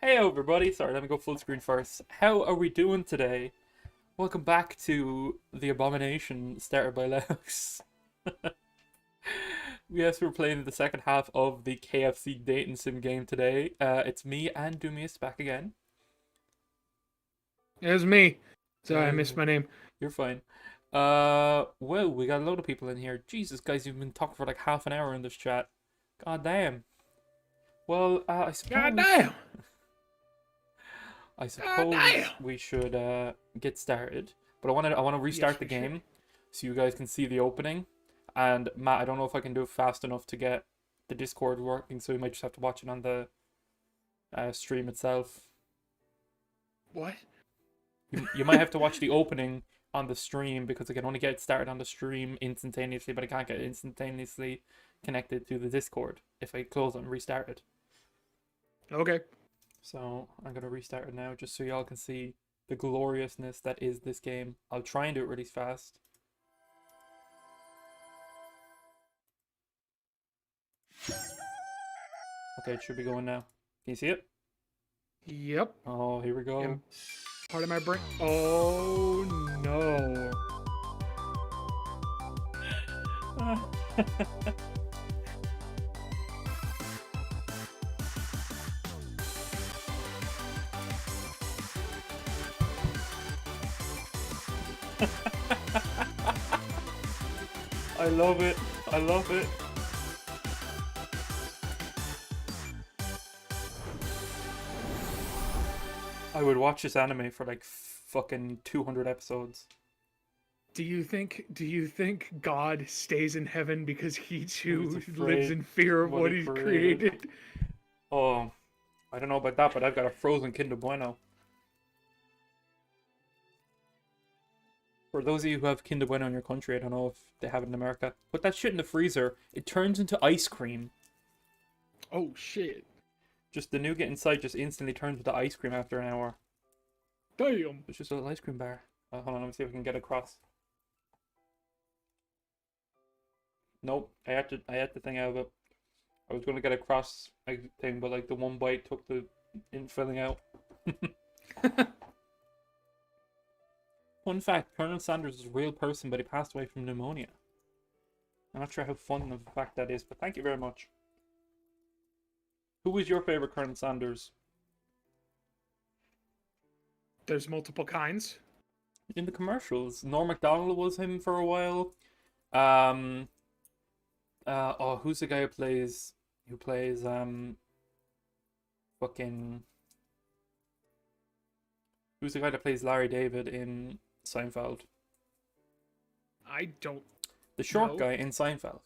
Hey everybody, sorry, let me go full screen first. How are we doing today? Welcome back to the abomination started by Lex. Yes, we're playing the second half of the KFC dating sim game today. It's me and Doomius back again. It was me. Sorry, I missed my name. You're fine. Well, we got a load of people in here. Jesus, guys, you've been talking for like half an hour in this chat. God damn. Well, I God suppose... damn! I God damn! suppose we should get started, but I want to Yes, restart the we should. game so you guys can see the opening. And Matt, I don't know if I can do it fast enough to get the Discord working, so you might just have to watch it on the stream itself. What? You might have to watch the opening on the stream because I can only get it started on the stream instantaneously, but I can't get it instantaneously connected to the Discord if I close it and restart it. Okay. So I'm gonna restart it now just so y'all can see the gloriousness that is this game. I'll try and do it really fast. Okay, it should be going now. Can you see it? Yep. Oh, here we go. And part of my brain. Oh no. I love it. I love it. I would watch this anime for like fucking 200 episodes. Do you think God stays in heaven because he too He's lives afraid in fear of what what he he created. created? Oh, I don't know about that, but I've got a frozen Kinder Bueno. For those of you who have Kinder Bueno in your country, I don't know if they have it in America. Put that shit in the freezer. It turns into ice cream. Oh shit. Just the nougat inside just instantly turns into ice cream after an hour. Damn. It's just a little ice cream bar. Hold on, let me see if I can get across. Nope, I had the thing out of it. I was gonna get across thing, but like the one bite took the filling out. Fun fact: Colonel Sanders is a real person, but he passed away from pneumonia. I'm not sure how fun of a fact that is, but thank you very much. Who was your favorite Colonel Sanders? There's multiple kinds. In the commercials, Norm Macdonald was him for a while. Oh, who's the guy who plays fucking who's the guy that plays Larry David in Seinfeld? I don't The short know. guy in Seinfeld.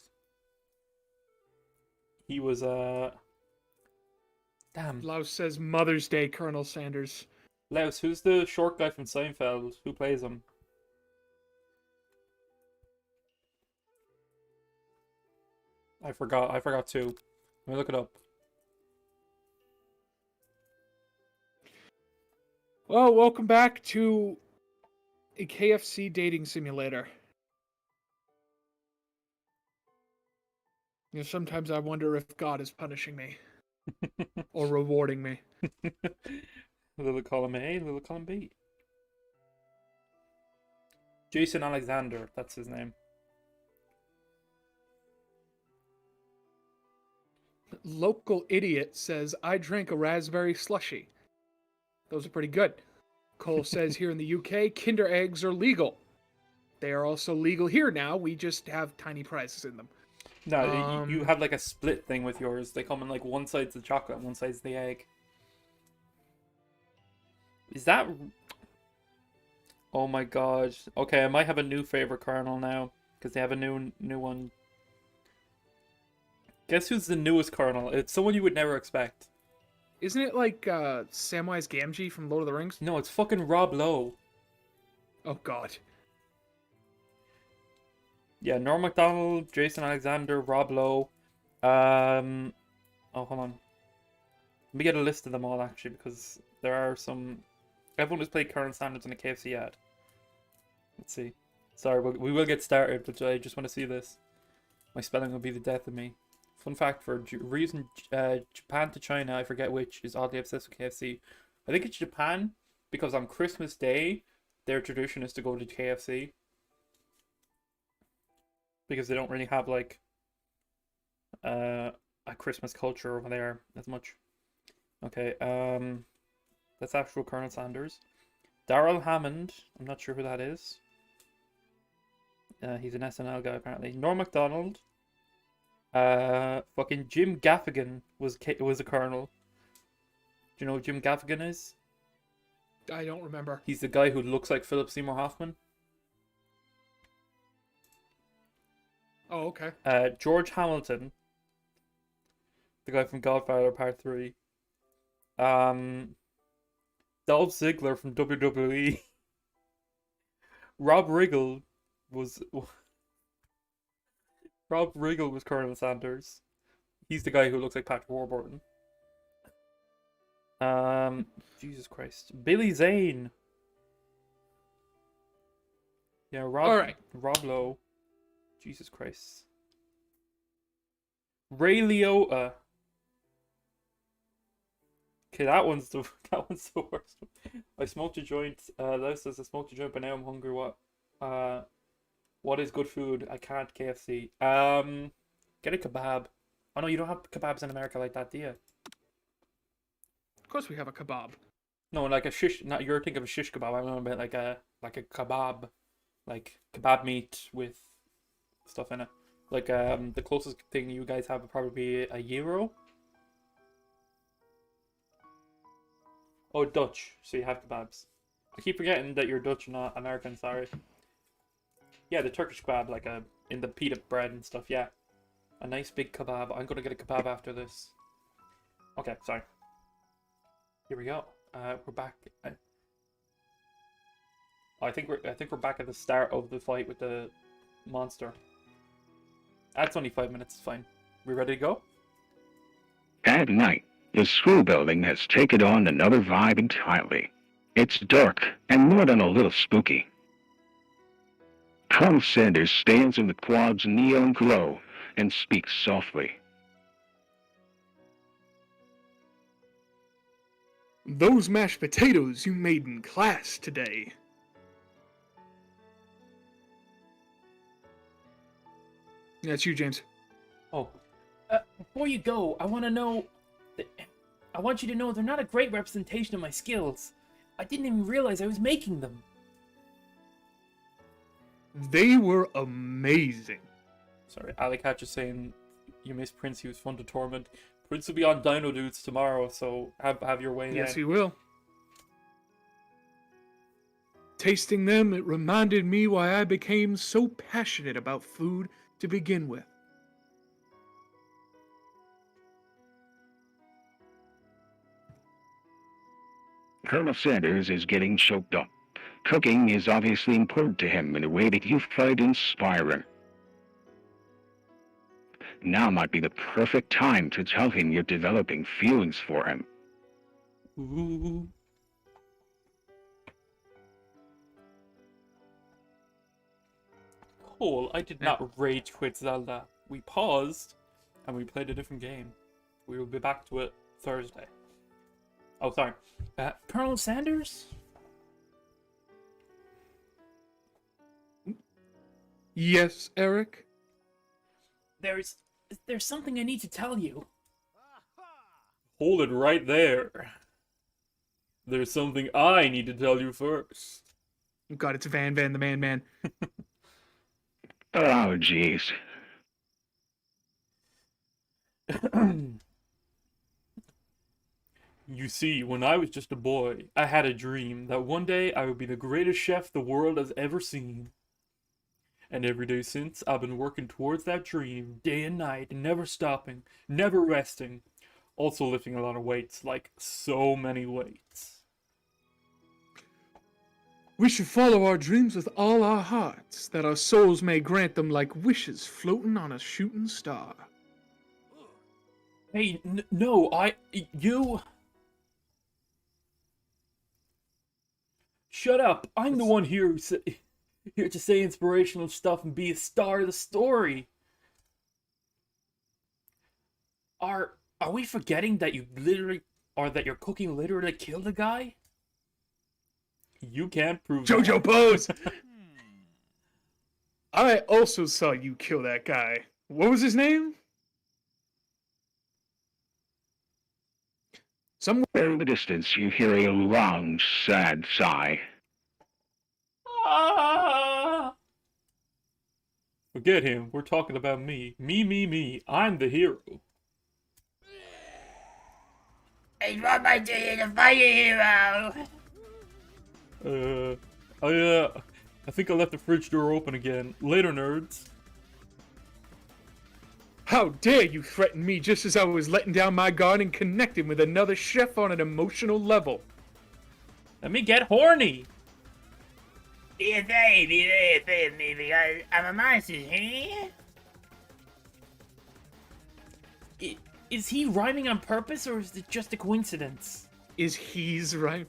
He was damn. Louse says Mother's Day, Colonel Sanders. Laos, who's the short guy from Seinfeld? Who plays him? I forgot too. Let me look it up. Well, welcome back to a KFC dating simulator. You know, sometimes I wonder if God is punishing me or rewarding me. Little column A, little column B. Jason Alexander, that's his name. Local idiot says, I drank a raspberry slushy. Those are pretty good. Cole says here in the UK, Kinder eggs are legal. They are also legal here now. We just have tiny prices in them. No, you have like a split thing with yours. They come in like one side's the chocolate and one side's the egg. Is that... Oh my god. Okay, I might have a new favorite Colonel now. Because they have a new one. Guess who's the newest Colonel? It's someone you would never expect. Isn't it like Samwise Gamgee from Lord of the Rings? No, it's fucking Rob Lowe. Oh god. Yeah, Norm Macdonald, Jason Alexander, Rob Lowe. Oh, hold on. Let me get a list of them all actually, because there are some... Everyone who's played Colonel Sanders in a KFC ad. Let's see. Sorry, we will get started, but I just want to see this. My spelling will be the death of me. Fun fact for reason Japan to China, I forget which, is oddly obsessed with KFC. I think it's Japan because on Christmas Day, their tradition is to go to KFC because they don't really have like a Christmas culture over there as much. Okay, that's actual Colonel Sanders. Darrell Hammond, I'm not sure who that is. He's an SNL guy apparently. Norm Macdonald. Fucking Jim Gaffigan was a colonel. Do you know who Jim Gaffigan is? I don't remember. He's the guy who looks like Philip Seymour Hoffman. Oh, okay. George Hamilton, the guy from Godfather Part 3. Dolph Ziggler from WWE. Rob Riggle was Colonel Sanders. He's the guy who looks like Patrick Warburton. Jesus Christ. Billy Zane. Yeah, Rob Lowe. Jesus Christ. Ray Liotta. Okay, that one's the worst. I smoked a joint. That says I smoked a joint, but now I'm hungry. What is good food? I can't KFC. Get a kebab. Oh no, you don't have kebabs in America like that, do you? Of course we have a kebab. No, like a shish. Not you're thinking of a shish kebab. I'm about like a kebab, like kebab meat with stuff in it. Like the closest thing you guys have would probably be a gyro. Oh, Dutch. So you have kebabs. I keep forgetting that you're Dutch and not American. Sorry. Yeah, the Turkish kebab, like in the pita bread and stuff. Yeah, a nice big kebab. I'm gonna get a kebab after this. Okay, sorry. Here we go. We're back. I think we're back at the start of the fight with the monster. That's only 5 minutes. It's fine. We ready to go? At night, the school building has taken on another vibe entirely. It's dark and more than a little spooky. Colonel Sanders stands in the quad's neon glow and speaks softly. Those mashed potatoes you made in class today. That's you, James. Oh. Before you go, I want you to know they're not a great representation of my skills. I didn't even realize I was making them. They were amazing. Sorry, Alicat just saying you miss Prince. He was fun to torment. Prince will be on Dino Dudes tomorrow, so have your way. Yes, then. he will. Tasting them, it reminded me why I became so passionate about food to begin with. Colonel Sanders is getting choked up. Cooking is obviously important to him in a way that you find inspiring. Now might be the perfect time to tell him you're developing feelings for him. Ooh. Cole, I did not rage quit Zelda. We paused, and we played a different game. We will be back to it Thursday. Oh, sorry. Colonel Sanders? Yes, Eric? There's something I need to tell you. Hold it right there. There's something I need to tell you first. God, it's Van the Man. Oh, jeez. You see, when I was just a boy, I had a dream that one day I would be the greatest chef the world has ever seen. And every day since, I've been working towards that dream, day and night, never stopping, never resting. Also lifting a lot of weights, like so many weights. We should follow our dreams with all our hearts, that our souls may grant them like wishes floating on a shooting star. Hey, no, you... Shut up, I'm the one here here to say inspirational stuff and be a star of the story. Are we forgetting that you literally, or that your cooking literally killed the guy? You can't prove Jojo that. Pose! I also saw you kill that guy. What was his name? Somewhere in the distance, you hear a long, sad sigh. Ah! Forget him. We're talking about me. Me. I'm the hero. It's what am I doing to fight a hero? I think I left the fridge door open again. Later, nerds. How dare you threaten me just as I was letting down my guard and connecting with another chef on an emotional level? Let me get horny. Be afraid of me because I'm a monster, huh? Is he rhyming on purpose, or is it just a coincidence? Is he's right?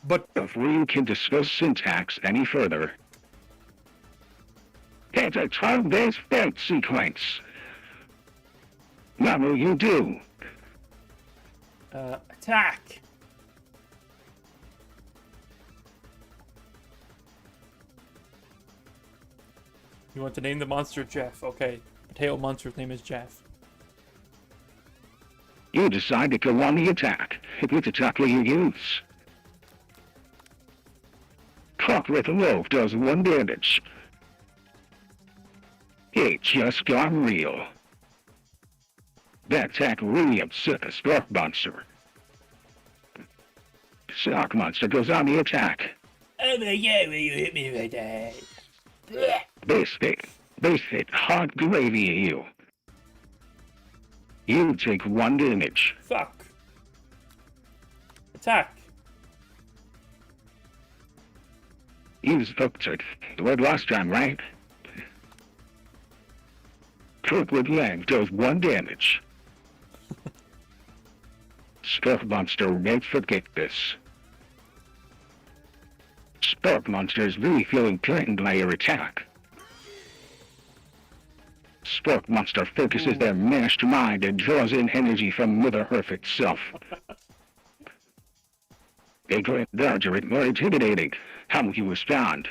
But Before you can discuss syntax any further, it's a turn-based fight sequence. What will you do? Attack. You want to name the monster Jeff? Okay. Potato monster's name is Jeff. You decide to go on the attack. Which attack will you use? Cock with a loaf does 1 damage. It just got real. That attack really upset the Spark Monster. Spark Monster goes on the attack. Oh my god, will you hit me with that? Blech. Basic hot gravy you. You take 1 damage. Fuck. Attack. Use Uptard. The word last time, right? Cook with leg does 1 damage. Spark Monster won't forget this. Spark Monster is really feeling threatened by your attack. Spark Monster focuses their mashed mind and draws in energy from Mother Earth itself. They grow larger and more intimidating. How will you respond?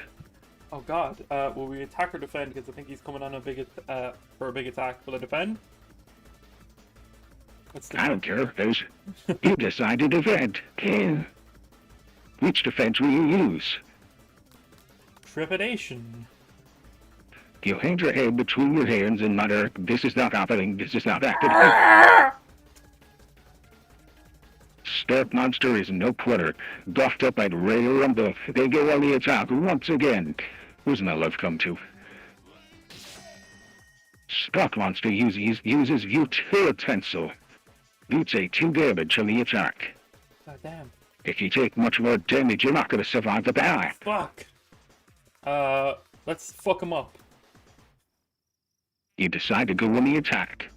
Oh god. Will we attack or defend? Because I think he's coming on a big for a big attack. Will I defend? What's the I don't care. You decide to defend. Which defense will you use? trepidation? You hang your head between your hands and mutter, "This is not happening, this is not happening." Spark Monster is no quitter. Buffed up and ready to rumble. They go on the attack once again. Who's my love come to? Spark Monster uses utilitensile. You take 2 damage on the attack. God damn. If you take much more damage, you're not going to survive the battle. Fuck. Let's fuck him up. You decide to go on the attack.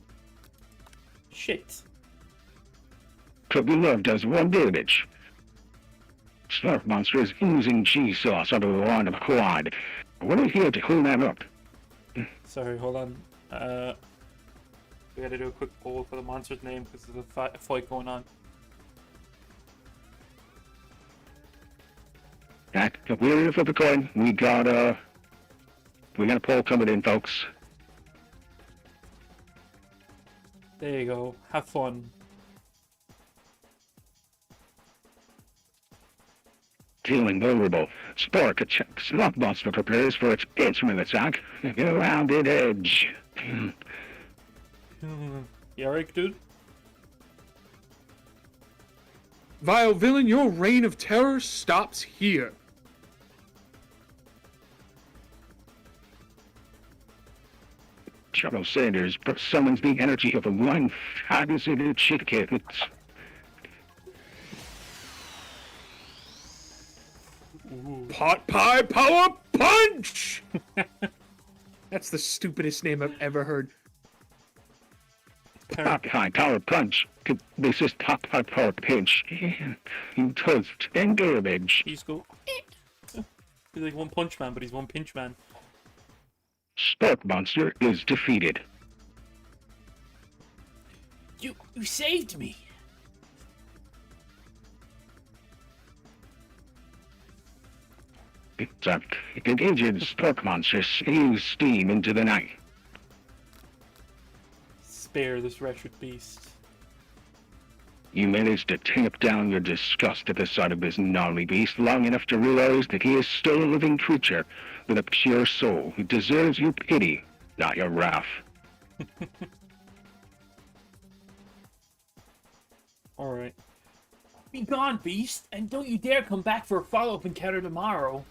Shit. Puppy Love does 1 damage. Spark Monster is oozing cheese sauce under the line of quad. What are you here to clean that up? Sorry, hold on. We gotta do a quick poll for the monster's name because there's a fight going on. We're here for the coin. We got a poll coming in, folks. There you go. Have fun. Feeling vulnerable, Spark Monster prepares for its instrument attack. A rounded edge. You alright, dude? Vile villain, your reign of terror stops here. Charles Sanders summons the energy of a one-faceted chicken. Pot pie power punch! That's the stupidest name I've ever heard. Top high power punch. This is top high power pinch. You toast 10 damage. He's cool. He's like One Punch Man, but he's One Pinch Man. Spark Monster is defeated. You saved me. It engines spark monster spews steam into the night. Spare this wretched beast. You manage to tamp down your disgust at the sight of this gnarly beast long enough to realize that he is still a living creature with a pure soul who deserves your pity, not your wrath. Alright. Be gone, beast, and don't you dare come back for a follow-up encounter tomorrow.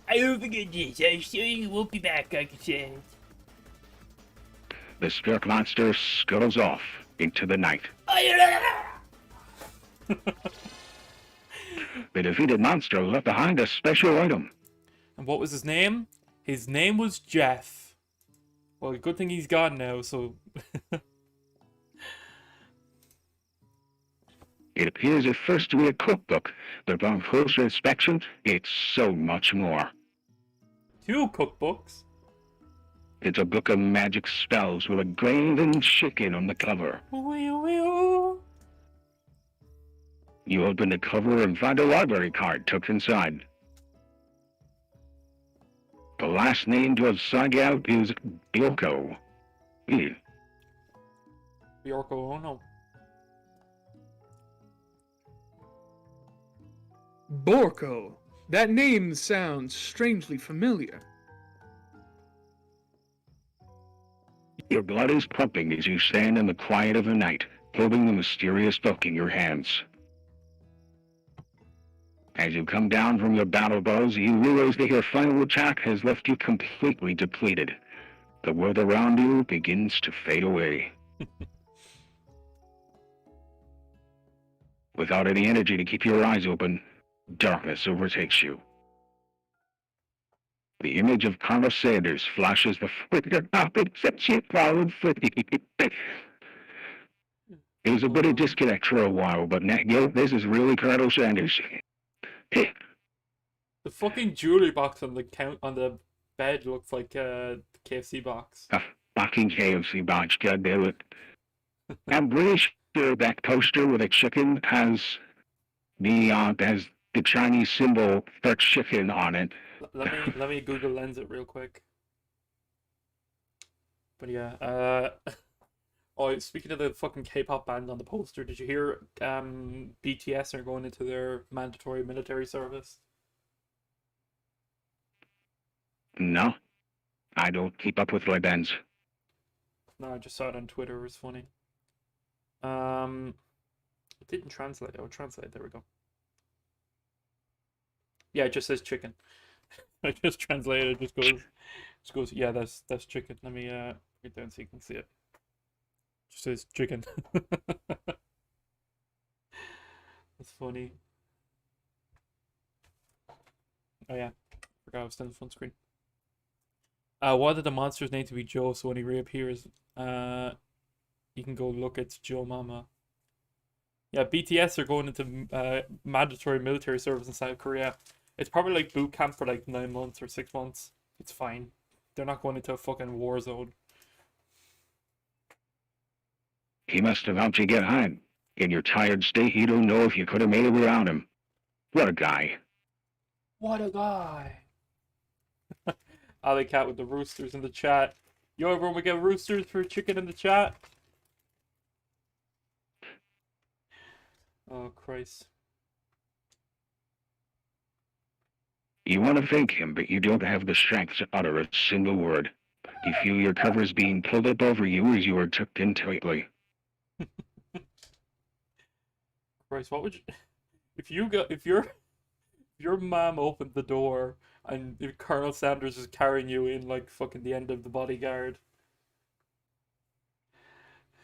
I don't forget this. I assure you won't be back, like I said. The spark monster scuttles off into the night. The defeated monster left behind a special item. And what was his name? His name was Jeff. Well, good thing he's gone now, so... It appears at first to be a cookbook, but upon closer inspection, it's so much more. 2 cookbooks? It's a book of magic spells with a graven chicken on the cover. You open the cover and find a library card tucked inside. The last name to have signed out is Bioko. Biorko, oh no. Borko. That name sounds strangely familiar. Your blood is pumping as you stand in the quiet of the night, holding the mysterious book in your hands. As you come down from your battle buzz, you realize that your final attack has left you completely depleted. The world around you begins to fade away. Without any energy to keep your eyes open, darkness overtakes you. The image of Colonel Sanders flashes before your eyes as you fall asleep. It was a bit of disconnect for a while, but now this is really Colonel Sanders. The fucking jewelry box on the bed looks like a KFC box. A fucking KFC box, goddammit. I'm pretty sure that poster with a chicken has the Chinese symbol for chicken on it. Let me Google Lens it real quick. But yeah, oh, speaking of the fucking K-pop band on the poster, did you hear BTS are going into their mandatory military service? No, I don't keep up with boy bands. No, I just saw it on Twitter. It was funny. It didn't translate. Oh, translate. There we go. Yeah, it just says chicken. I just translated. It just goes. Yeah, that's chicken. Let me get it down so you can see it. Just says chicken. That's funny. Oh yeah, forgot I was still on the front screen. Why did the monster's name to be Joe? So when he reappears, you can go look. It's Joe Mama. Yeah, BTS are going into mandatory military service in South Korea. It's probably like boot camp for like 9 months or 6 months. It's fine. They're not going into a fucking war zone. He must have helped you get home. In your tired state, you don't know if you could have made it without him. What a guy. What a guy. Alley Cat with the roosters in the chat. Yo, everyone, we get roosters for chicken in the chat. Oh, Christ. You want to thank him, but you don't have the strength to utter a single word. You feel your covers being pulled up over you as you are tucked in tightly. Christ, what would you... If your mom opened the door and if Colonel Sanders is carrying you in like fucking the end of the bodyguard.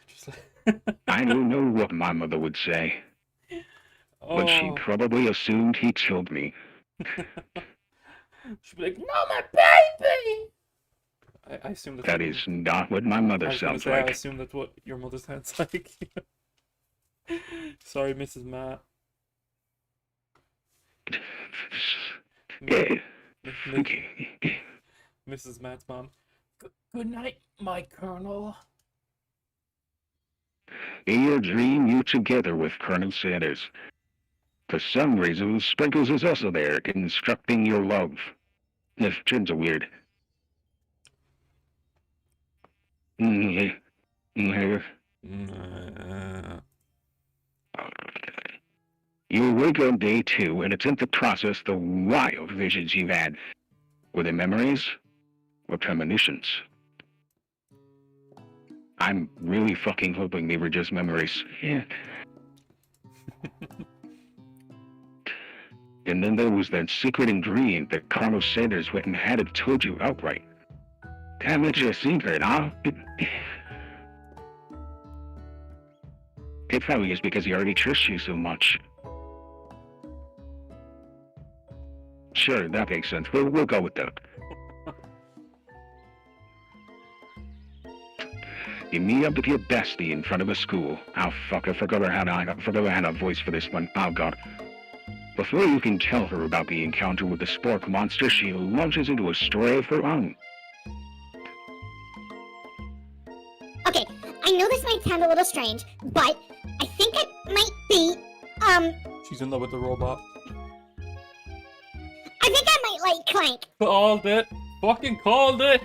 Just like... I don't know what my mother would say, but she Oh. probably assumed he killed me. She'd be like, No, my baby! I assume that's That what- is not what my mother I was gonna sounds say, I like. assume that's what your mother sounds like. Sorry, Mrs. Matt. Yeah. Mrs. Matt's mom. Good night, my colonel. In your dream, you're together with Colonel Sanders. For some reason, Sprinkles is also there, instructing your love. This turns weird. You wake on day 2 and attempt to process the wild visions you've had. Were they memories or premonitions? I'm really fucking hoping they were just memories. Yeah. And then there was that secret ingredient that Colonel Sanders went and had it told you outright. Damn, it's your secret, huh? It probably is because he already trusts you so much. Sure, that makes sense. We'll go with that. You meet up with your bestie in front of a school. Oh fuck, I forgot I had a voice for this one. Oh god. Before you can tell her about the encounter with the spork monster, she launches into a story of her own. Okay, I know this might sound a little strange, but I think it might be, She's in love with the robot. I think I might like Clank. Called it! Fucking called it!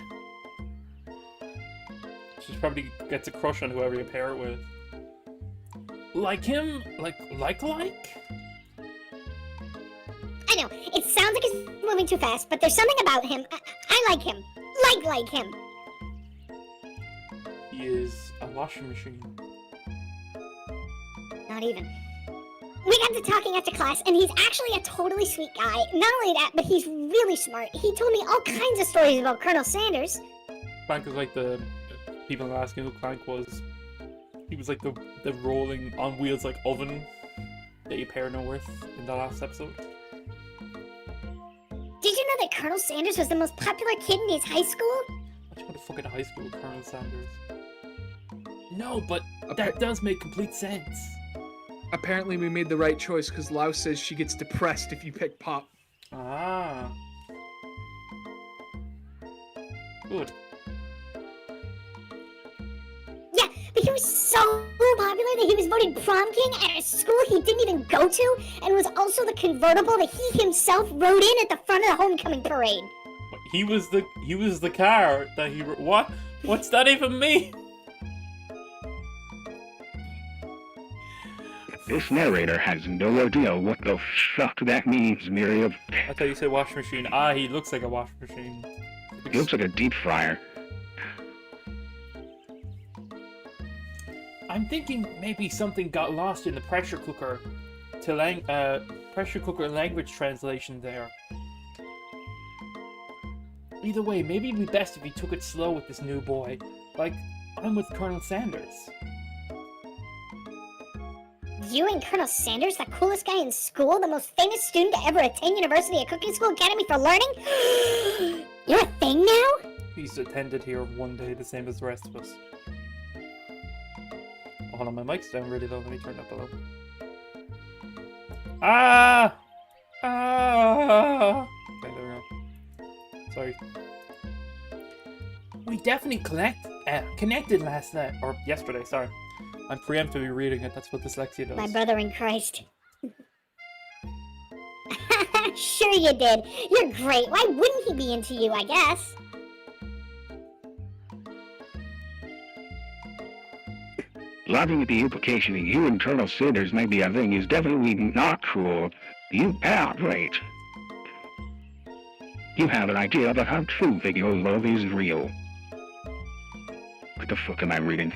She probably gets a crush on whoever you pair it with. Like him? Like? I know, it sounds like he's moving too fast, but there's something about him. I like him. Like him. He is a washing machine. Not even. We got to talking after class, and he's actually a totally sweet guy. Not only that, but he's really smart. He told me all kinds of stories about Colonel Sanders. Clank is like the... People are asking who Clank was. He was like the rolling on wheels like oven that you pair no with in the last episode. Did you know that Colonel Sanders was the most popular kid in his high school? I just went to fucking high school with Colonel Sanders. No, but that does make complete sense. Apparently we made the right choice because Lau says she gets depressed if you pick Pop. Ah. Good. Yeah, but he was so popular that he was voted prom king at a school he didn't even go to, and was also the convertible that he himself rode in at the front of the homecoming parade. He was the car that he... What? What's that even mean? This narrator has no idea what the fuck that means, Miriam. I thought you said washing machine. Ah, he looks like a washing machine. He looks like a deep fryer. I'm thinking maybe something got lost in the pressure cooker pressure cooker language translation there. Either way, maybe it'd be best if he took it slow with this new boy. Like, I'm with Colonel Sanders. You and Colonel Sanders, the coolest guy in school, the most famous student to ever attend University of Cooking School Academy for Learning? You're a thing now? He's attended here one day, the same as the rest of us. Oh, hold on, my mic's down really low. Let me turn it up a little. Ah! Ah! Okay, there we go. Sorry. We definitely connected last night. Or yesterday, sorry. I'm preemptively reading it, that's what dyslexia does. My brother in Christ. Sure you did. You're great. Why wouldn't he be into you, I guess? Laughing at the implication that you and Colonel Sanders might be a thing is definitely not cool. You outright. You have an idea about how true that your love is real. What the fuck am I reading?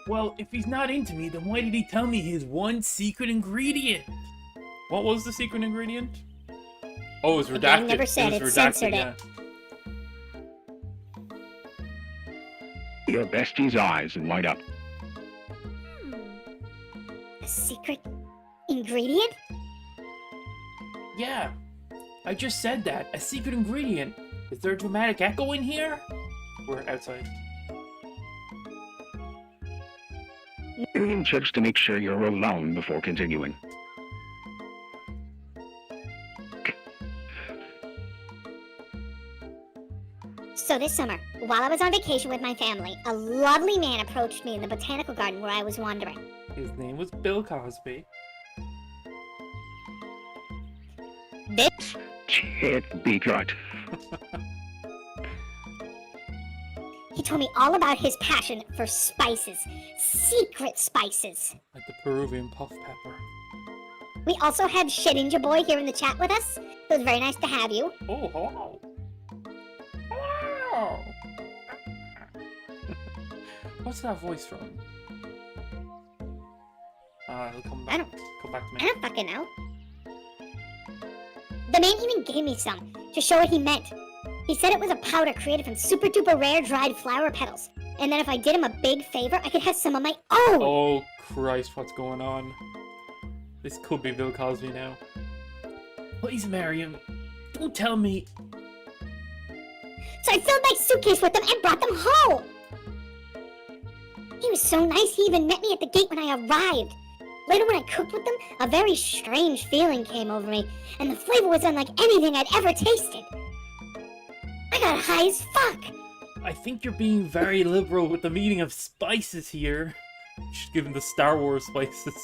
Well, if he's not into me, then why did he tell me his one secret ingredient? What was the secret ingredient? Oh, it was redacted. Again, never said it. it, Was censored redacted, it. Your bestie's eyes light up. A secret ingredient? Yeah, I just said that. A secret ingredient. Is there a dramatic echo in here? We're outside. Miriam checks to make sure you're alone before continuing. So this summer, while I was on vacation with my family, a lovely man approached me in the botanical garden where I was wandering. His name was Bill Cosby. This Can't be good. He told me all about his passion for spices, secret spices. Like the Peruvian puff pepper. We also had Shedinja Boy here in the chat with us. It was very nice to have you. Oh, hello. Hello. What's that voice from? It'll come back. Come back to I me. don't fucking know. The man even gave me some to show what he meant. He said it was a powder created from super duper rare dried flower petals. And that if I did him a big favor, I could have some of my own. Oh, Christ, what's going on? This could be Bill Cosby now. Please, Mariam, don't tell me. So I filled my suitcase with them and brought them home. He was so nice, he even met me at the gate when I arrived. Later when I cooked with them, a very strange feeling came over me, and the flavor was unlike anything I'd ever tasted. I got high as fuck. I think you're being very liberal with the meaning of spices here. Just given the Star Wars spices.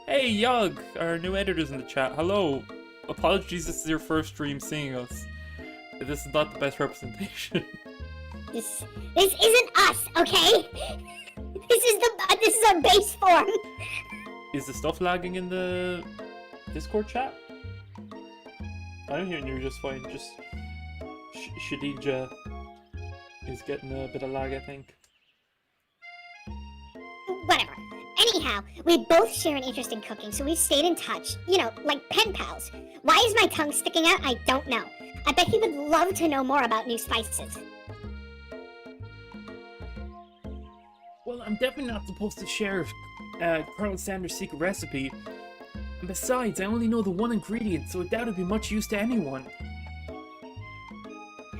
Hey, Yug, our new editor's in the chat. Hello. Apologies, this is your first stream seeing us. This is not the best representation. This isn't us, okay? This is our base form. Is the stuff lagging in the Discord chat? I'm hearing you just fine. Just Shadija is getting a bit of lag, I think. Whatever. Anyhow, we both share an interest in cooking, so we've stayed in touch. You know, like pen pals. Why is my tongue sticking out? I don't know. I bet he would love to know more about new spices. Well, I'm definitely not supposed to share Colonel Sanders' secret recipe. And besides, I only know the one ingredient, so I doubt it'd be much use to anyone.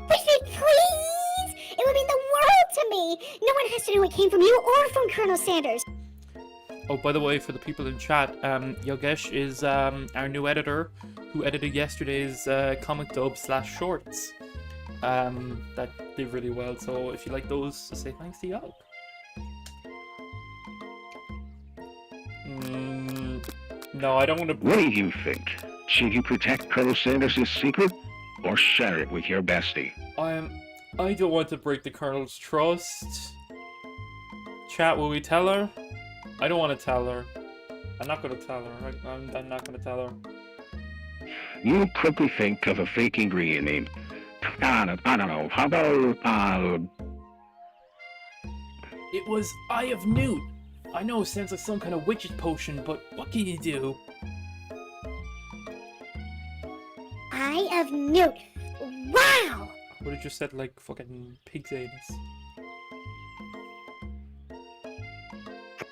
Please! It would mean the world to me! No one has to know it came from you or from Colonel Sanders. Oh, by the way, for the people in chat, Yogesh is our new editor who edited yesterday's comic dub / shorts. That did really well, so if you like those, say thanks to Yog. No, I don't want to... What do you think? Should you protect Colonel Sanders' secret, or share it with your bestie? I don't want to break the Colonel's trust. Chat, will we tell her? I don't want to tell her. I'm not going to tell her. I'm not going to tell her. You quickly think of a fake ingredient name. I don't know. How about, It was Eye of Newt. I know it sounds like some kind of witch's potion, but what can you do? Eye of Newt. Wow! Would have just said like fucking pig's anus.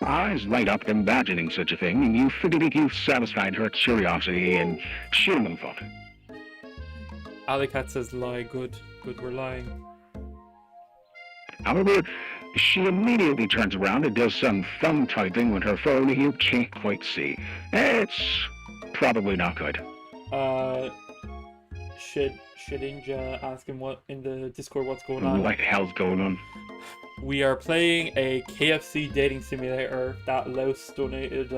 eyes light up imagining such a thing, and you figured that you've satisfied her curiosity and human thought. Alicat says lie, good, we're lying. However, she immediately turns around and does some thumb typing with her phone you can't quite see. It's probably not good. Shedinja asking what in the Discord what's going on. What the hell's going on? We are playing a KFC dating simulator that Louse donated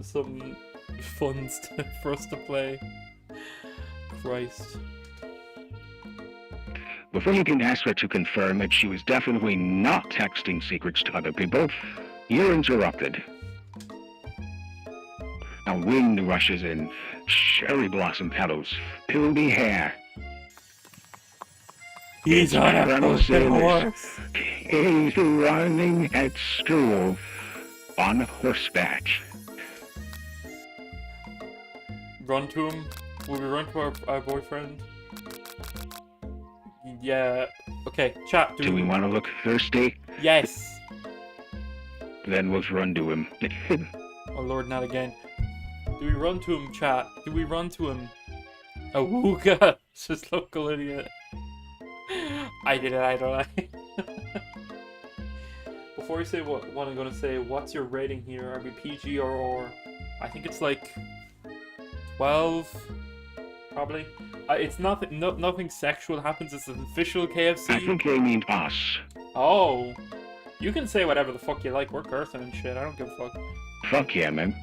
some funds for us to play. Christ. Before you can ask her to confirm that she was definitely not texting secrets to other people, you're interrupted. A wind rushes in, cherry blossom petals, pilly hair. He's on a Colonel fucking Sanders. horse. He's running at school on horseback. Run to him. Will we run to our boyfriend? Yeah. Okay, chat. Do we want to look thirsty? Yes. Then we'll run to him. Oh lord, not again. Do we run to him, chat? Do we run to him? Awooga! Just local idiot. I did it, I don't know. Before you say what I'm gonna say, what's your rating here? Are we PG or R? I think it's like 12, probably. It's nothing. Nothing sexual happens. It's an official KFC. I think they mean us. Oh, you can say whatever the fuck you like. We're cursing and shit. I don't give a fuck. Fuck yeah, man.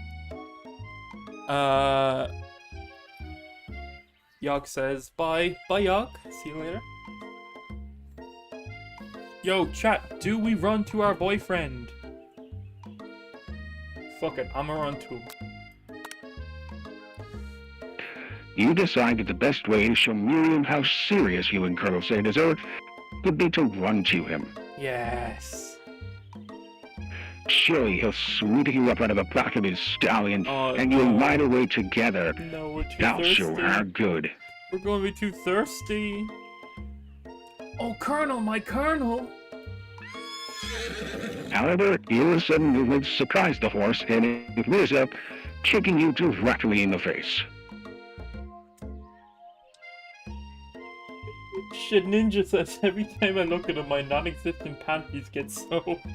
Yog says bye. Bye, Yog. See you later. Yo, chat. Do we run to our boyfriend? Fuck it. I'ma run to him. You decided the best way to show Miriam how serious you and Colonel Sanders are would be to run to him. Yes. Surely he'll sweep you up out of the back of his stallion, and you'll no. ride away together. No, we're too That'll thirsty. show how good. We're going to be too thirsty. Oh, Colonel, my Colonel. However, your sudden movements surprise the horse, and it rears up, kicking you directly in the face. Shit, Ninja says every time I look at him, my non-existent panties get soaked.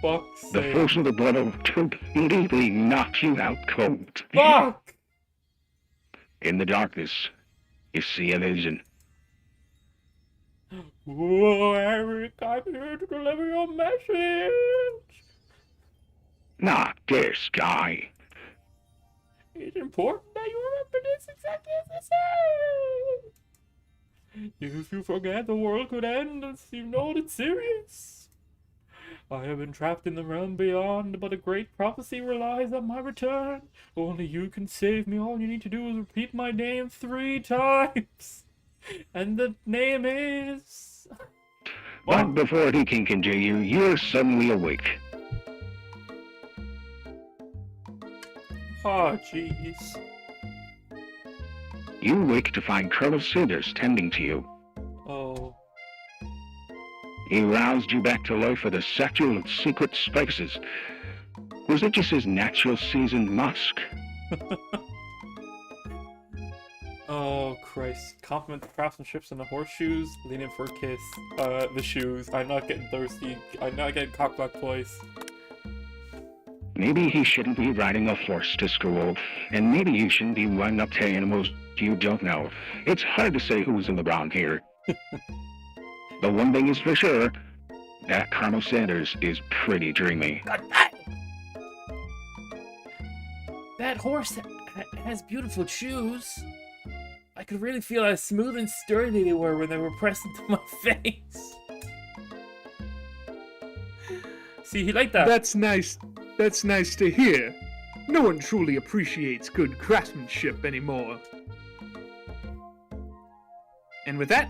Fuck's The sake. force of the blood will completely knock you out cold. Fuck! In the darkness, you see a vision. Whoa, Eric, I'm here to deliver your message. Not this guy. It's important that you remember this exactly as I said. If you forget, the world could end, as you know it's serious. I have been trapped in the realm beyond, but a great prophecy relies on my return. Only you can save me. All you need to do is repeat my name 3 times. And the name is... But before he can continue, you're suddenly awake. Oh, jeez. You wake to find Colonel Sanders tending to you. Oh. He roused you back to life with a satchel of secret spices. Was it just his natural seasoned musk? Oh, Christ. Compliment the craftsmanships and the horseshoes. Lean in for a kiss. The shoes. I'm not getting thirsty. I'm not getting cockblocked twice. Maybe he shouldn't be riding a horse to school, and maybe you shouldn't be running up to animals you don't know. It's hard to say who's in the wrong here. The one thing is for sure, that Colonel Sanders is pretty dreamy. That horse has beautiful shoes. I could really feel how smooth and sturdy they were when they were pressed into my face. See, he liked that. That's nice. That's nice to hear. No one truly appreciates good craftsmanship anymore. And with that,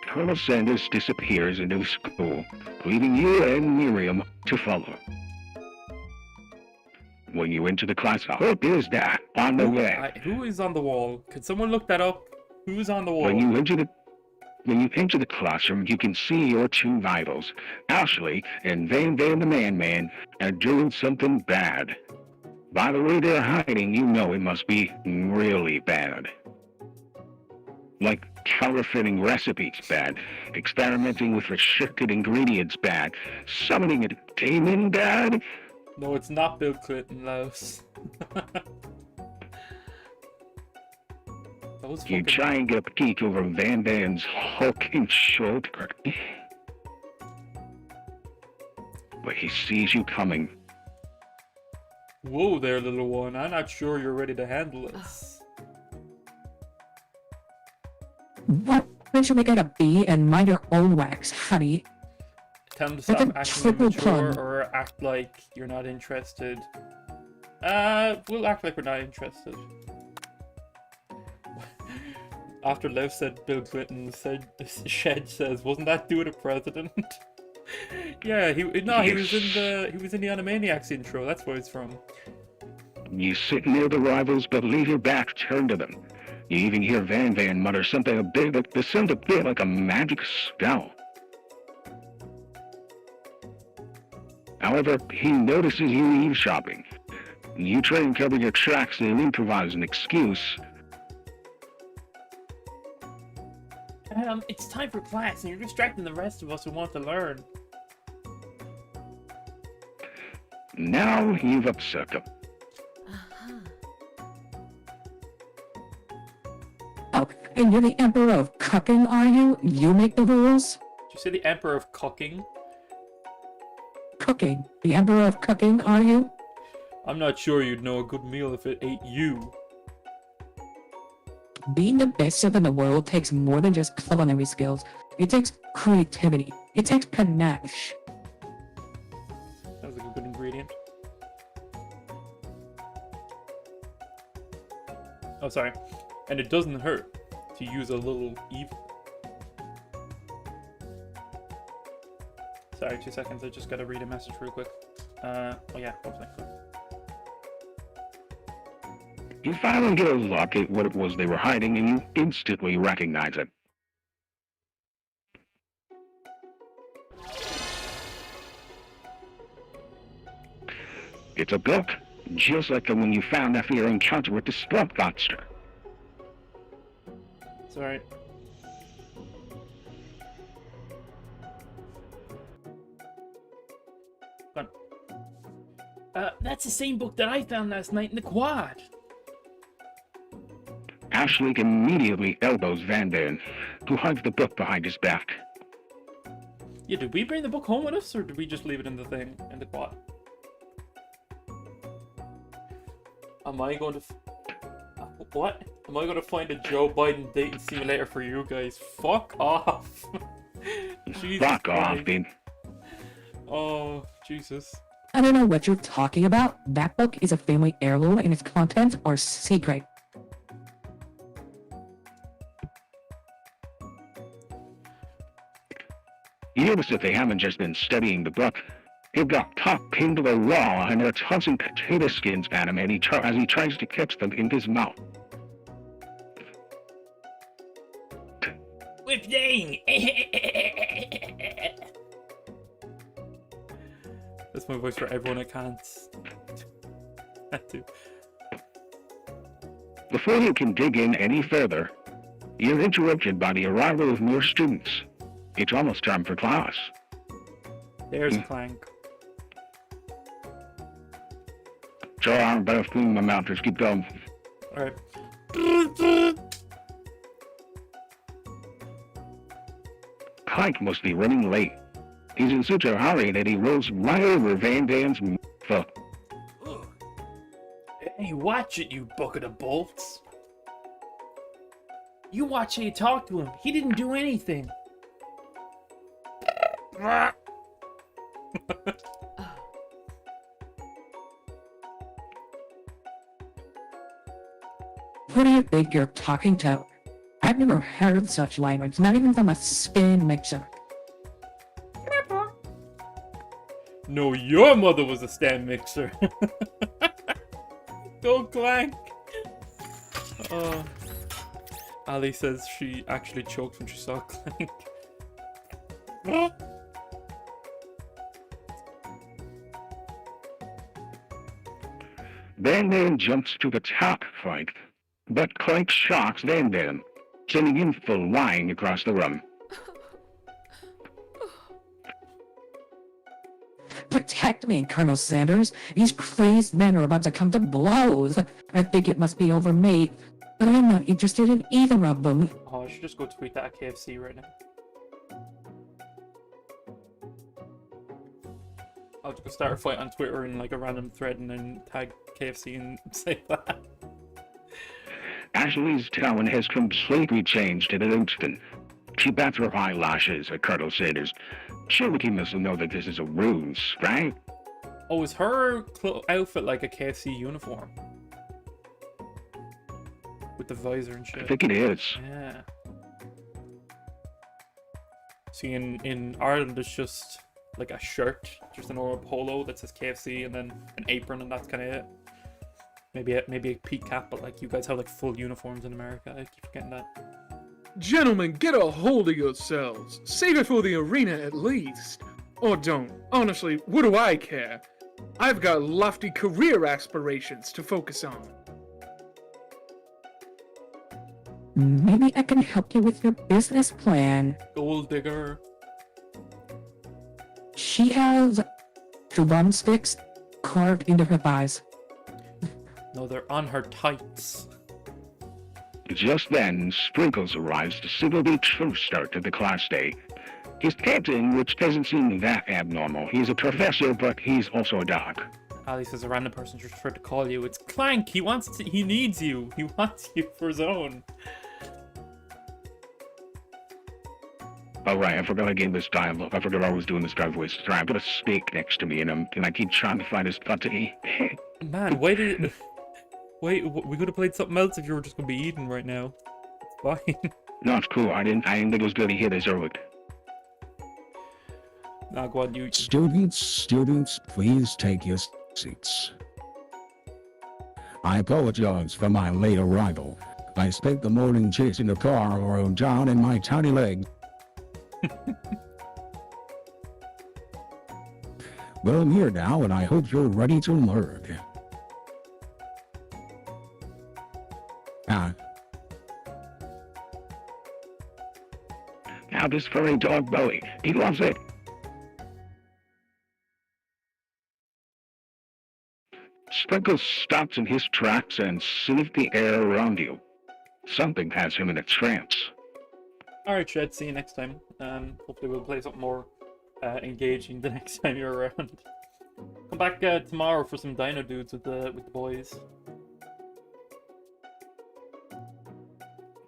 Colonel Sanders disappears into school, leaving you and Miriam to follow. When you enter the class, what is that on the way? Who is on the wall? Could someone look that up? Who's on the wall? When you enter the classroom, you can see your 2 rivals, Ashley and Van the Man, are doing something bad. By the way they're hiding, you know it must be really bad. Like counterfeiting recipes bad, experimenting with restricted ingredients bad, summoning a demon bad. No, it's not Bill Clinton, Louse. That was You fucking... try and get a peek over Van's hulking shoulder, but he sees you coming. Whoa there, little one. I'm not sure you're ready to handle this. Why don't you make it a B and mind your own wax, honey? Tell him to Like stop a acting triple immature pun. or act like you're not interested. We'll act like we're not interested. After Lev said Bill Clinton, Shed says, wasn't that dude a president? Yeah, he was in the Animaniacs intro. That's where he's from. You sit near the rivals, but leave your back turned to them. You even hear Van mutter something a bit that sounds a bit like a magic spell. However, he notices you eavesdropping. You try and cover your tracks and improvise an excuse. It's time for class, and you're distracting the rest of us who want to learn. Now you've upset them. And you're the emperor of cucking, are you? You make the rules? Did you say the Emperor of Cooking? Cooking. The emperor of cooking, are you? I'm not sure you'd know a good meal if it ate you. Being the best chef in the world takes more than just culinary skills. It takes creativity. It takes panache. Sounds like a good ingredient. Oh, sorry. And it doesn't hurt to use a little evil. Sorry, 2 seconds. I just gotta read a message real quick. Oh yeah, hopefully. You finally get a look at what it was they were hiding, and you instantly recognize it. It's a book, just like the one you found after your encounter with the swamp monster. It's alright. That's the same book that I found last night in the quad. Ashley immediately elbows Van Daan, who hides the book behind his back. Yeah, did we bring the book home with us, or did we just leave it in the thing, in the quad? Am I going to... what? Am I going to find a Joe Biden dating simulator for you guys? Fuck off! Jesus Fuck off, Christ. Ben. Oh, Jesus. I don't know what you're talking about. That book is a family heirloom and its contents are secret. You notice that they haven't just been studying the book. They've got tucked into the wall, and they're tossing potato skins at him as he tries to catch them in his mouth. Whip dang! That's my voice for everyone I can't. Before you can dig in any further, you're interrupted by the arrival of more students. It's almost time for class. There's Clank. So I better clean my mouth. Just keep going. Alright. Clank must be running late. He's in such a hurry that he rolls right over Van Daan's foot. Hey, watch it, you bucket of bolts. You watch how you talk to him. He didn't do anything. Who do you think you're talking to? I've never heard such language, not even from a spin mixer. No, your mother was a stand mixer. Go Clank. Ali says she actually choked when she saw Clank. Van Daan jumps to the top fight, but Clank shocks Van Daan, sending him flying across the room. Protect me, Colonel Sanders. These crazed men are about to come to blows. I think it must be over me, but I'm not interested in either of them. Oh, I should just go tweet that at KFC right now. I'll just go start a fight on Twitter in like a random thread and then tag KFC and say that. Ashley's tone has completely changed in an instant. She bats her eyelashes at Colonel Sanders. Surely he must know that this is a ruse, right? Oh, is her outfit like a KFC uniform? With the visor and I shit. think it is. Yeah. See, in Ireland, it's just like a shirt, just a normal polo that says KFC, and then an apron, and that's kind of it. Maybe a peak cap, but like you guys have like full uniforms in America. I keep forgetting that. Gentlemen, get a hold of yourselves. Save it for the arena at least. Or don't. Honestly, what do I care? I've got lofty career aspirations to focus on. Maybe I can help you with your business plan. Gold digger. She has drumsticks carved into her thighs. No, they're on her tights. Just then, Sprinkles arrives to signal the true start to the class day. He's panting, which doesn't seem that abnormal. He's a professor, but he's also a dog. Ali says a random person just tried to call you. It's Clank. He needs you. He wants you for his own. Oh, right, I forgot I gave this dialogue. I forgot I was doing this guy voice. Sorry, I've got a steak next to me, and I keep trying to find his spot to eat. Man, why did... Wait, we could have played something else if you were just going to be eating right now. It's fine. No, it's cool. I didn't think it was good to hear this early. Nah, go on, you... Students, please take your seats. I apologize for my late arrival. I spent the morning chasing a car around town in my tiny leg. Well, I'm here now, and I hope you're ready to learn. Now this furry dog Belly, he loves it. Sprinkles stops in his tracks and sniffs the air around you. Something has him in a trance. Alright, Shed, see you next time. Hopefully we'll play something more engaging the next time you're around. Come back tomorrow for some Dino Dudes with the boys.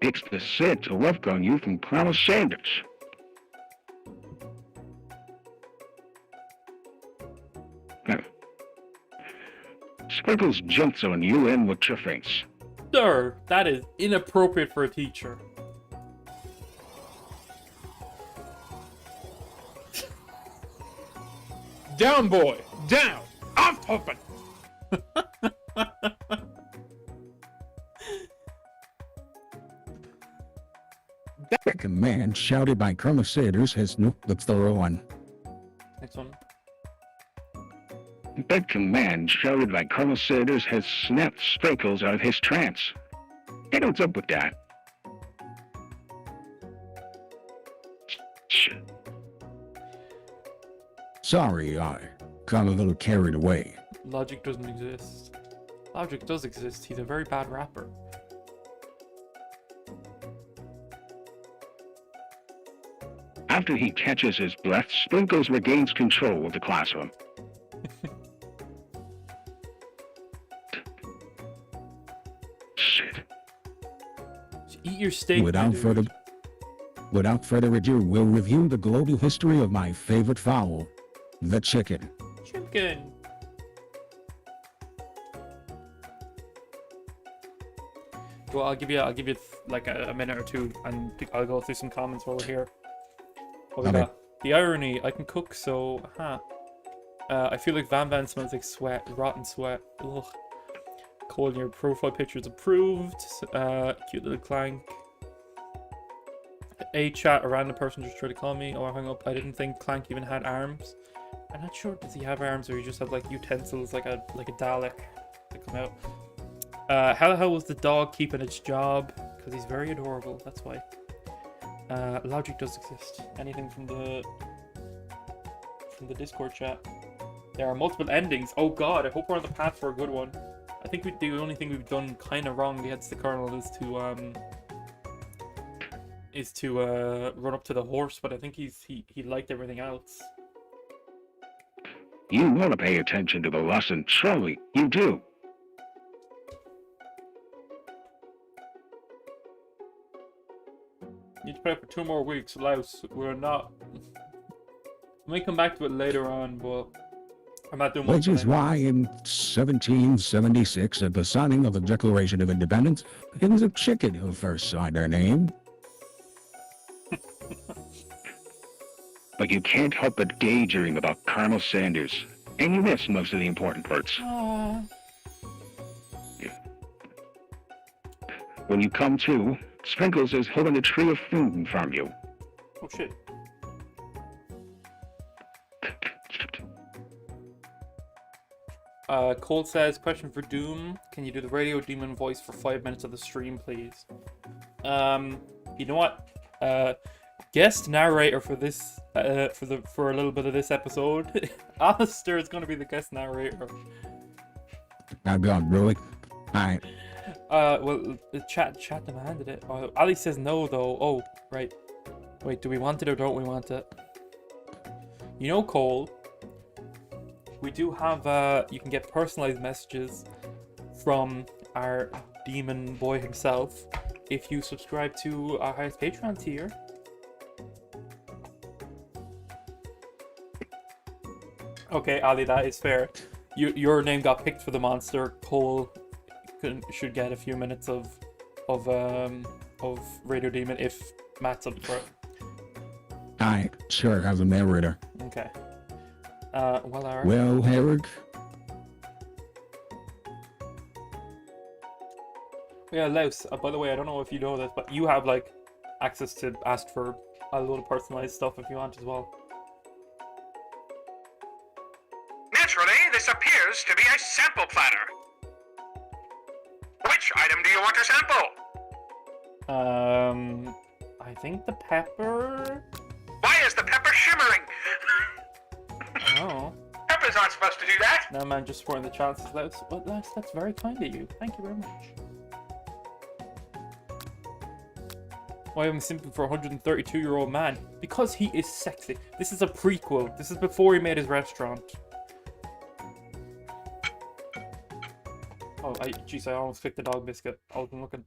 It's the Sid to welcome you from Colonel Sanders. Sprinkles jumps on you and with your face. Sir, that is inappropriate for a teacher. Down, boy! Down! Off open! That command shouted by Colonel Sanders has nuked the thorough one. Next one. That command shouted by Colonel Sanders has snapped Sprinkles out of his trance. Hey, what's up with that? Shit. Sorry, I got a little carried away. Logic doesn't exist. Logic does exist. He's a very bad rapper. After he catches his breath, Sprinkles regains control of the classroom. Shit. Eat your steak. Without further ado, we'll review the global history of my favorite fowl, the chicken. Chicken. Well, I'll give you like a minute or two, and I'll go through some comments while we're here. What we Okay. got? The irony, I can cook, so I feel like Van smells like sweat, rotten sweat. Ugh. Cole, your profile picture is approved. Cute little Clank. A chat, a random person just tried to call me. Oh, I hung up. I didn't think Clank even had arms. I'm not sure. Does he have arms, or he just have like utensils, like a Dalek that come out? How the hell was the dog keeping its job? Because he's very adorable. That's why. Logic does exist. Anything from the Discord chat. There are multiple endings. Oh god, I hope we're on the path for a good one. I think the only thing we've done kind of wrong against the Colonel is to run up to the horse, but I think he liked everything else. You want to pay attention to the lesson, surely you do. Need to pay for 2 more weeks, Louse. We're not. We may come back to it later on, but I'm not doing much. Which is why in 1776, at the signing of the Declaration of Independence, it was a chicken who first signed our name. But you can't help but daydream about Colonel Sanders, and you miss most of the important parts. Aww. When you come to, Sprinkles is holding a tree of food in front of you. Oh shit. Cole says, question for Doom. Can you do the radio demon voice for 5 minutes of the stream, please? You know what? Guest narrator for this, for a little bit of this episode. Alistair is going to be the guest narrator. Now, God, really? Well, the chat demanded it. Ali says no, though. Oh, right. Wait, do we want it or don't we want it? You know, Cole, we do have, you can get personalized messages from our demon boy himself if you subscribe to our highest Patreon tier. Okay, Ali, that is fair. Your name got picked for the monster. Cole should get a few minutes of Radio Demon if Matt's up for it. I sure as a narrator. Okay. Well, alright. Well, Eric, Yeah, Louse. By the way, I don't know if you know this, but you have like access to ask for a load of personalized stuff if you want as well. Naturally, this appears to be a sample platter. Which item do you want to sample? I think the pepper. Why is the pepper shimmering? Oh. Peppers aren't supposed to do that. No, man, just supporting the chances. That's very kind of you. Thank you very much. Why am I simping for a 132-year-old man? Because he is sexy. This is a prequel. This is before he made his restaurant. Oh, jeez, I almost picked the dog biscuit. I wasn't looking.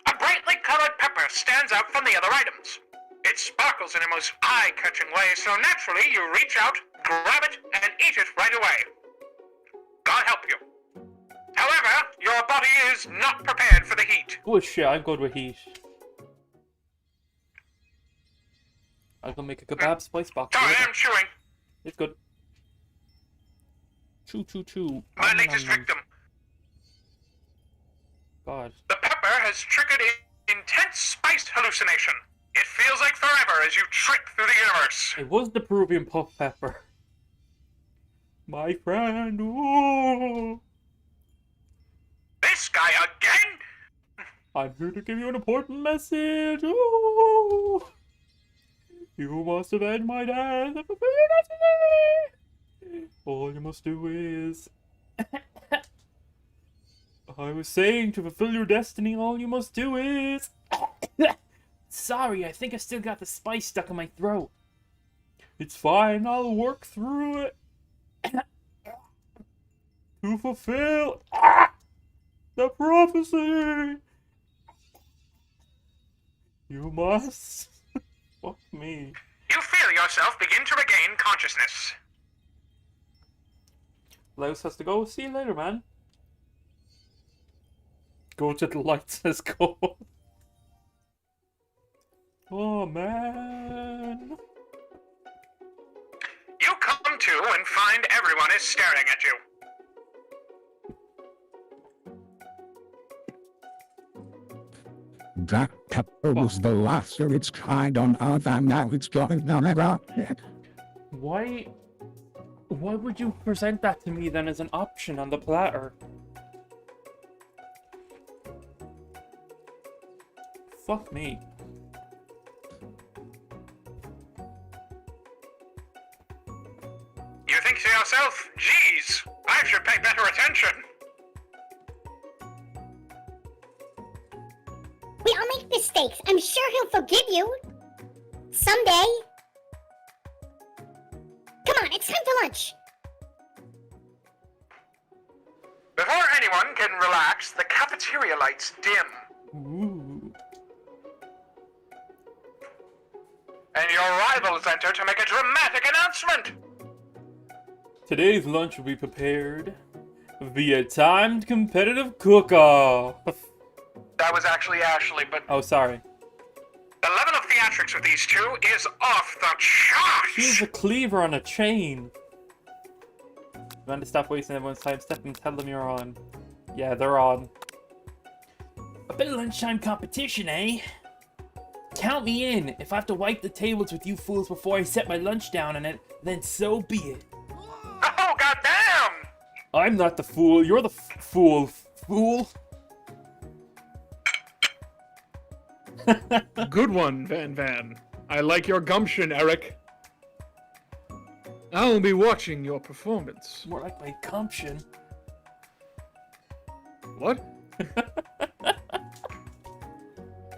A brightly colored pepper stands out from the other items. It sparkles in a most eye-catching way, so naturally you reach out, grab it, and eat it right away. God help you. However, your body is not prepared for the heat. Oh shit, I'm good with heat. I'm gonna make a kebab spice box. Sorry, I'm chewing. It's good. Chew, chew, chew. My latest victim. God. The pepper has triggered an intense spiced hallucination. It feels like forever as you trip through the universe. It was the Peruvian puff pepper. My friend. Ooh. This guy again? I'm here to give you an important message. Ooh. You must avenge my death. All you must do is... I was saying, to fulfill your destiny, all you must do is... Sorry, I think I still got the spice stuck in my throat. It's fine, I'll work through it. To fulfill the prophecy. You must... Fuck me. You feel yourself begin to regain consciousness. Louse has to go. See you later, man. Go to the light, says Cole. Oh, man. You come to and find everyone is staring at you. that pepper was the last of its kind on Earth, and now it's going on around. Why would you present that to me then as an option on the platter? Fuck me. You think to yourself, geez, I should pay better attention. We all make mistakes. I'm sure he'll forgive you. Someday. Come on, it's time for lunch. Before anyone can relax, the cafeteria lights dim. Ooh. And your rivals enter to make a dramatic announcement. Today's lunch will be prepared via timed competitive cook-off. That was actually Ashley, but Oh, sorry. the level of theatrics with these two is off the charts. She's a cleaver on a chain. You want to stop wasting everyone's time? Step and tell them you're on. Yeah, they're on. A bit of lunchtime competition, eh? Count me in. If I have to wipe the tables with you fools before I set my lunch down on it, then so be it. Oh, goddamn! I'm not the fool. You're the fool. Fool. Good one, Van Van. I like your gumption, Eric. I'll be watching your performance. More like my gumption. What?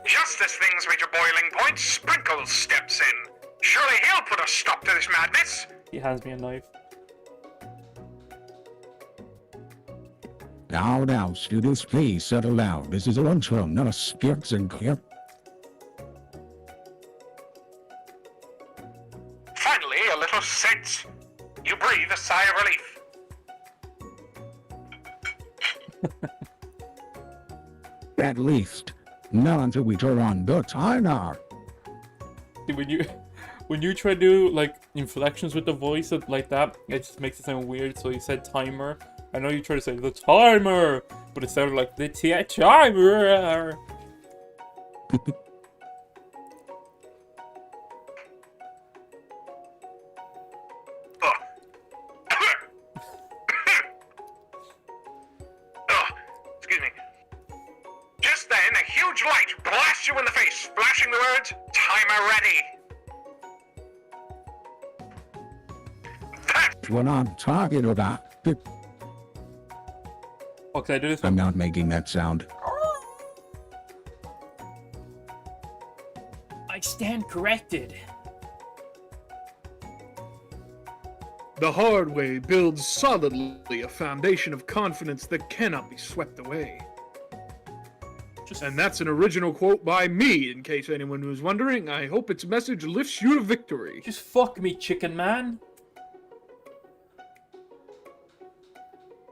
Just as things reach a boiling point, Sprinkles steps in. Surely he'll put a stop to this madness. He hands me a knife. Now, students, please settle down. This is a lunchroom, not a skirts and care. Finally, a little sense. You breathe a sigh of relief. At least. Not until we turn on the timer. See, when you try to do like inflections with the voice like that, it just makes it sound weird. So you said timer. I know you try to say the timer, but it sounded like the timer. Excuse me. Just then, a huge light blasts you in the face, flashing the words, "Timer ready." That's What I'm talking about. Oh, can I do this I'm one? not making that sound. I stand corrected. The hard way builds solidly a foundation of confidence that cannot be swept away. And that's an original quote by me, in case anyone was wondering. I hope its message lifts you to victory. Just fuck me, chicken man.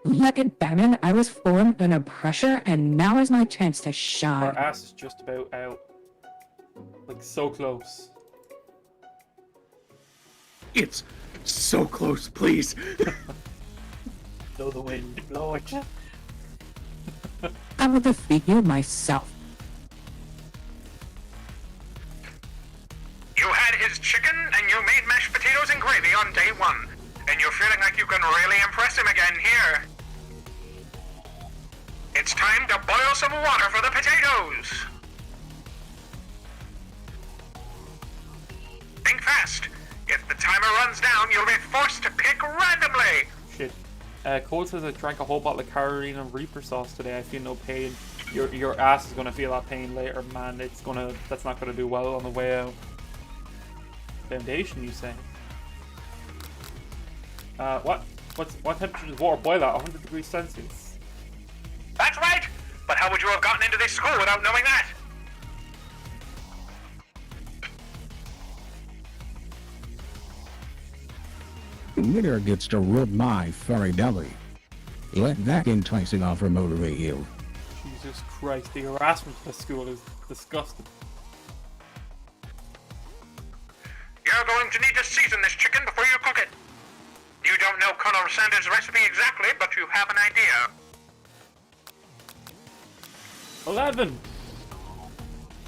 Look at Bannon, I was formed under pressure, and now is my chance to Our shine. ass is just about out. Like, so close. It's so close, please. Blow the wind, blow it. I will defeat you myself. You had his chicken, and you made mashed potatoes and gravy on day one. And you're feeling like you can really impress him again here. It's time to boil some water for the potatoes. Think fast. If the timer runs down, you'll be forced to pick randomly. Shit. Cole says I drank a whole bottle of Carolina Reaper sauce today. I feel no pain. Your ass is gonna feel that pain later, man. That's not gonna do well on the way out. Foundation, you say? What temperature does water boil at? 100 degrees Celsius. That's right. But how would you have gotten into this school without knowing that? Winner gets to rub my furry belly. Let that enticing offer motivate you. Jesus Christ, the harassment at school is disgusting. You're going to need to season this chicken before you cook it. You don't know Colonel Sanders' recipe exactly, but you have an idea. 11!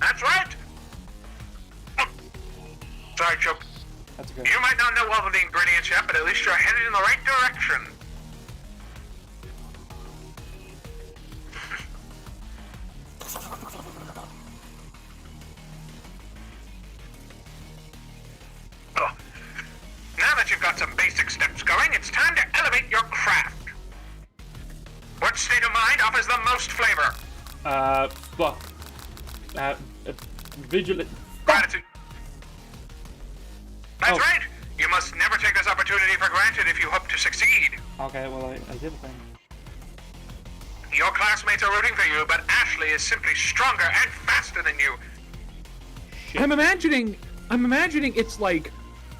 That's right. Oh. Sorry, Choke. That's okay. You might not know all of the ingredients yet, but at least you're headed in the right direction. Oh. Now that you've got some basic steps going, it's time to elevate your craft. What state of mind offers the most flavor? Fuck. Vigilant. Gratitude. That's Oh. right. You must never take this opportunity for granted if you hope to succeed. Okay, well, I did it then. Your classmates are rooting for you, but Ashley is simply stronger and faster than you. Shit. I'm imagining it's like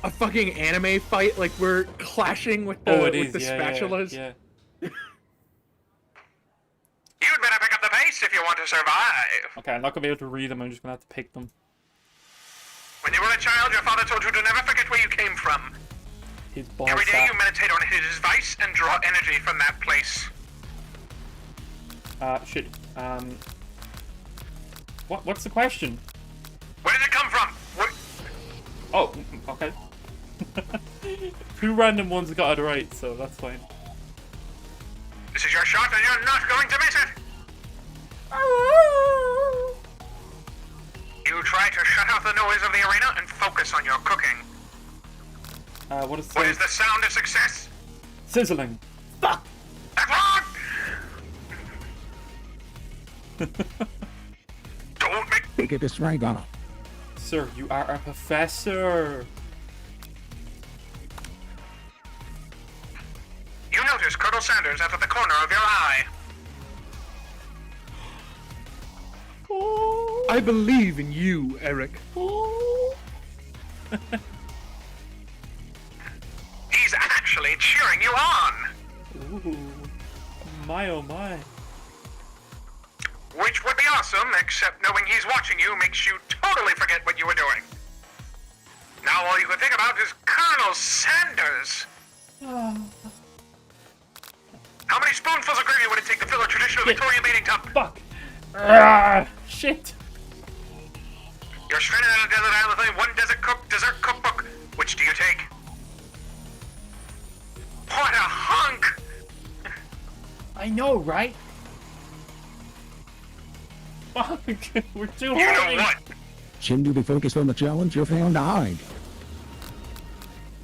a fucking anime fight, like we're clashing with the, Oh, it is. with the Yeah, spatulas. Yeah. You'd better pick up the pace if you want to survive. Okay, I'm not gonna be able to read them. I'm just gonna have to pick them. When you were a child, your father told you to never forget where you came from. His ball Every day sack. you meditate on his advice and draw energy from that place. Shit. What's the question? Where did it come from? Oh, okay. Two random ones got it right, so that's fine. This is your shot and you're not going to miss it. You try to shut out the noise of the arena and focus on your cooking. What is What is the sound of success? sizzling? Fuck! That's wrong! Don't make... Take it this right on. Sir, you are a professor. You notice Colonel Sanders out of the corner of your eye. I believe in you, Eric. He's actually cheering you on. Ooh. My oh my. Which would be awesome, except knowing he's watching you makes you totally forget what you were doing. Now all you can think about is Colonel Sanders. How many spoonfuls of gravy would it take to fill a traditional Victorian mating tub? Fuck. Ah, shit. You're stranded on a desert island with only one dessert cookbook. Which do you take? What a hunk! I know, right? Fuck. We're too You know horny. what? Seem to be focused on the challenge you found to hide.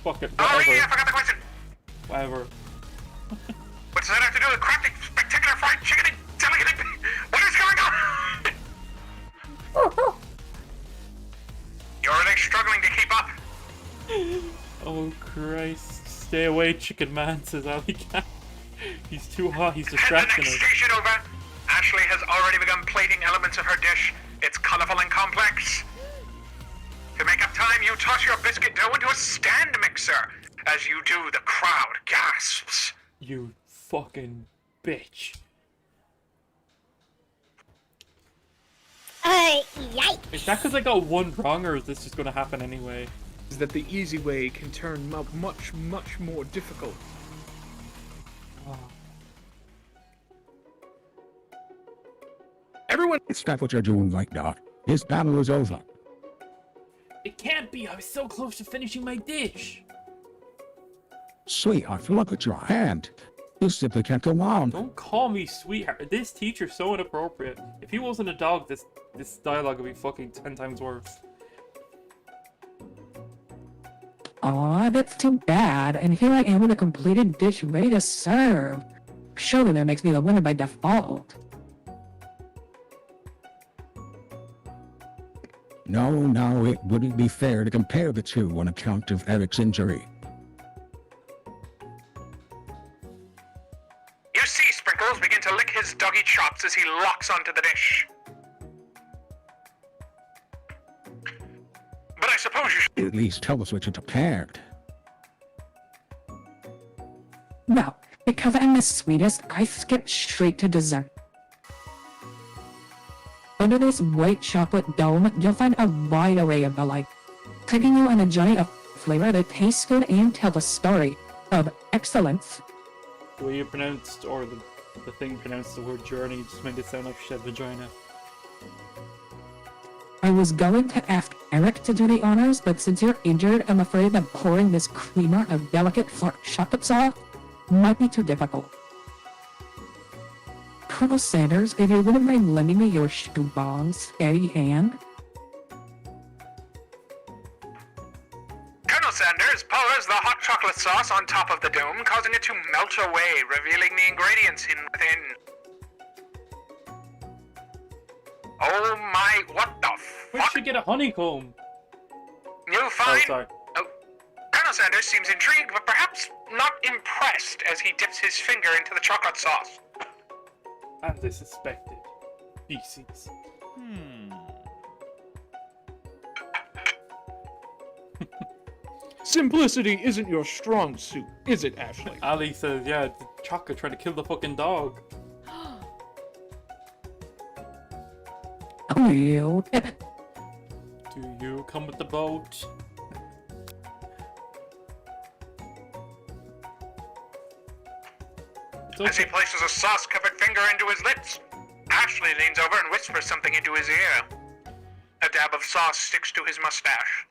Fuck it. Oh Whatever. yeah, I forgot the question. Whatever. What does that have to do with crafting spectacular fried chicken and delicate... What is going on? You're really struggling to keep up. Oh Christ. Stay away, chicken man, says Ali Cat. He's too hot, he's Head the distracting next us. station over. Ashley has already begun plating elements of her dish. It's colorful and complex. To make up time, you toss your biscuit dough into a stand mixer. As you do, the crowd gasps. You fucking bitch. Yikes. Is that because I got one wrong, or is this just gonna happen anyway? Is that the easy way can turn much more difficult. Oh. Everyone, Stop what you're doing right now. This battle is over. It can't be. I was so close to finishing my dish. Sweetheart, look at your hand. You simply can't go on. Don't call me sweetheart. This teacher's so inappropriate. If he wasn't a dog, this dialogue would be fucking 10 times worse. Aw, that's too bad. And here I am with a completed dish ready to serve. Surely that makes me the winner by default. No, it wouldn't be fair to compare the two on account of Eric's injury. You see Sprinkles begin to lick his doggy chops as he locks onto the dish. But I suppose you should... At least tell us what you prepared. Well, because I'm the sweetest, I skip straight to dessert. Under this white chocolate dome, you'll find a wide array of the like, taking you on a journey of flavor that tastes good and tell the story of excellence. The way you pronounced, or the thing pronounced the word journey just made it sound like shed vagina. I was going to ask Eric to do the honors, but since you're injured, I'm afraid that pouring this creamer of delicate chocolate sauce might be too difficult. Colonel Sanders, if you wouldn't mind lending me your strong, steady hand. Colonel Sanders pours the hot chocolate sauce on top of the dome, causing it to melt away, revealing the ingredients within. Oh my, what the We fuck? should get a honeycomb. You'll Oh, find... sorry. Colonel Sanders seems intrigued, but perhaps not impressed as he dips his finger into the chocolate sauce. As I suspected. Feces. simplicity isn't your strong suit, is it, Ashley? Ali says, yeah, the chocolate trying to kill the fucking dog. Oh, you. Do you come with the boat? It's As he okay. places a sauce-covered finger into his lips, Ashley leans over and whispers something into his ear. A dab of sauce sticks to his mustache.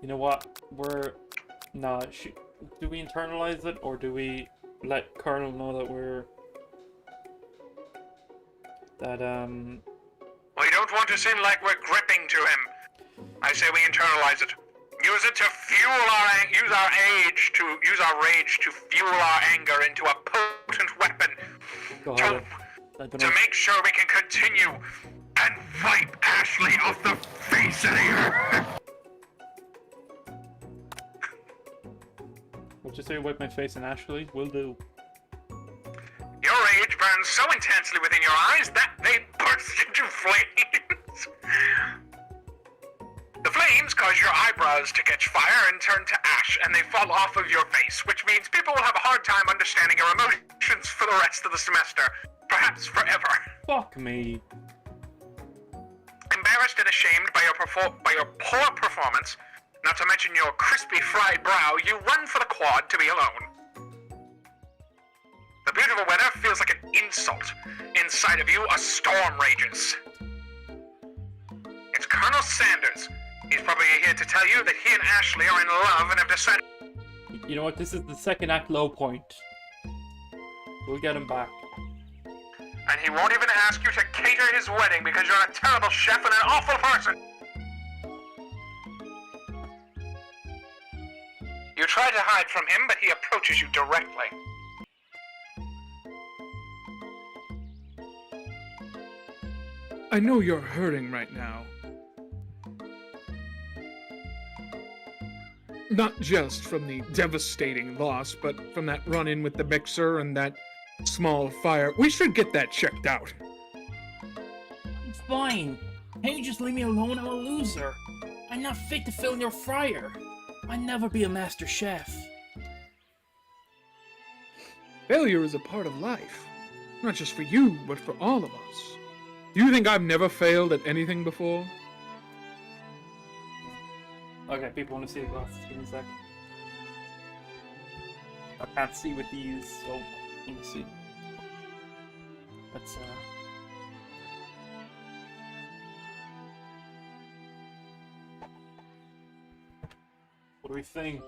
You know what? Do we internalize it, or do we let Colonel know that We don't want to seem like we're gripping to him. I say we internalize it. Use it to fuel use our rage to fuel our anger into a potent weapon. Go To ahead. I don't to know. make sure we can continue and wipe Ashley off the face of the earth. Would you say wipe my face and Ashley? Will do. Your rage burns so intensely within your eyes that they burst into flames. The flames cause your eyebrows to catch fire and turn to ash, and they fall off of your face, which means people will have a hard time understanding your emotions for the rest of the semester, perhaps forever. Fuck me. Embarrassed and ashamed by your poor performance, not to mention your crispy fried brow, you run for the quad to be alone. The beautiful weather feels like an insult. Inside of you, a storm rages. It's Colonel Sanders. He's probably here to tell you that he and Ashley are in love and have decided... You know what? This is the second act low point. We'll get him back. And he won't even ask you to cater his wedding because you're a terrible chef and an awful person. You try to hide from him, but he approaches you directly. I know you're hurting right now. Not just from the devastating loss, but from that run-in with the mixer and that small fire. We should get that checked out. I'm fine. Can't you just leave me alone? I'm a loser. I'm not fit to fill in your fryer. I'll never be a master chef. Failure is a part of life. Not just for you, but for all of us. Do you think I've never failed at anything before? Okay, people want to see the glasses. Give me a sec. I can't see with these, so let me see. Let's what do we think?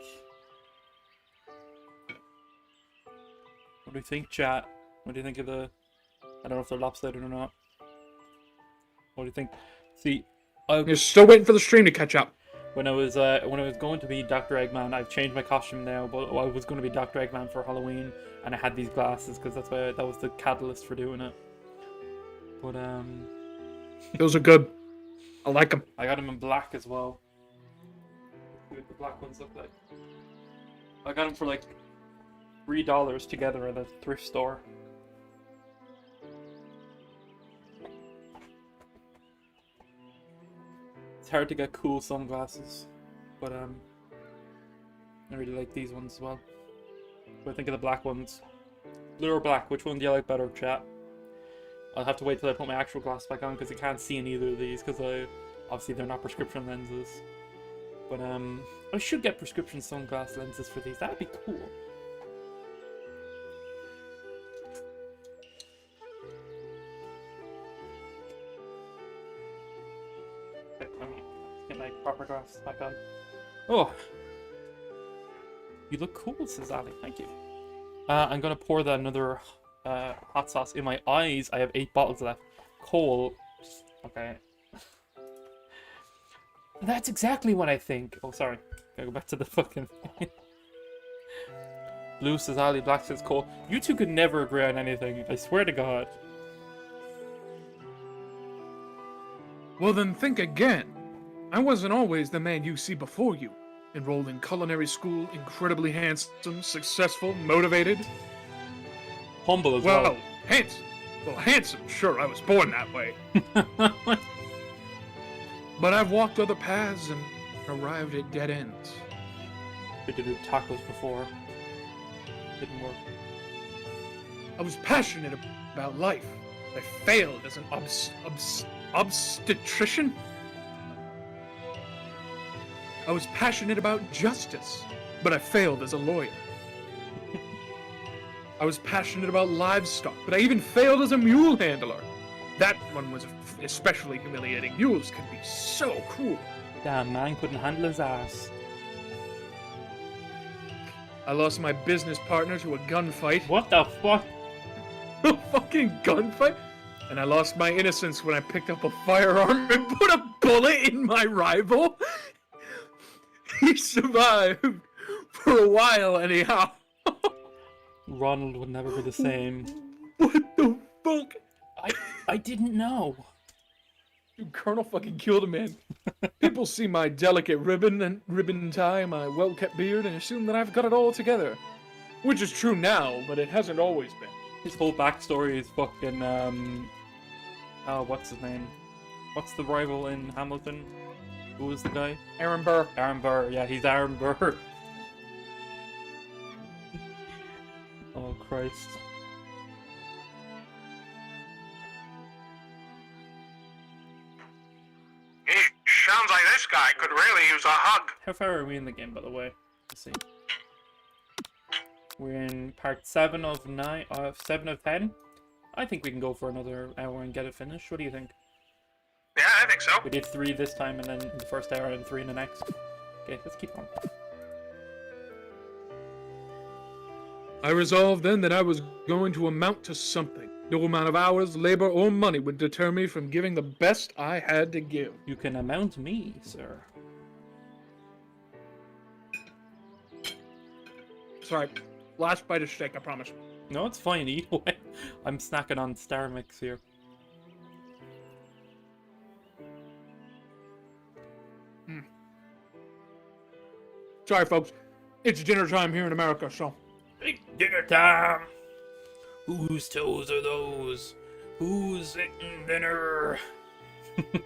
What do you think, chat? What do you think of the... I don't know if they're lopsided or not. What do you think? See, You're still waiting for the stream to catch up. when I was going to be Dr. Eggman, I've changed my costume now, but I was going to be Dr. Eggman for Halloween, and I had these glasses because that's why that was the catalyst for doing it. But Those are good. I like them. I got them in black as well. See what the black ones look like. I got them for like $3 together at a thrift store. It's hard to get cool sunglasses, but I really like these ones as well. What do I think of the black ones? Blue or black? Which one do you like better, chat? I'll have to wait till I put my actual glasses back on because I can't see in either of these because obviously they're not prescription lenses. But I should get prescription sunglass lenses for these. That'd be cool. Okay, let me get my proper glasses back on. Oh, you look cool, says Ali. Thank you. I'm gonna pour another hot sauce in my eyes. I have 8 bottles left. Cole. Okay. That's exactly what I think. Oh, sorry. Gotta go back to the fucking... Blue says Ali, Black says Cole. You two could never agree on anything. I swear to God. Well, then think again. I wasn't always the man you see before you. Enrolled in culinary school, incredibly handsome, successful, motivated. Humble as well. Well, handsome. Well, handsome, sure, I was born that way. But I've walked other paths and arrived at dead ends. We did do tacos before. Didn't work. I was passionate about life. I failed as an obstetrician. I was passionate about justice, but I failed as a lawyer. I was passionate about livestock, but I even failed as a mule handler. That one was especially humiliating. Mules can be so cruel. Damn, man couldn't handle his ass. I lost my business partner to a gunfight. What the fuck? A fucking gunfight? And I lost my innocence when I picked up a firearm and put a bullet in my rival. He survived for a while anyhow. Ronald would never be the same. What the fuck? I didn't know. Dude, Colonel fucking killed a man. People see my delicate ribbon tie, my well-kept beard, and assume that I've got it all together. Which is true now, but it hasn't always been. His whole backstory is fucking, oh, what's his name? What's the rival in Hamilton? Who was the guy? Aaron Burr. Aaron Burr, yeah, he's Aaron Burr. Oh, Christ. Sounds like this guy could really use a hug. How far are we in the game, by the way? Let's see. We're in part 7 of 10. I think we can go for another hour and get it finished. What do you think? Yeah, I think so. We did 3 this time, and then in the first hour, and 3 in the next. Okay, let's keep on. I resolved then that I was going to amount to something. No amount of hours, labor, or money would deter me from giving the best I had to give. You can amount me, sir. Sorry, last bite of steak, I promise. No, it's fine, eat away. I'm snacking on Star Mix here. Sorry, folks. It's dinner time here in America, so... It's dinner time. Whose toes are those? Who's eating dinner? Did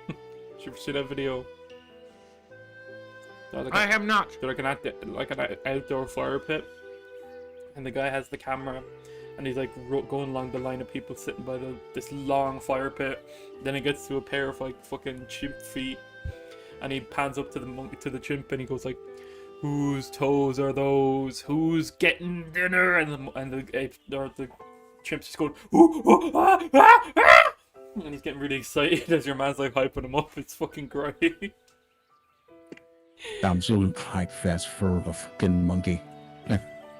you ever see that video? I have not. They're like an outdoor fire pit, and the guy has the camera, and he's like going along the line of people sitting by this long fire pit. Then he gets to a pair of like fucking chimp feet, and he pans up to the chimp, and he goes like, "Whose toes are those? Who's getting dinner?" And the chimp's just going, "Ooh, ooh, ah, ah, ah!" And he's getting really excited as your man's like hyping him up. It's fucking great. Absolute hype fest for a fucking monkey.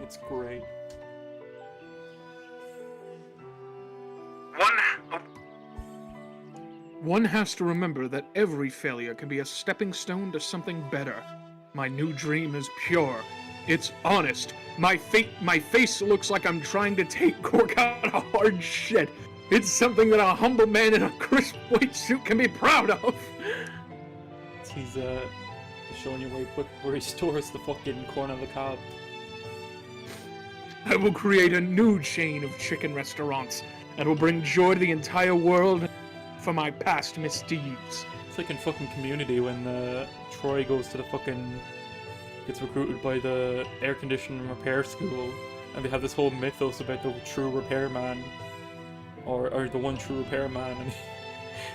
It's great. One has to remember that every failure can be a stepping stone to something better. My new dream is pure. It's honest. My face looks like I'm trying to take cork out of hard shit. It's something that a humble man in a crisp white suit can be proud of. He's showing you where he stores the fucking corn on the cob. I will create a new chain of chicken restaurants that will bring joy to the entire world for my past misdeeds. It's like in fucking Community when Troy gets recruited by the air conditioning repair school, and they have this whole mythos about the true repairman, or the one true repairman, and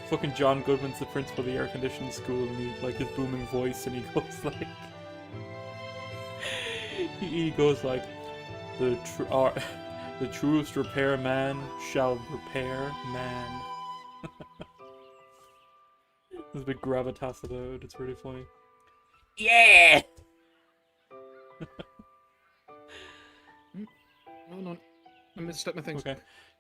fucking John Goodman's the principal of the air conditioning school, and he like his booming voice, and he goes like, he goes like, the truest repairman shall repair man. There's a big gravitas about it. It's really funny. Yeah. No, I messed up my things. Okay.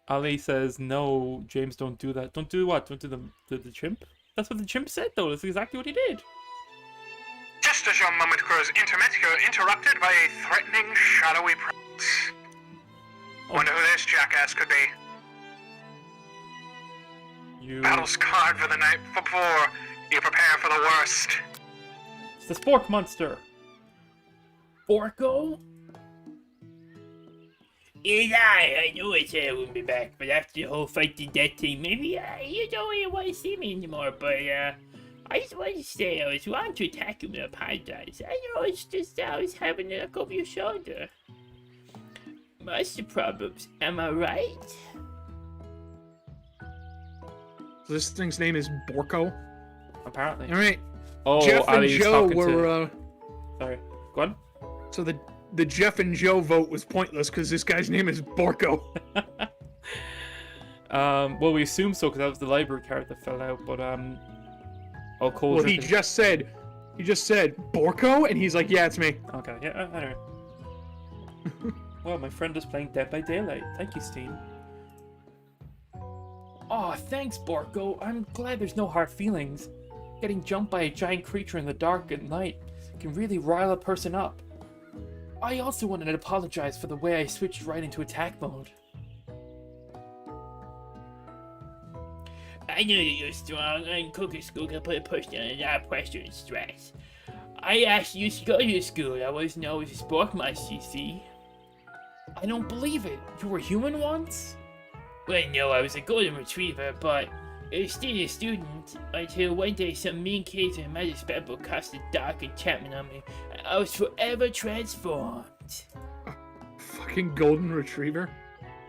Ali says, no, James, don't do that. Don't do what? Don't do the chimp? That's what the chimp said, though. That's exactly what he did. Just as your moment grows intimate, you're interrupted by a threatening, shadowy presence. Wonder who this jackass could be. You... Battle scarred for the night before. You prepare for the worst. It's the spork monster. Borko? Yeah, I know I said I wouldn't be back, but after the whole fight to death thing, maybe you don't really want to see me anymore, but I just wanted to say I was wrong to attack you and apologize. I know it's just I was having to look over your shoulder. Monster problems, am I right? This thing's name is Borko. Apparently. All right. Oh, Jeff and Ali's Joe talking were. Sorry. Go on. So the Jeff and Joe vote was pointless because this guy's name is Borko. Well, we assume so because that was the library card that fell out. But oh, Cole. Well, he just said Borko, and he's like, yeah, it's me. Okay. Yeah. I don't know. Well, my friend is playing Dead by Daylight. Thank you, Steam. Oh, thanks, Borko. I'm glad there's no hard feelings. Getting jumped by a giant creature in the dark at night can really rile a person up. I also wanted to apologize for the way I switched right into attack mode. I know that you're strong, and cooking school can put a person under a lot of pressure and stress. I actually used to go to school. I wasn't always a sportsmaster, you see. I don't believe it. You were human once? Well, no, I was a golden retriever, but I was still a student until one day some mean kids in a magic spellbook cast a dark enchantment on me. I was forever transformed. Fucking golden retriever.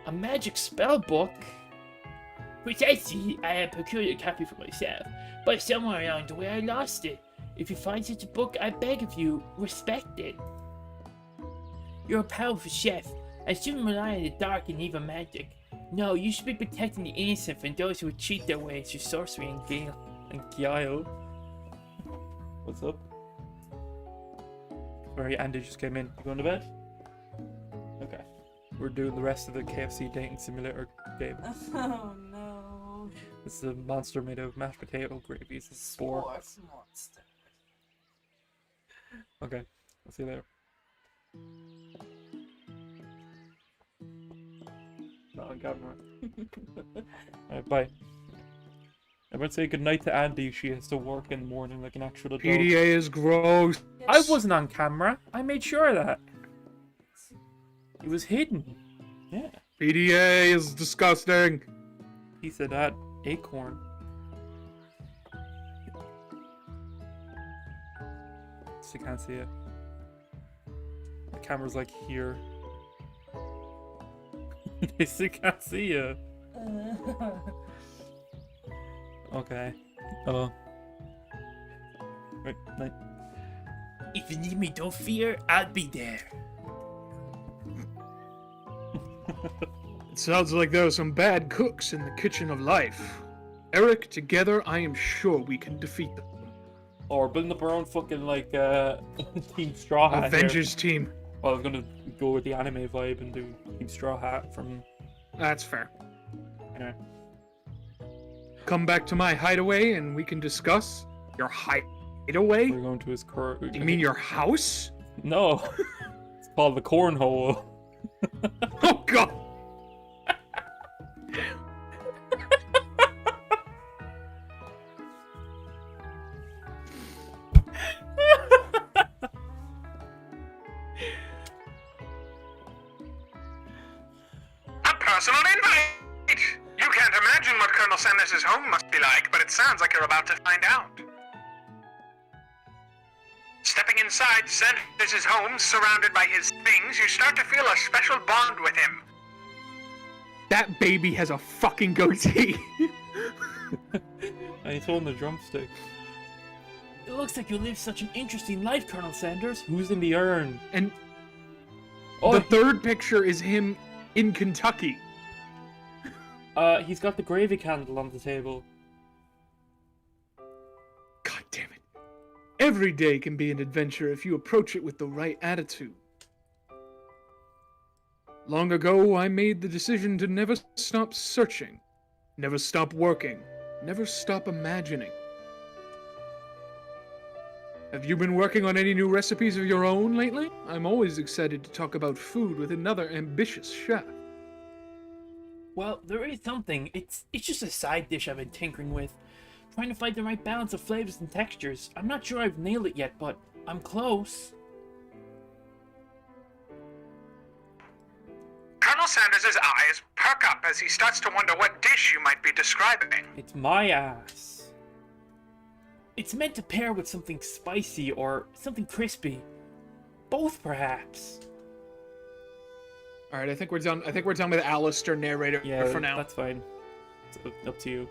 A magic spell book? Precisely, I had procured a copy for myself, but somewhere along the way I lost it. If you find such a book, I beg of you, respect it. You're a powerful chef, and shouldn't rely on the dark and evil magic. No, you should be protecting the innocent from those who would cheat their way through sorcery and guile. What's up? Sorry, Andy just came in. You going to bed? Okay. We're doing the rest of the KFC dating simulator game. Oh no. This is a monster made of mashed potato gravy. This is spore. Sports monster. Okay. I'll see you later. Not on camera. Alright, bye. Everyone say goodnight to Andy. She has to work in the morning like an actual adult. PDA is gross. I wasn't on camera. I made sure of that. It was hidden. Yeah. PDA is disgusting. He said that. Acorn. So you can't see it. The camera's like here. They still can't see you. Okay. Right, night. If you need me, don't fear, I'll be there. It sounds like there are some bad cooks in the kitchen of life. Eric, together I am sure we can defeat them. Or building up our own fucking like Team Straw Hat. Avengers team. Well, I was gonna go with the anime vibe and do Team Straw Hat from. That's fair. Anyway. Come back to my hideaway and we can discuss your hideaway. We're going to his car. You mean your house? No. It's called the cornhole. Oh god. A personal invite! You can't imagine what Colonel Sanders' home must be like, but it sounds like you're about to find out. Stepping inside Sanders' home, surrounded by his things, you start to feel a special bond with him. That baby has a fucking goatee. And he's holding the drumstick. It looks like you live such an interesting life, Colonel Sanders. Who's in the urn? And Oh, the third picture is him in Kentucky. He's got the gravy candle on the table. God damn it. Every day can be an adventure if you approach it with the right attitude. Long ago, I made the decision to never stop searching, never stop working, never stop imagining. Have you been working on any new recipes of your own lately? I'm always excited to talk about food with another ambitious chef. Well, there is something. It's just a side dish I've been tinkering with. Trying to find the right balance of flavors and textures. I'm not sure I've nailed it yet, but I'm close. Colonel Sanders' eyes perk up as he starts to wonder what dish you might be describing. It's my ass. It's meant to pair with something spicy or something crispy. Both, perhaps. All right, I think we're done. I think we're done with Alistair narrator Yeah, for now. that's fine. It's up to you.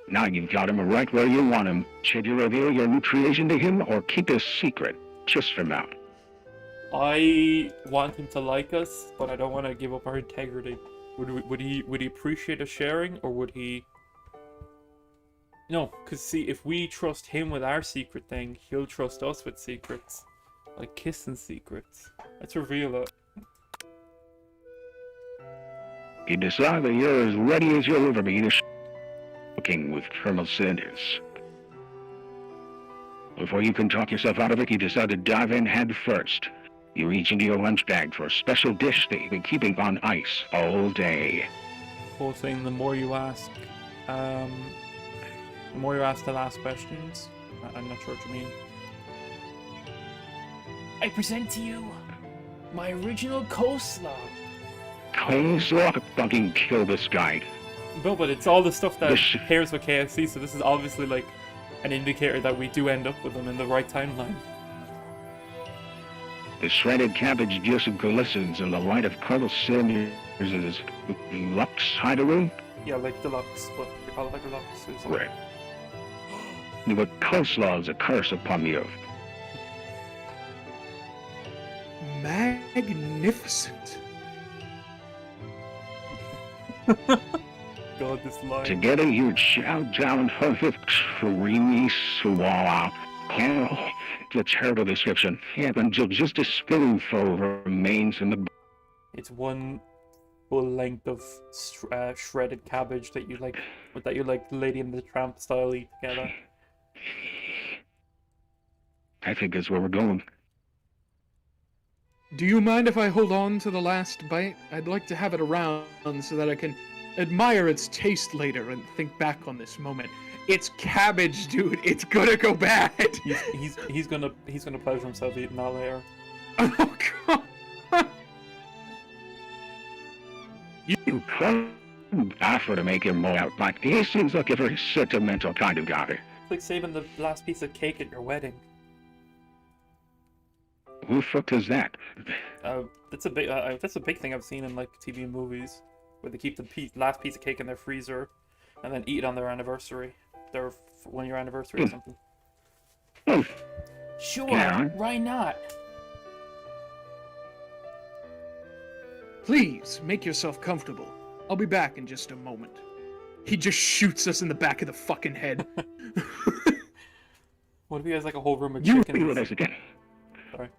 Now you've got him right where you want him. Should you reveal your new creation to him or keep this secret, just for now? I want him to like us, but I don't want to give up our integrity. Would he appreciate us sharing, or would he? No, because see, if we trust him with our secret thing, he'll trust us with secrets. Like kissing secrets. Let's reveal it. You decide that you're as ready as you'll ever be to cooking with Colonel Sanders. Before you can talk yourself out of it, you decide to dive in head first. You reach into your lunch bag for a special dish that you've been keeping on ice all day. Whole thing, the more you ask the last questions. I'm not sure what you mean. I present to you my original coleslaw. Coleslaw could fucking kill this guy. No, but it's all the stuff that This- pairs with KFC, so this is obviously like an indicator that we do end up with them in the right timeline. The shredded cabbage just glistens in the light of Colonel Sanders' Lux hideaway. Yeah, like deluxe, but they call it like deluxe. It's like- Right. But coleslaw is a curse upon the earth. Magnificent. God, this line. Together you chow down her creamy swallow. Oh, it's a terrible description. Yeah, until just a spoonful remains in the... It's one full length of shredded cabbage that you like Lady and the Tramp style eat together. I think that's where we're going. Do you mind if I hold on to the last bite? I'd like to have it around so that I can admire its taste later and think back on this moment. It's cabbage, dude. It's gonna go bad. He's gonna pleasure himself eating that later. Oh god. You can't offer to make him more out like he seems like a very sentimental kind of guy. It's like saving the last piece of cake at your wedding. Who the fuck does that? That's a big thing I've seen in like TV and movies, where they keep the last piece of cake in their freezer, and then eat it on their anniversary, their 1-year anniversary or something. Oh, Sure, Yeah. why not? Please make yourself comfortable. I'll be back in just a moment. He just shoots us in the back of the fucking head. What if he has like a whole room of you chickens? realize again. Sorry.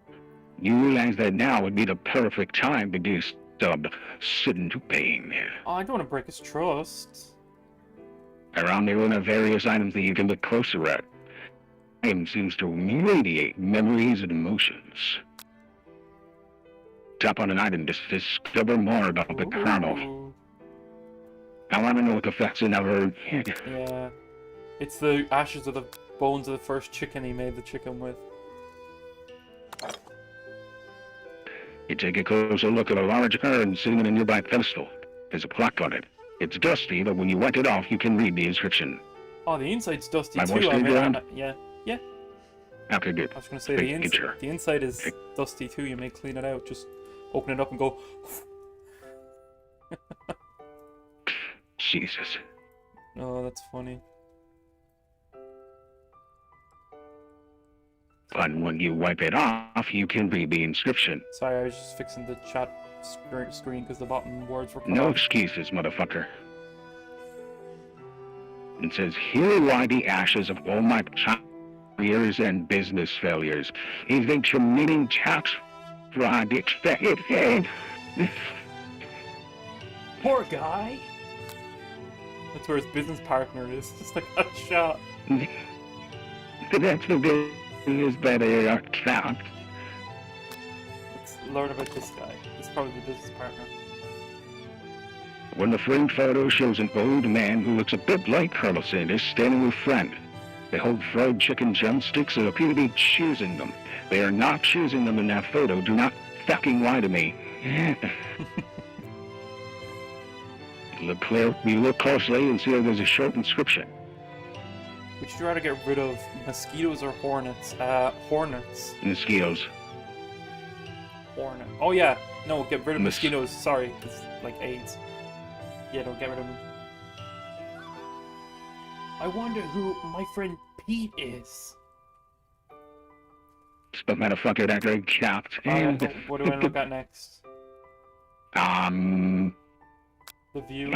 You realize that now would be the perfect time to do some sitting to pain. Oh, I don't want to break his trust. Around there are various items that you can look closer at. Time seems to radiate memories and emotions. Tap on an item to discover more about the Colonel. Ooh. I want to know what the facts in our... Yeah. It's the ashes of the bones of the first chicken he made the chicken with. You take a closer look at a large urn sitting in a nearby pedestal. There's a plaque on it. It's dusty, but when you wipe it off, you can read the inscription. Oh, the inside's dusty My too. voice I stayed mean, around? yeah. Okay, good. I was gonna say Good, sure. the inside is dusty too. You may clean it out. Just open it up and go. Jesus. Oh, that's funny. But when you wipe it off, you can read the inscription. Sorry, I was just fixing the chat screen because the bottom words were cut No off. excuses, motherfucker. It says, here lie the ashes of all my careers and business failures. Eventuating tax fraud expected. Poor guy. That's where his business partner is. Just like a shot. That's the business better account. Let's learn about this guy. He's probably the business partner. When the framed photo shows an old man who looks a bit like Colonel Sanders standing with a friend. They hold fried chicken drumsticks and appear to be choosing them. They are not choosing them in that photo. Do not fucking lie to me. You look closely and see that there's a short inscription. Would you rather get rid of mosquitoes or hornets? Hornets. Mosquitoes. Hornet. Oh yeah. No, get rid of Mos- mosquitoes. Sorry, it's like AIDS. Yeah, don't get rid of them. I wonder who my friend Pete is. But motherfucker, that very capped. What do I look at next? The view.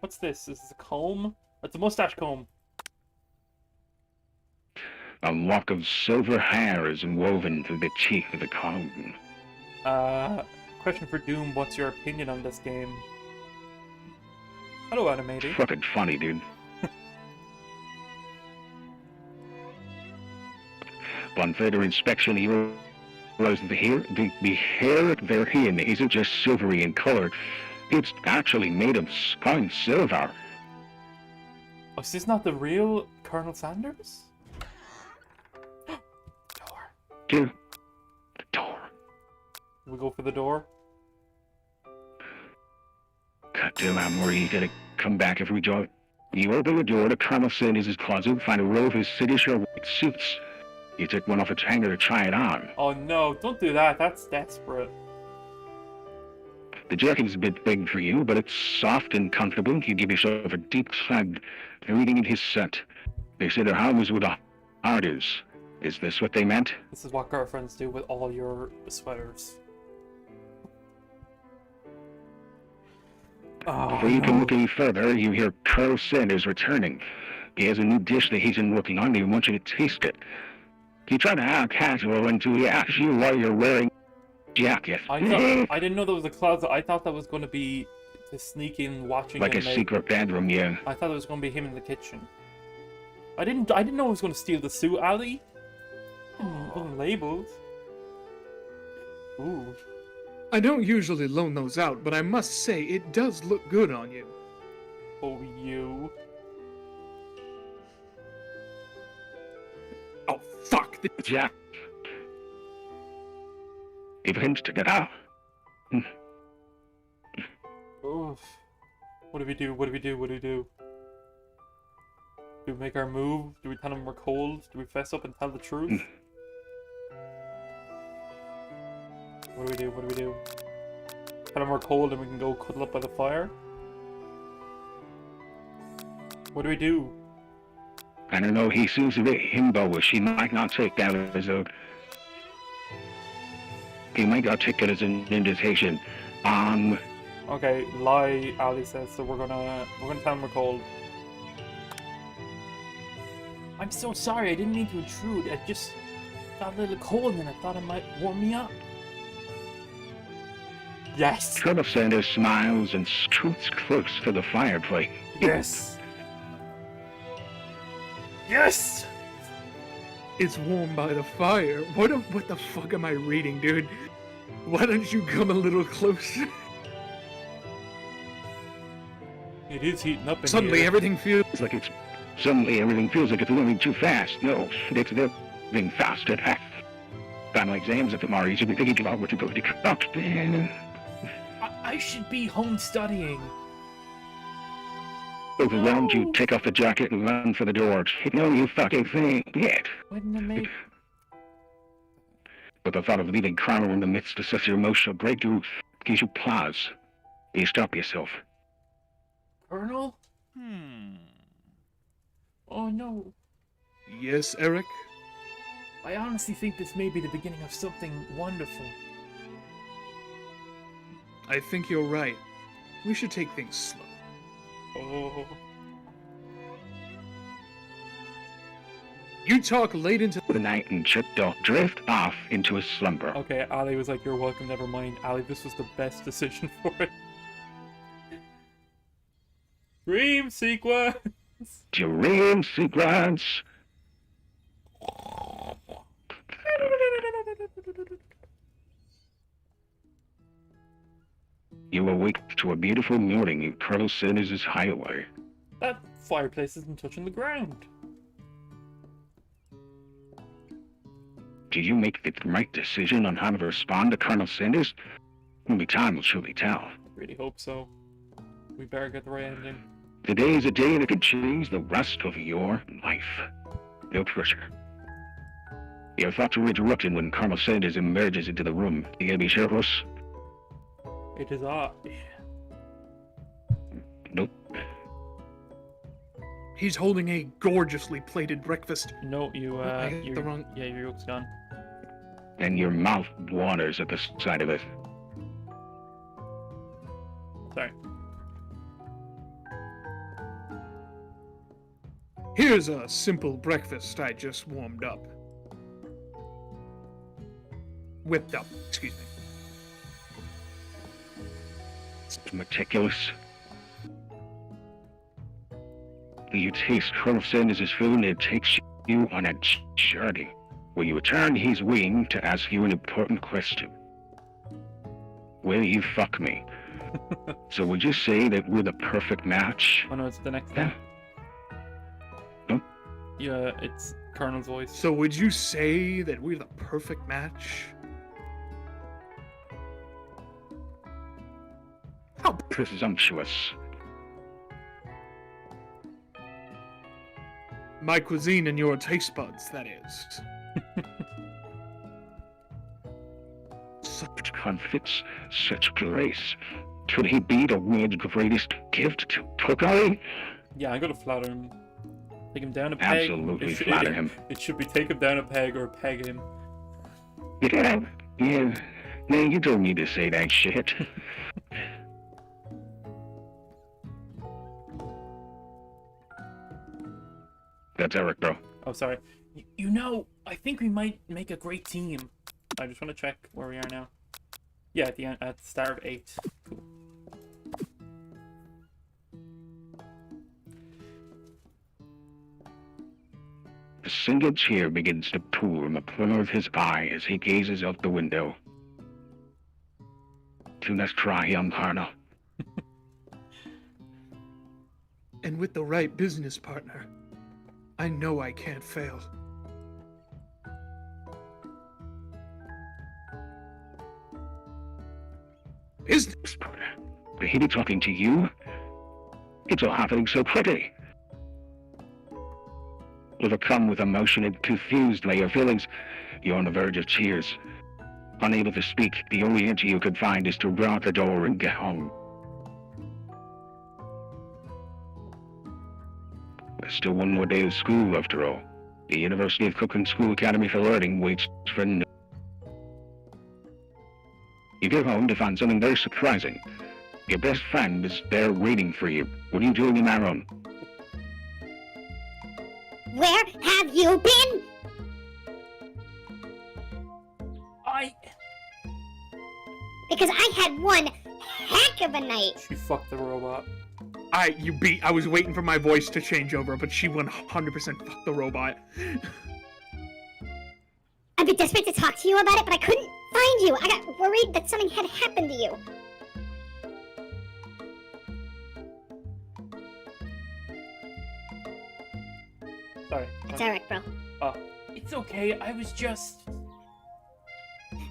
What's this? Is this a comb? It's a mustache comb. A lock of silver hair is woven through the teeth of the comb. Question for Doom. What's your opinion on this game? Hello, animated. Fucking funny, dude. On further inspection, he realize that the hair they're in isn't just silvery in color. It's actually made of spine silver. Oh, is this not the real Colonel Sanders? Door. To the door. We go for the door. Goddamn, I'm worried he's gonna come back if we don't. You open the door to Colonel Sanders' closet, find a row of his signature white suits. You take one off its hanger to try it on. Oh no, don't do that. That's desperate. The jacket's a bit big for you, but it's soft and comfortable. You give yourself a deep hug, reading in his scent. They say their home is where the heart is. Is this what they meant? This is what girlfriends do with all your sweaters. Oh, Before you can no. look any further, you hear Colonel Sanders returning. He has a new dish that he's been working on, and he wants you to taste it. He tried to act casual until he asks you why you're wearing a jacket. I didn't know there was a closet. I thought that was going to be to sneak in watching Like a him make- secret bedroom, yeah. I thought it was going to be him in the kitchen. I didn't know he was going to steal the suit, Ali. Wasn't labeled. Ooh. I don't usually loan those out, but I must say it does look good on you. Oh, you. Oh, fuck! Jack. He begins to get out. Oof. What do we do? What do we do? What do we do? Do we make our move? Do we tell him we're cold? Do we fess up and tell the truth? What do we do? What do we do? Tell him we're cold and we can go cuddle up by the fire? What do we do? I don't know, he seems a bit himbo. She might not take that as a... He might not take it as an invitation. Okay, lie, Ali says, so we're gonna tell him we're cold. I'm so sorry, I didn't mean to intrude. I just got a little cold and I thought it might warm me up. Yes! Colonel Sanders smiles and scoots close to the fireplace. Yes! Yes! It's warm by the fire. What the fuck am I reading, dude? Why don't you come a little closer? It is heating up in Suddenly here. everything feels... Suddenly everything feels like it's moving too fast. No, it's moving faster. Final exams tomorrow. You should be thinking about what you're going to conduct. I should be home studying. Overwhelmed, you take off the jacket and run for the door. No, you fucking thing yet. Wouldn't it make... But the thought of leaving Carmel in the midst of such an emotional breakthrough gives you pause. You stop yourself. Colonel? Oh no. Yes, Eric? I honestly think this may be the beginning of something wonderful. I think you're right. We should take things slow. Oh. You talk late into The night and Chip don't drift off into a slumber. Okay, Ali was like, you're welcome, never mind. Ali, this was the best decision for it. Dream sequence! Dream sequence. You awake to a beautiful morning in Colonel Sanders' hideaway. That fireplace isn't touching the ground. Did you make the right decision on how to respond to Colonel Sanders? Only time will surely tell. Really hope so. We better get the right ending. Today is a day that can change the rest of your life. No pressure. Your thoughts are interrupted when Colonel Sanders emerges into the room. You gonna be shirtless? It is I. Nope. He's holding a gorgeously plated breakfast. No, you, I hit your, the wrong- yeah, your yolk's gone. And your mouth waters at the sight of it. Sorry. Here's a simple breakfast I just warmed up. Whipped up, excuse me. It's meticulous. You taste Colonel Sanders' food and it takes you on a journey. When you return, he's waiting to ask you an important question. Will you fuck me? So would you say that we're the perfect match? Oh no, it's the next Yeah. thing. Huh? Yeah, it's Colonel's voice. So would you say that we're the perfect match? How presumptuous. My cuisine and your taste buds, that is. Such confidence, such grace. Could he be the world's greatest gift to Tokari? Yeah, I'm gonna flatter him. Take him down a peg. Absolutely flatter him. It should be take him down a peg or peg him. Yeah, yeah. No, you don't need to say that shit. That's Eric, bro. Oh, sorry. You know, I think we might make a great team. I just want to check where we are now. Yeah, at the start of 8. Cool. A single tear begins to pool in the corner of his eye as he gazes out the window. Do not cry, young partner. And with the right business partner, I know I can't fail. Business partner? Will he be talking to you? It's all happening so quickly. Overcome with emotion and confused by your feelings, you're on the verge of tears. Unable to speak, the only answer you could find is to run out the door and get home. There's still one more day of school, after all. The University of Cooking School Academy for Learning waits for no... You get home to find something very surprising. Your best friend is there waiting for you. What are you doing in that room? Where have you been? Because I had one heck of a night. She fucked the robot. I was waiting for my voice to change over, but she 100% fucked the robot. I've been desperate to talk to you about it, but I couldn't find you. I got worried that something had happened to you. Sorry. It's Eric, bro. Oh, it's okay. I was just...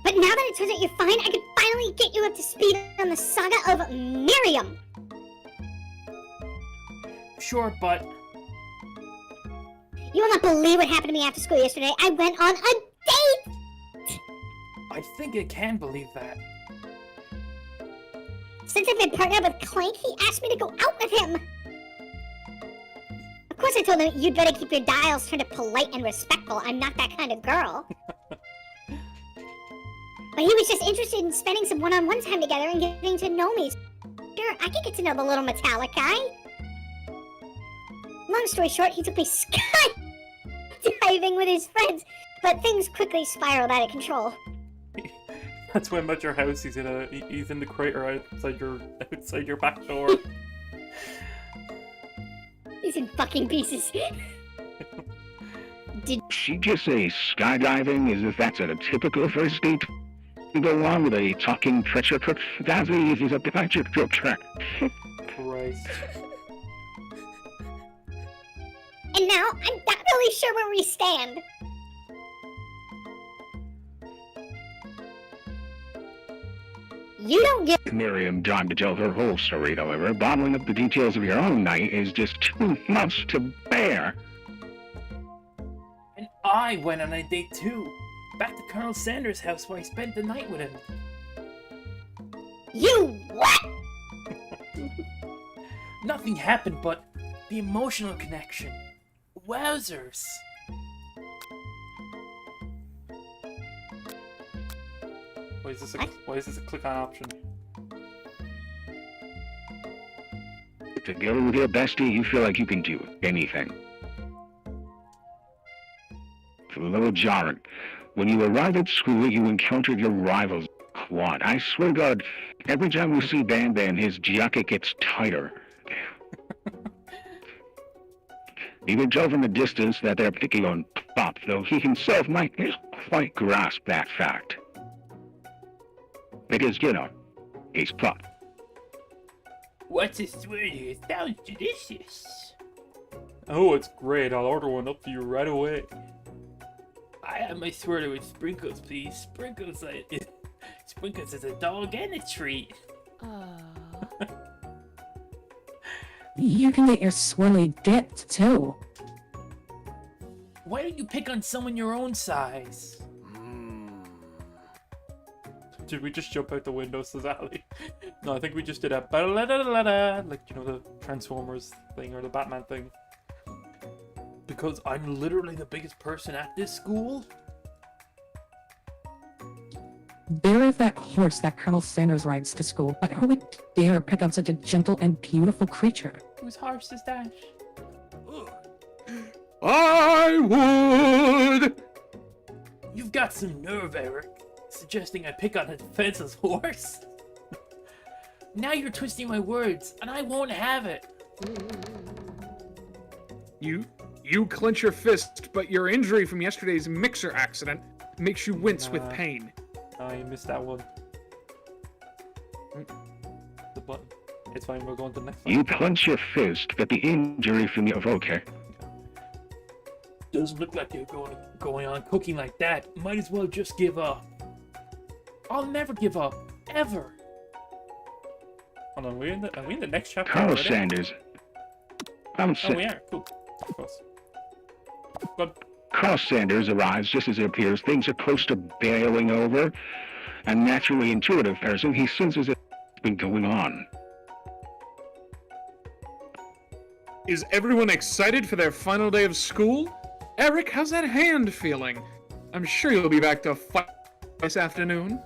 But now that it turns out you're fine, I can finally get you up to speed on the saga of Miriam. Sure, but... You will not believe what happened to me after school yesterday. I went on a date! I think I can believe that. Since I've been partnered with Clank, he asked me to go out with him. Of course I told him you'd better keep your dials turned to polite and respectful. I'm not that kind of girl. But he was just interested in spending some one-on-one time together and getting to know me. Sure, I could get to know the little metallic guy. Long story short, he took me skydiving with his friends, but things quickly spiraled out of control. That's when I'm at your house. He's in the crater outside your back door. He's in fucking pieces. Did She just say skydiving as if that's a typical first date? You go on with a talking treasure cook? That's easy as a departure track. Christ. And now, I'm not really sure where we stand. You don't give Miriam time to tell her whole story, however. Bottling up the details of your own night is just too much to bear. And I went on a date too. Back to Colonel Sanders' house where I spent the night with him. You what? Nothing happened but the emotional connection. Wowzers. Why is this a click-on option? Together with your bestie, you feel like you can do anything. It's a little jarring. When you arrived at school, you encountered your rivals. Quad. I swear to God, every time we see Dan, his jacket gets tighter. You can tell from the distance that they're picking on Pop, though he himself might not quite grasp that fact. Because, you know, he's Pop. What's a sweater? It sounds delicious. Oh, it's great. I'll order one up for you right away. I have my sweater with sprinkles, please. Sprinkles is a dog and a treat. You can get your swirly dipped too. Why don't you pick on someone your own size? Did we just jump out the window, says Ali? No, I think we just did a ba-la-la-la-la, like, you know, the Transformers thing or the Batman thing. Because I'm literally the biggest person at this school? There is that horse that Colonel Sanders rides to school, but who would dare pick on such a gentle and beautiful creature? Whose horse is that? I would! You've got some nerve, Eric. Suggesting I pick on a defenseless horse? Now you're twisting my words, and I won't have it. You clench your fist, but your injury from yesterday's mixer accident makes you wince with pain. Oh, you missed that one. The button. It's fine, we'll go on to the next one. You clench your fist, but the injury from your... Okay. Doesn't look like you're going on cooking like that. Might as well just give up. I'll never give up. Ever. Hold on, are we in the next chapter Colonel already? Sanders. Oh, we are. Cool. Of course. Good. Colonel Sanders arrives just as it appears things are close to bailing over. A naturally intuitive person, he senses what's been going on. Is everyone excited for their final day of school? Eric, how's that hand feeling? I'm sure you'll be back to fight this afternoon.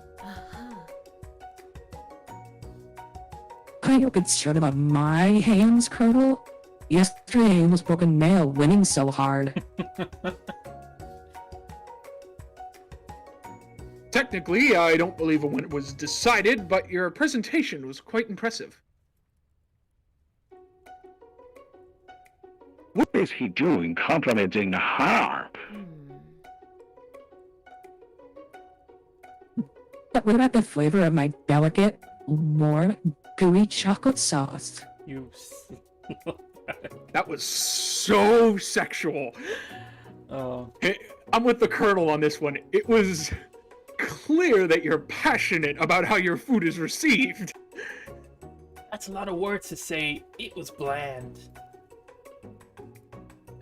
Are you concerned about my hands, Colonel? Yesterday I was broken nail winning so hard. Technically, I don't believe a winner was decided, but your presentation was quite impressive. What is he doing complimenting the harp? But what about the flavor of my delicate, warm, gooey chocolate sauce? You. That was so sexual. I'm with the Colonel on this one. It was clear that you're passionate about how your food is received. That's a lot of words to say. It was bland.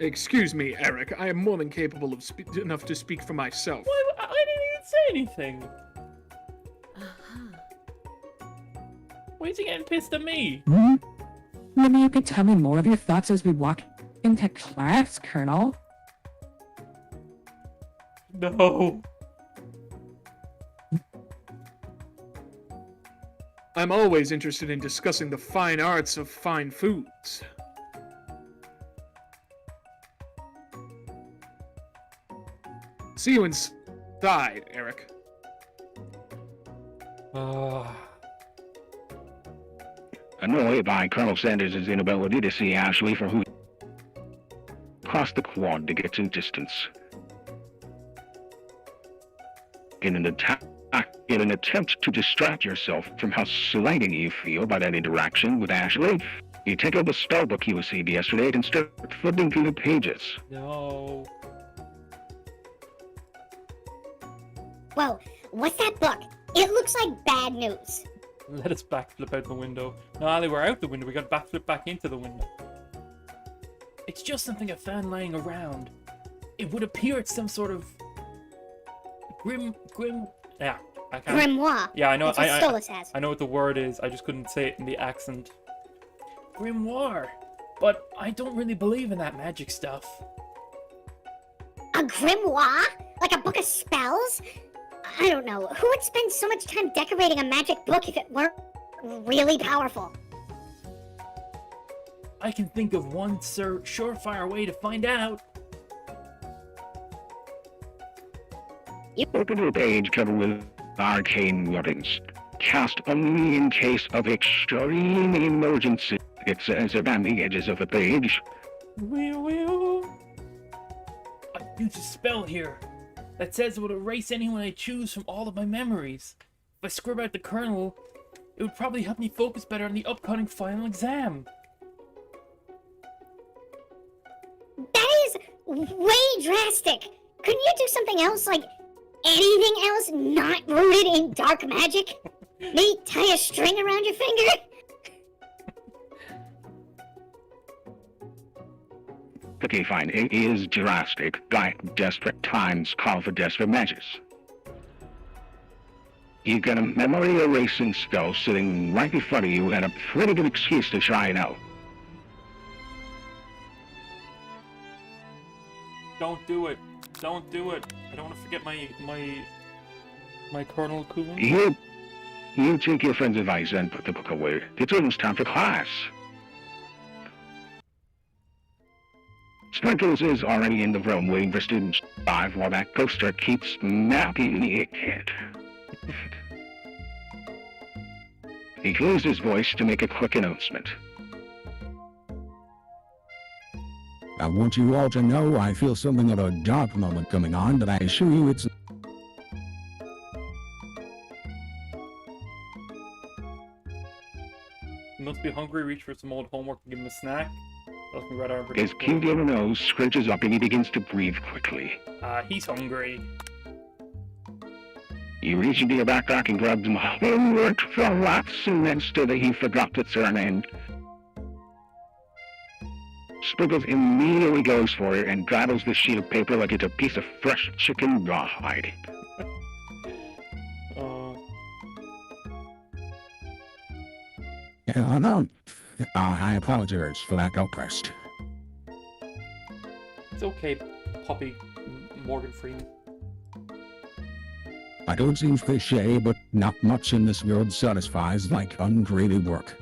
Excuse me, Eric. I am more than capable of enough to speak for myself. I didn't even say anything. Why is he getting pissed at me? Maybe you could tell me more of your thoughts as we walk into class, Colonel. No. I'm always interested in discussing the fine arts of fine foods. See you inside, Eric. Annoyed by Colonel Sanders' inability to see Ashley for who crossed the quad to get some distance. In an attempt to distract yourself from how slighting you feel by that interaction with Ashley, you take out the spellbook you received yesterday and start flipping through the pages. No. Whoa, what's that book? It looks like bad news. Let us backflip out the window. No, Ali, we're out the window. We got to backflip back into the window. It's just something I found lying around. It would appear it's some sort of Yeah, I can't. Grimoire. Yeah, I know. That's what Stolas has. I know what the word is. I just couldn't say it in the accent. grimoire. But I don't really believe in that magic stuff. A grimoire? Like a book of spells? I don't know. Who would spend so much time decorating a magic book if it weren't really powerful? I can think of one surefire way to find out. Open to a page covered with arcane weapons. Cast only in case of extreme emergency. It says around the edges of the page. I used a spell here that says it would erase anyone I choose from all of my memories. If I scribble out the Colonel, it would probably help me focus better on the upcoming final exam. That is way drastic. Couldn't you do something else, like anything else not rooted in dark magic? Maybe tie a string around your finger? Okay, fine. It is drastic. Like desperate times call for desperate measures. You got a memory erasing spell sitting right in front of you and a pretty good excuse to try it out. Don't do it. Don't do it. I don't want to forget my Colonel Coon. You take your friend's advice and put the book away. It's almost time for class. Sprinkles is already in the room waiting for students to arrive while that coaster keeps napping the head. He closed his voice to make a quick announcement. I want you all to know I feel something of a dark moment coming on, but I assure you it's... You must be hungry, reach for some old homework and give him a snack. Let me right over His cute little nose scrunches up and he begins to breathe quickly. He's hungry. You reach into your backpack and grab some homework for Watson instead he forgot to turn in. Sprinkles immediately goes for it and rattles the sheet of paper like it's a piece of fresh chicken rawhide. No. I apologize for that outburst. It's okay, Puppy Morgan Freeman. I don't seem cliche, but not much in this world satisfies like ungraded work.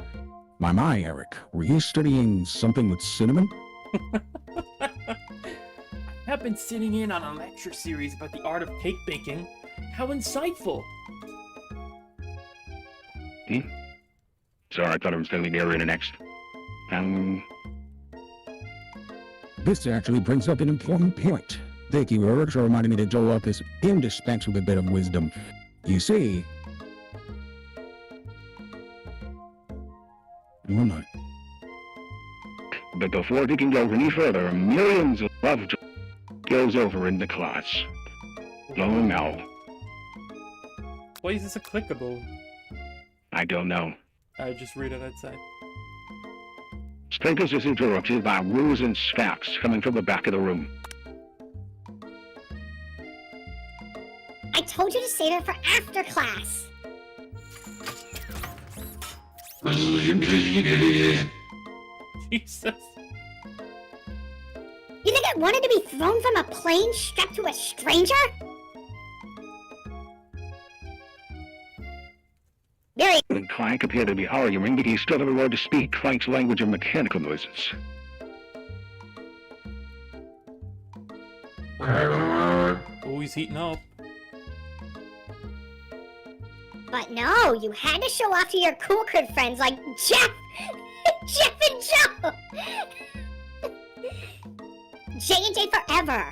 My, Eric, were you studying something with cinnamon? I've been sitting in on a lecture series about the art of cake baking. How insightful! Sorry, I thought it was going to be narrator next. This actually brings up an important point. Thank you, Eric, for reminding me to dole out this indispensable bit of wisdom. You see... Oh no. But before they can go any further, millions of love goes over in the class. Oh no. Why is this a clickable? I don't know. I just read it outside. Sprinkles is interrupted by Ruse and Spax coming from the back of the room. I told you to save it for after class. Jesus. You think I wanted to be thrown from a plane strapped to a stranger? Very. When Clank appeared to be arguing, but he still had a word to speak Clank's language of mechanical noises. Oh, he's heating up. But no, you had to show off to your cool kid friends like Jeff, Jeff and Joe. J&J forever.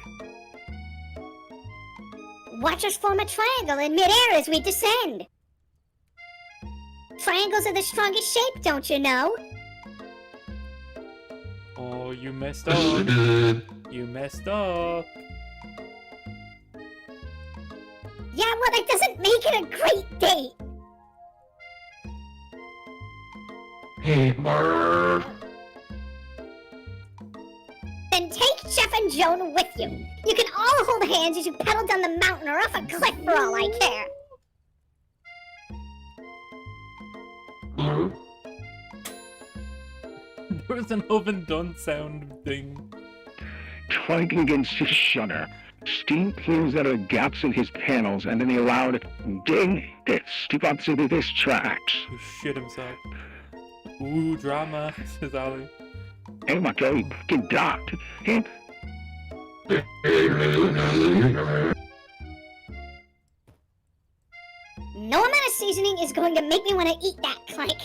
Watch us form a triangle in midair as we descend. Triangles are the strongest shape, don't you know? Oh, you messed up. You messed up. Yeah, well, that doesn't make it a great date. Hey, Marv. Then take Jeff and Joan with you. You can all hold hands as you pedal down the mountain or off a cliff for all I care. There was an oven done sound thing. Clanking against his shutter. Steam clears out of the gaps in his panels, and then he allowed ding hits to bounce into his tracks. He shit himself. Ooh, drama, says Ali. Oh my god, he fucking died. No amount of seasoning is going to make me want to eat that, Clank.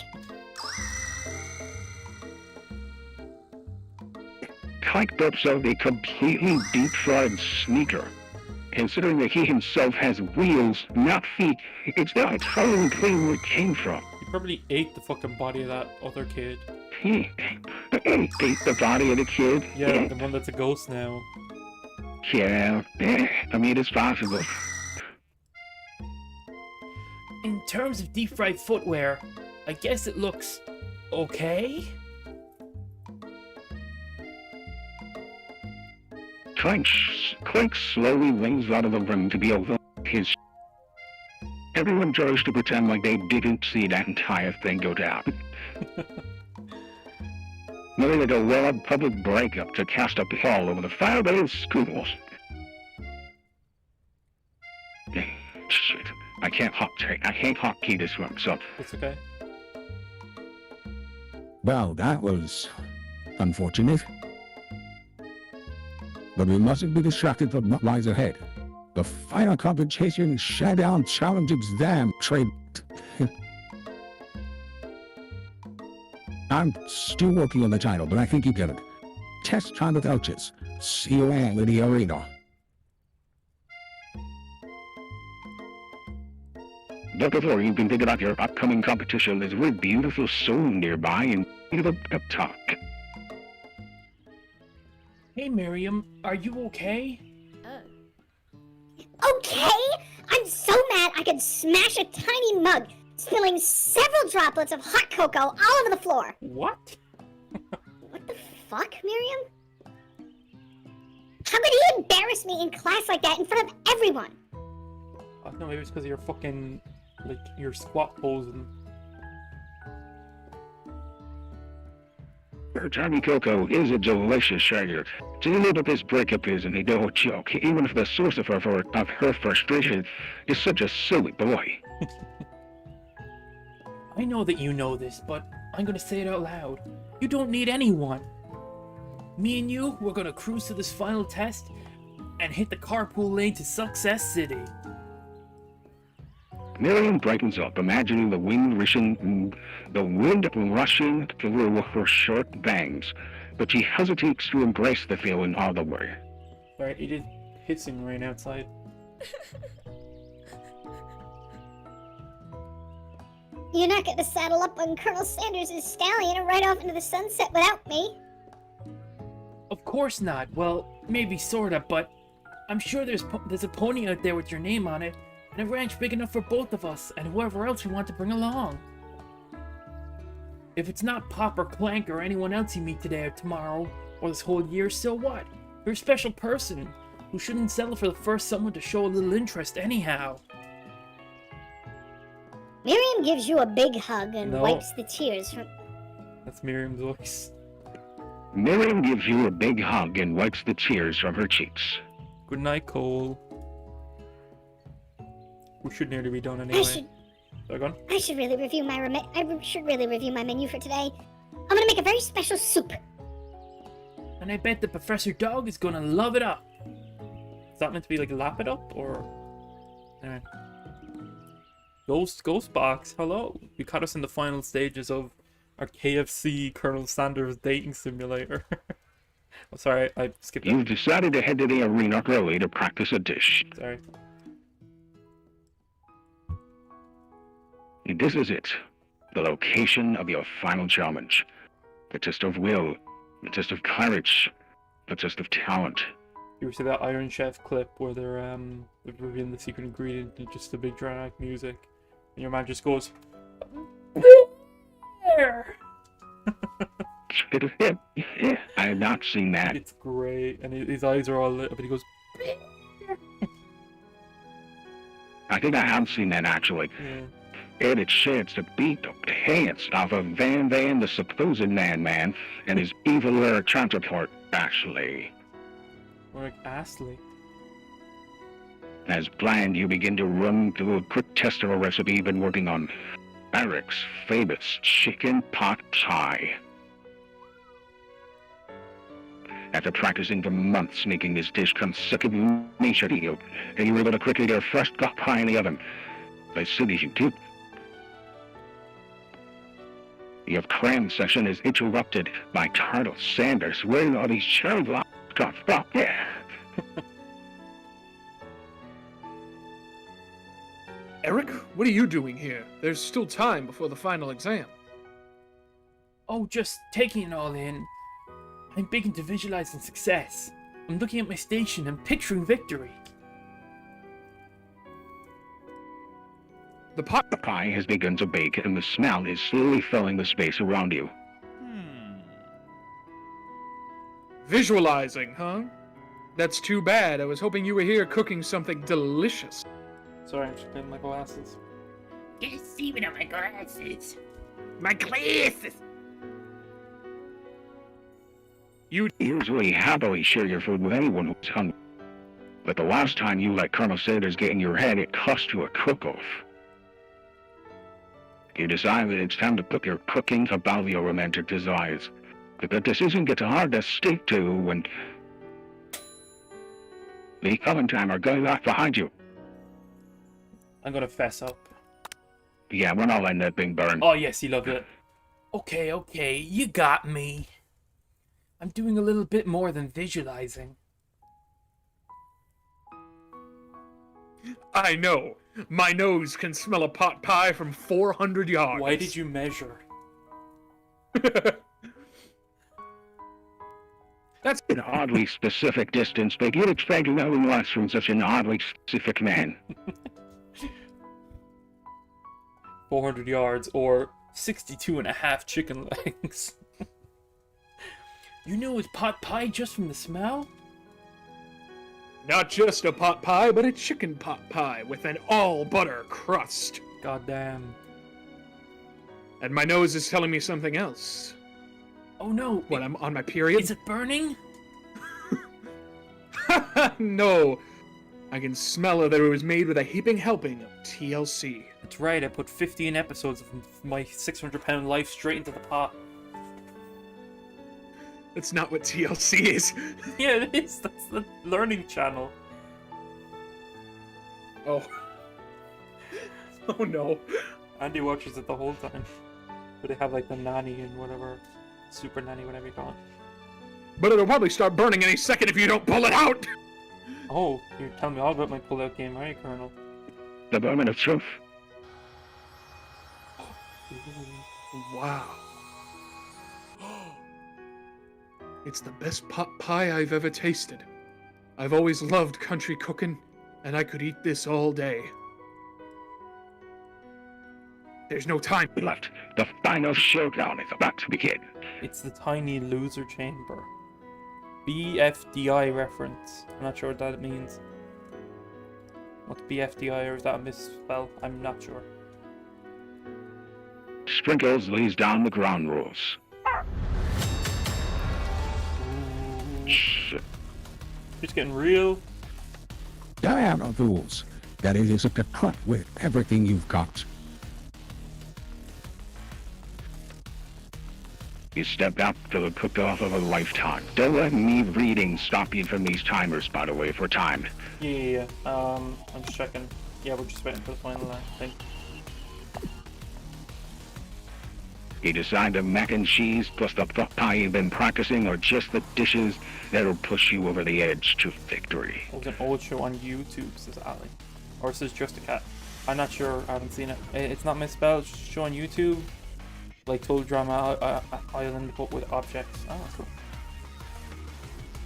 piped himself a completely deep-fried sneaker. Considering that he himself has wheels, not feet, it's not entirely clear where it came from. He probably ate the fucking body of that other kid. He ate the body of the kid. Yeah, the one that's a ghost now. Yeah, I mean, it's possible. In terms of deep fried footwear, I guess it looks okay. Clank slowly wings out of the room to be over his. Everyone tries to pretend like they didn't see that entire thing go down. Maybe like a wild public breakup to cast a pall over the fire-battled schools. Shit, I can't hotkey this one, so. It's okay. Well, that was unfortunate. But we mustn't be distracted from what lies ahead. The final competition Showdown Challenge Exam trade. I'm still working on the title, but I think you get it. Test time with Elches. See you all in the arena. But before you can think about your upcoming competition, there's a very beautiful soul nearby and give a pep talk. Hey Miriam, are you okay? Okay? I'm so mad I could smash a tiny mug, spilling several droplets of hot cocoa all over the floor. What? What the fuck, Miriam? How could he embarrass me in class like that in front of everyone? I don't know, maybe it's because of your fucking, like, your squat pose and... Tiny Coco is a delicious sugar. To know that this breakup is an no joke, even if the source of her frustration is such a silly boy. I know that you know this, but I'm gonna say it out loud. You don't need anyone. Me and you, we're gonna cruise to this final test and hit the carpool lane to Success City. Miriam brightens up, imagining the wind rushing through her short bangs, but she hesitates to embrace the feeling all the way. Sorry, it is hissing rain outside. You're not going to saddle up on Colonel Sanders' stallion and ride off into the sunset without me. Of course not. Well, maybe sorta, but I'm sure there's a pony out there with your name on it, and a ranch big enough for both of us and whoever else we want to bring along. If it's not Pop or Clank or anyone else you meet today or tomorrow or this whole year, so what? You're a special person who shouldn't settle for the first someone to show a little interest anyhow. Miriam gives you a big hug and No. wipes the tears from... That's Miriam's voice. Miriam gives you a big hug and wipes the tears from her cheeks. Good night, Cole. We should nearly be done anyway. I should really review my menu for today. I'm gonna make a very special soup. And I bet the Professor Dog is gonna love it up. Is that meant to be like lap it up or? Anyway. Ghost Box, hello. You caught us in the final stages of our KFC Colonel Sanders dating simulator. Oh, sorry, I skipped You've it. decided to head to the arena early to practice a dish. Sorry. This is it. The location of your final challenge. The test of will, the test of courage, the test of talent. You ever see that Iron Chef clip where they're revealing the secret ingredient and just the big dramatic music, and your man just goes, "There!" I have not seen that. It's great, and his eyes are all lit up, and he goes, I think I have seen that actually. yeah. It had chance to beat the pants off of Van, the supposed man, and his evil counterpart, Ashley. Or like Astley. As planned, you begin to run through a quick test of a recipe you've been working on. Eric's famous chicken pot pie. After practicing for months making this dish come second nature to you, and you were able to quickly get a fresh pot pie in the oven. As soon as you did, Your cram session is interrupted by Colonel Sanders wearing all these Sherlock stuff. Yeah. Eric, what are you doing here? There's still time before the final exam. Oh, just taking it all in. I'm big into visualizing success. I'm looking at my station and picturing victory. The pot Pie has begun to bake, and the smell is slowly filling the space around you. visualizing, huh? That's too bad. I was hoping you were here cooking something delicious. Sorry, I'm just getting my glasses. Get semen on my glasses. My glasses! You usually happily share your food with anyone who's hungry. But the last time you let Colonel Sanders get in your head, it cost you a cook-off. You decide that it's time to put your cooking above your romantic desires. But the decision gets hard to stick to when the oven timer going off behind you. I'm gonna fess up. Yeah, we're not letting that thing burn. Oh yes, he loved it. Okay, you got me. I'm doing a little bit more than visualizing. I know. My nose can smell a pot pie from 400 yards. Why did you measure? That's An oddly specific distance, but you'd expect nothing less from such an oddly specific man. 400 yards or 62.5 chicken legs. You knew it was pot pie just from the smell? not just a pot pie, but a chicken pot pie with an all-butter crust. Goddamn. And my nose is telling me something else. Oh no. When I'm on my period? Is it burning? No. I can smell that it was made with a heaping helping of TLC. That's right, I put 15 episodes of my 600-pound life straight into the pot. That's not what TLC is. Yeah, it is. That's the learning channel. Oh. Oh no. Andy watches it the whole time. But they have like the nanny and whatever. Super nanny, whatever you call it. But it'll probably start burning any second if you don't pull it out. Oh, you're telling me all about my pull-out game, right, Colonel? The moment of truth. Wow. It's the best pot pie I've ever tasted. I've always loved country cooking, and I could eat this all day. There's no time Left. The final showdown is about to begin. It's the tiny loser chamber. BFDI reference. I'm not sure what that means. What's BFDI, or is that a misspell? I'm not sure. Sprinkles lays down the ground rules. Shit. It's getting real. Diana rules. That it is a cut with everything you've got. You stepped out to the cook-off of a lifetime. Don't let me reading stop you from these timers, by the way, for time. Yeah. I'm just checking. Yeah, we're just waiting for the final thing. You decide the mac and cheese plus the pot pie you've been practicing are just the dishes that'll push you over the edge to victory. It was an old show on YouTube, says Ali. Or says Just a Cat. I'm not sure, I haven't seen it. It's not misspelled, it's just a show on YouTube. Like Total Drama Island, but with objects. Oh, that's cool.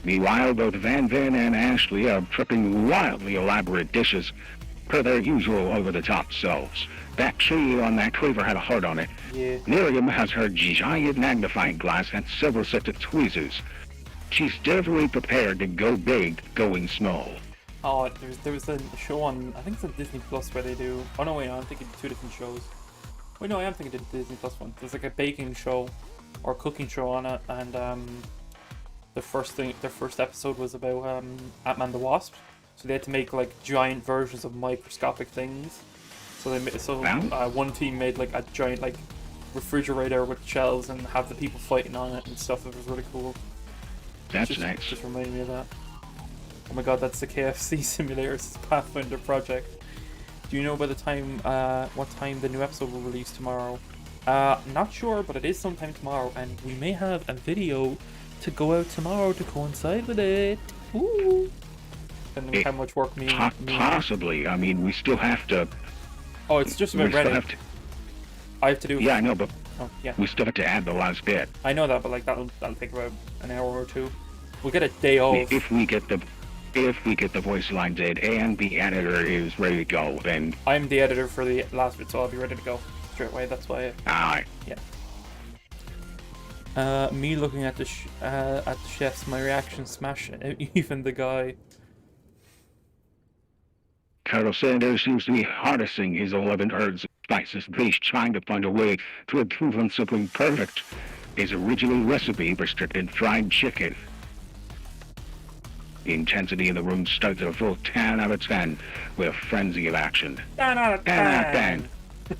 Meanwhile, both Van and Ashley are prepping wildly elaborate dishes per their usual over-the-top selves. That tree on that cleaver had a heart on it. Yeah. Miriam has her giant magnifying glass and several sets of tweezers. She's definitely prepared to go big, going small. Oh, there was a show on, I think it's on Disney Plus where they do. Oh no, wait, no, I'm thinking two different shows. Wait, no, I am thinking the Disney Plus one. There's like a baking show or cooking show on it, and their first episode was about Ant-Man the Wasp. So they had to make like giant versions of microscopic things. So one team made like a giant like refrigerator with shelves and have the people fighting on it and stuff. It was really cool. That's nice. Just reminded me of that. Oh my god, that's the KFC simulator. It's a Pathfinder project. Do you know by the time what time the new episode will release tomorrow? Not sure, but it is sometime tomorrow, and we may have a video to go out tomorrow to coincide with it. Ooh. Depending on how much work me. Possibly. I mean, we still have to. Oh, it's just We about still ready. have to. I have to do. Yeah, I know, but Oh, yeah. we still have to add the last bit. I know that, but like that'll take about an hour or two. We'll get a day off. If we get the voice line did and the editor is ready to go, then I'm the editor for the last bit, so I'll be ready to go straight away. That's why. alright. Me looking at the chefs, my reaction smash even the guy. Colonel Sanders seems to be harnessing his 11 herbs and spices base, trying to find a way to improve on something perfect. His original recipe restricted fried chicken. The intensity in the room starts at a full 10 out of 10 with a frenzy of action. 10 out of 10 out of 10. 10.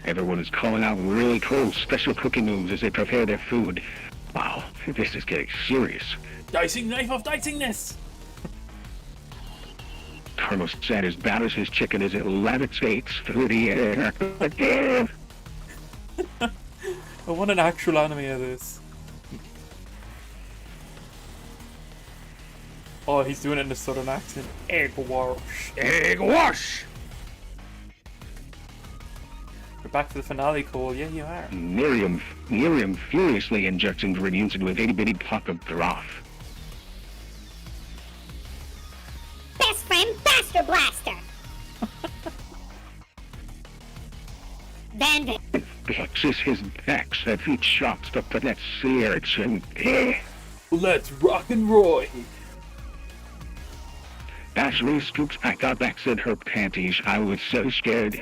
Everyone is calling out really cool special cooking moves as they prepare their food. Wow, this is getting serious. Dicing knife of dicingness. Colonel Sanders batters his chicken as it levitates through the air. I want an actual anime of this. Oh, he's doing it in a southern accent. Egg wash. Egg wash! We're back to the finale, Cole. Yeah, you are. Miriam furiously injects ingredients into a itty-bitty puck of broth. Best friend Baster Blaster! Van Flexes his backs as he chops the finesse sears and Let's rock and roll. Ashley scoops back up backs in her panties. I was so scared.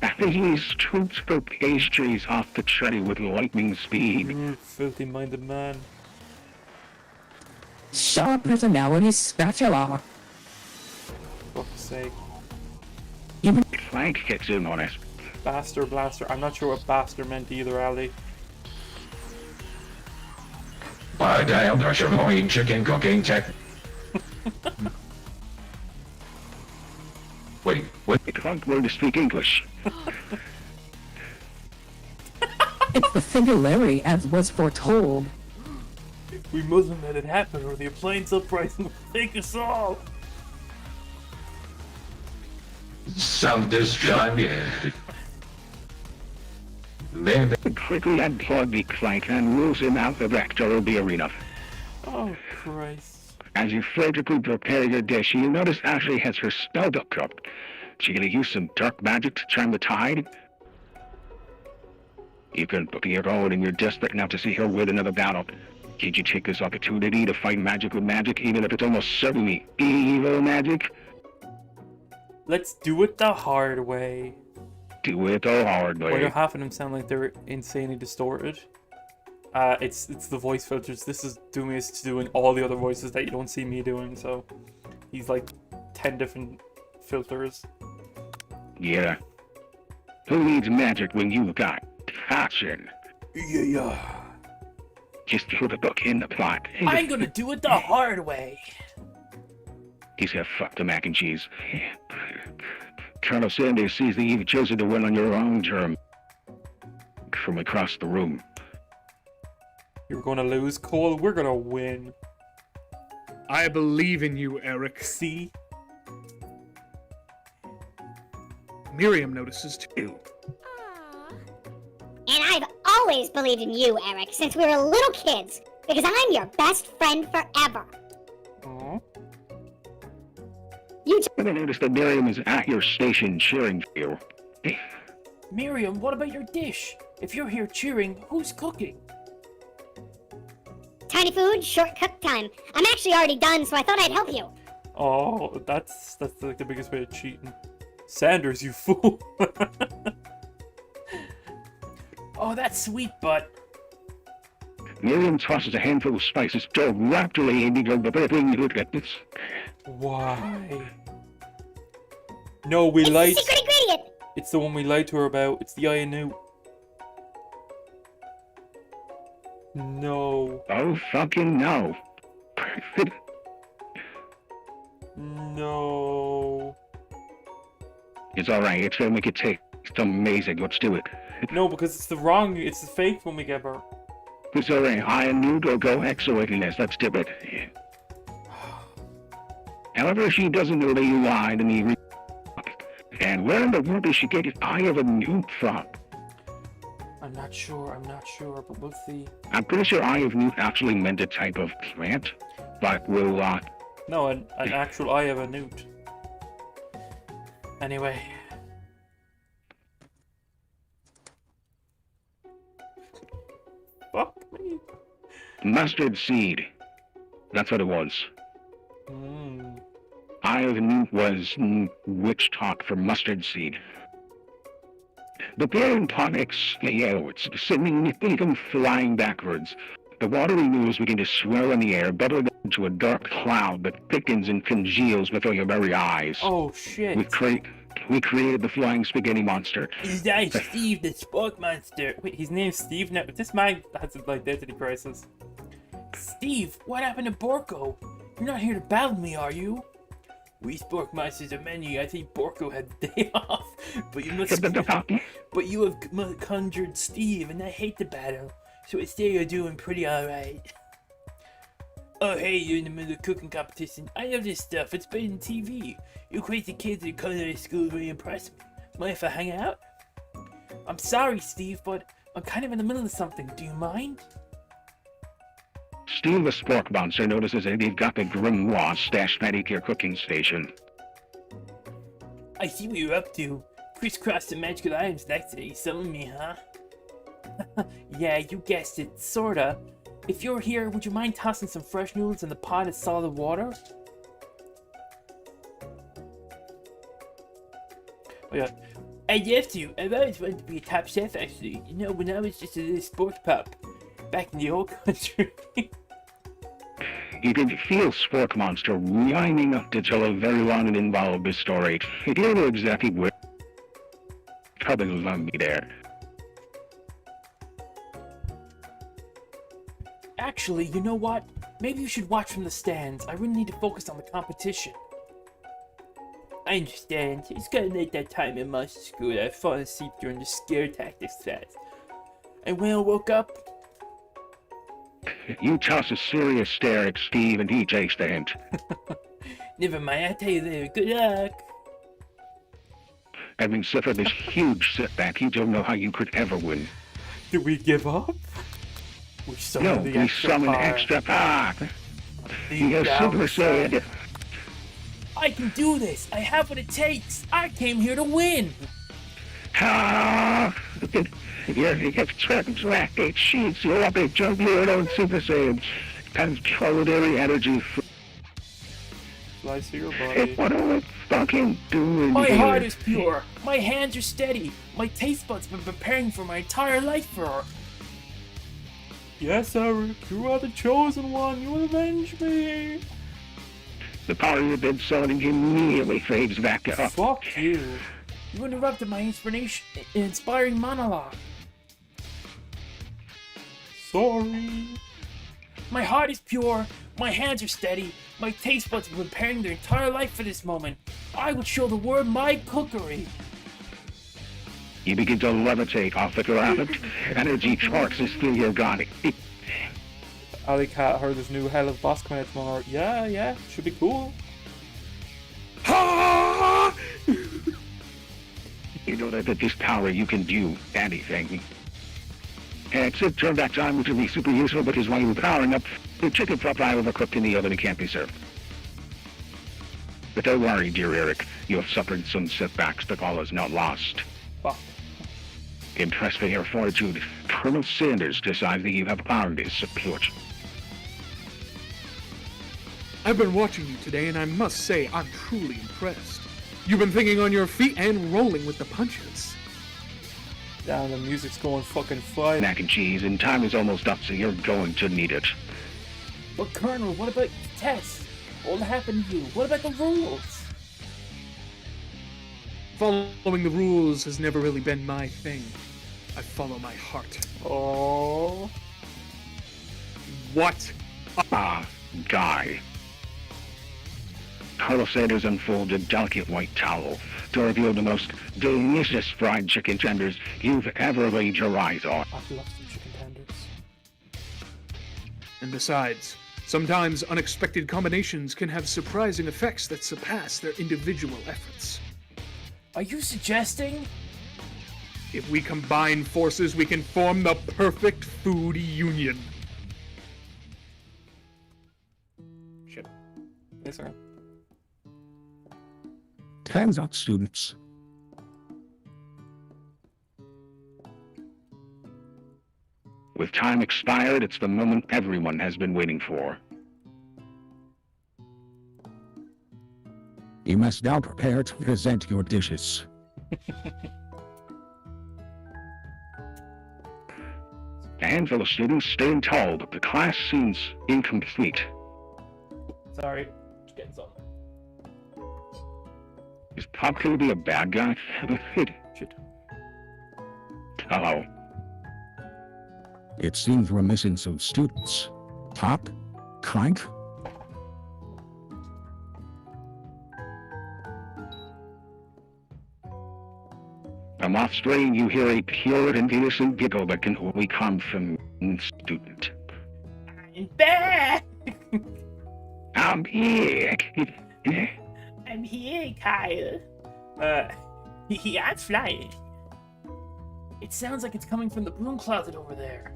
Ashley scoops her pastries off the tray with lightning speed. Filthy-minded man. Show personality spatula. Fuck's sake. Clank kicks in on it. Baster blaster. I'm not sure what baster meant either, Ali. By damn, there's your point chicken cooking tech. Wait. Clank learned to speak English. It's the singularity as was foretold. We mustn't let it happen or the appliance uprising will take us all. Self-destruct. Then Quickly unplug the Clank and rules him out the rector of the arena. Oh, Christ. As you frantically prepare your dish, you notice Ashley has her spell book up. She gonna use some dark magic to turn the tide? You can book your own and you're desperate now to see her win another battle. Did you take this opportunity to fight magic with magic, even if it's almost certainly evil magic? Let's do it the hard way. Do it the hard Why do way. half of them sound like they're insanely distorted? It's the voice filters. This is Doomius doing all the other voices that you don't see me doing, so he's like 10 different filters. Yeah. Who needs magic when you've got passion? Yeah. Just throw the book in the plot. I'm gonna do it the hard way. He's gonna fuck the mac and cheese. Colonel Sanders sees that you've chosen to win on your own term. From across the room. You're gonna lose, Cole. We're gonna win. I believe in you, Eric. See? Miriam notices too. And I've always believed in you, Eric, since we were little kids, because I'm your best friend forever. Aw. You And I notice that Miriam is at your station cheering for you. Miriam, what about your dish? If you're here cheering, who's cooking? Tiny food, short cook time. I'm actually already done, so I thought I'd help you. Oh, that's like the biggest way of cheating. Sanders, you fool. Oh, that's sweet, but Miriam tosses a handful of spices directly into your burning noodles. Why? No, we It's the lied. secret ingredient. It's the one we lied to her about. It's the INU. No. Oh, fucking no. No. It's alright, it's gonna make it taste It's amazing. Let's do it. No, because it's the fake one we give her. Sorry, I knew to go exoitiness. Let's do it. However, she doesn't know that you lied and he and where in the world did she get his eye of a newt from? I'm not sure, but we'll see. I'm pretty sure eye of newt actually meant a type of plant, but we'll, No, an actual eye of a newt. Anyway. Fuck me. Mustard seed. That's what it was. Eye of newt was witch talk for mustard seed. The bearing tonics, it's sending them flying backwards. The watery news begin to swirl in the air, bubbling into a dark cloud that thickens and congeals before your very eyes. Oh shit. We created the flying spaghetti monster. Is that Steve the Spark Monster? Wait, his name's Steve now? This man has an identity crisis. Steve, what happened to Borko? You're not here to battle me, are you? We Spark Monsters are many. I think Borko had the day off. But you have conjured Steve, and I hate the battle. So instead you're doing pretty alright. Oh hey, you're in the middle of cooking competition. I know this stuff, it's been on TV. You crazy kids at culinary school really impress me. Mind if I hang out? I'm sorry, Steve, but I'm kind of in the middle of something. Do you mind? Steve the Spork Monster notices that they've got the grimoire stashed right at your cooking station. I see what you're up to. Crisscross the magical items next to you, summon me, huh? Yeah, you guessed it, sorta. If you're here, would you mind tossing some fresh noodles in the pot of solid water? Oh yeah. I'd love to. I've always wanted to be a top chef, actually. You know, when I was just a little sports pup. Back in the old country. You can feel Spork Monster lining up to tell a very long and involved story. You don't know exactly where. Probably love me there. Actually, you know what? Maybe you should watch from the stands. I really need to focus on the competition. I understand. It's kinda late that time in my school. I fell asleep during the scare tactics class. And when I woke up, You toss a serious stare at Steve and he takes the hint. never mind, I'll tell you later. Good luck. Having suffered this huge setback, you don't know how you could ever win. Do we give up? We No, summon the we extra summon power. extra power. The You're Super Saiyan. I can do this. I have what it takes. I came here to win. Ah! You have tracked sheets. You're up and jump your own Super Saiyan. Controllatory energy. Slice through your body. What are we fucking doing My here? heart is pure. My hands are steady. My taste buds have been preparing for my entire life for her. Yes, Eric, you are the chosen one. You will avenge me. The power you've been summoning immediately fades back up. Fuck you. You interrupted my inspiring monologue. Sorry. My heart is pure. My hands are steady. My taste buds have been preparing their entire life for this moment. I would show the world my cookery. You begin to levitate off the ground. Energy courses through your body. Alley Cat heard this new Helluva boss coming out tomorrow. Yeah, should be cool. You know that with this power you can do anything. Except turn back time, which will be super useful because while you're powering up, the chicken pot pie overcooked in the oven and can't be served. But don't worry, dear Eric. You have suffered some setbacks, but all is not lost. Fuck. Impressed by your fortitude, Colonel Sanders decides that you have earned his support. I've been watching you today, and I must say I'm truly impressed. You've been thinking on your feet and rolling with the punches. Damn, the music's going fucking fine. Mac and cheese, and time is almost up, so you're going to need it. But Colonel, what about the test? What will happen to you? What about the rules? Following the rules has never really been my thing. I follow my heart. Oh. What? Guy. Colonel Sanders unfolds a delicate white towel, to reveal the most delicious fried chicken tenders you've ever laid your eyes on. I love some chicken tenders. And besides, sometimes unexpected combinations can have surprising effects that surpass their individual efforts. Are you suggesting? If we combine forces, we can form the perfect food union. Shit. Yes, sir. Hands up, students. With time expired, it's the moment everyone has been waiting for. You must now prepare to present your dishes. A handful of students staying tall, but the class seems incomplete. Sorry. Just getting something. Is Pop going to be a bad guy? Shit. Hello. It seems we're missing some students. Pop? Clank? From off screen, you hear a pure and innocent giggle that can only come from a student. I'm back! I'm here. I'm here, Kyle. I'm flying. It sounds like it's coming from the broom closet over there.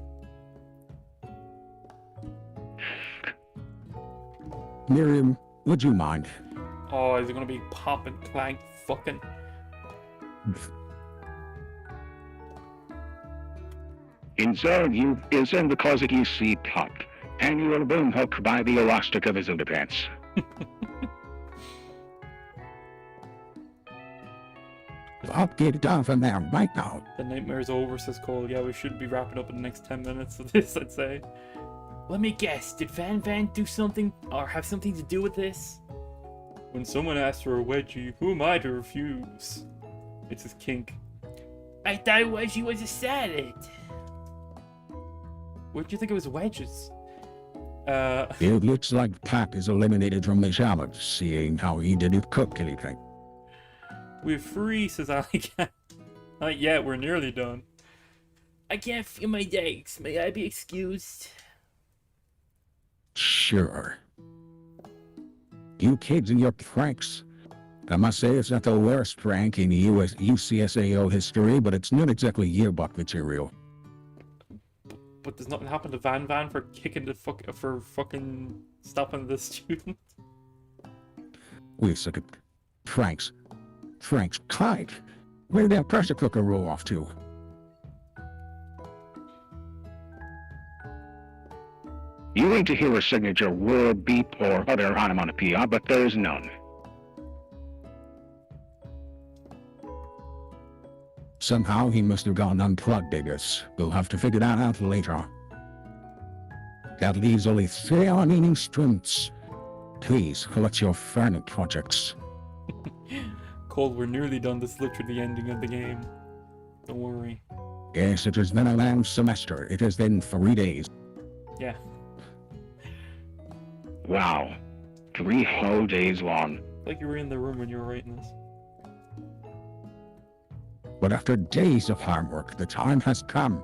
Miriam, would you mind? Oh, is it gonna be Pop and Clank fucking? Inside you is in the closet you see Pop, and you are boom hooked by the elastic of his underpants. I'll get it down from there right now. The nightmare's over, says Cole. Yeah, we should be wrapping up in the next 10 minutes of this, I'd say. Let me guess, did Van Van do something or have something to do with this? When someone asks for a wedgie, who am I to refuse? It's his kink. I thought wedgie was a salad. Where'd you think it was wedges? It looks like Pop is eliminated from the challenge, seeing how he didn't cook anything. We're free, says Alec. Not yet, we're nearly done. I can't feel my legs. May I be excused? Sure. You kids and your pranks. I must say it's not the worst prank in UCSAO history, but it's not exactly yearbook material. But does nothing happen to Van Van for kicking the for fucking stopping the student? Wait a second. Frank's kite. Where did that pressure cooker roll off to? You aim to hear a signature word, beep, or other onomatopoeia, but there is none. Somehow he must have gone unplugged, I guess. We'll have to figure that out later. That leaves only 3 remaining students. Please, collect your final projects. Cole, we're nearly done. This is literally the ending of the game. Don't worry. Yes, it has been a long semester. It has been 3 days. Yeah. Wow. 3 whole days long. Like you were in the room when you were writing this. But after days of hard work, the time has come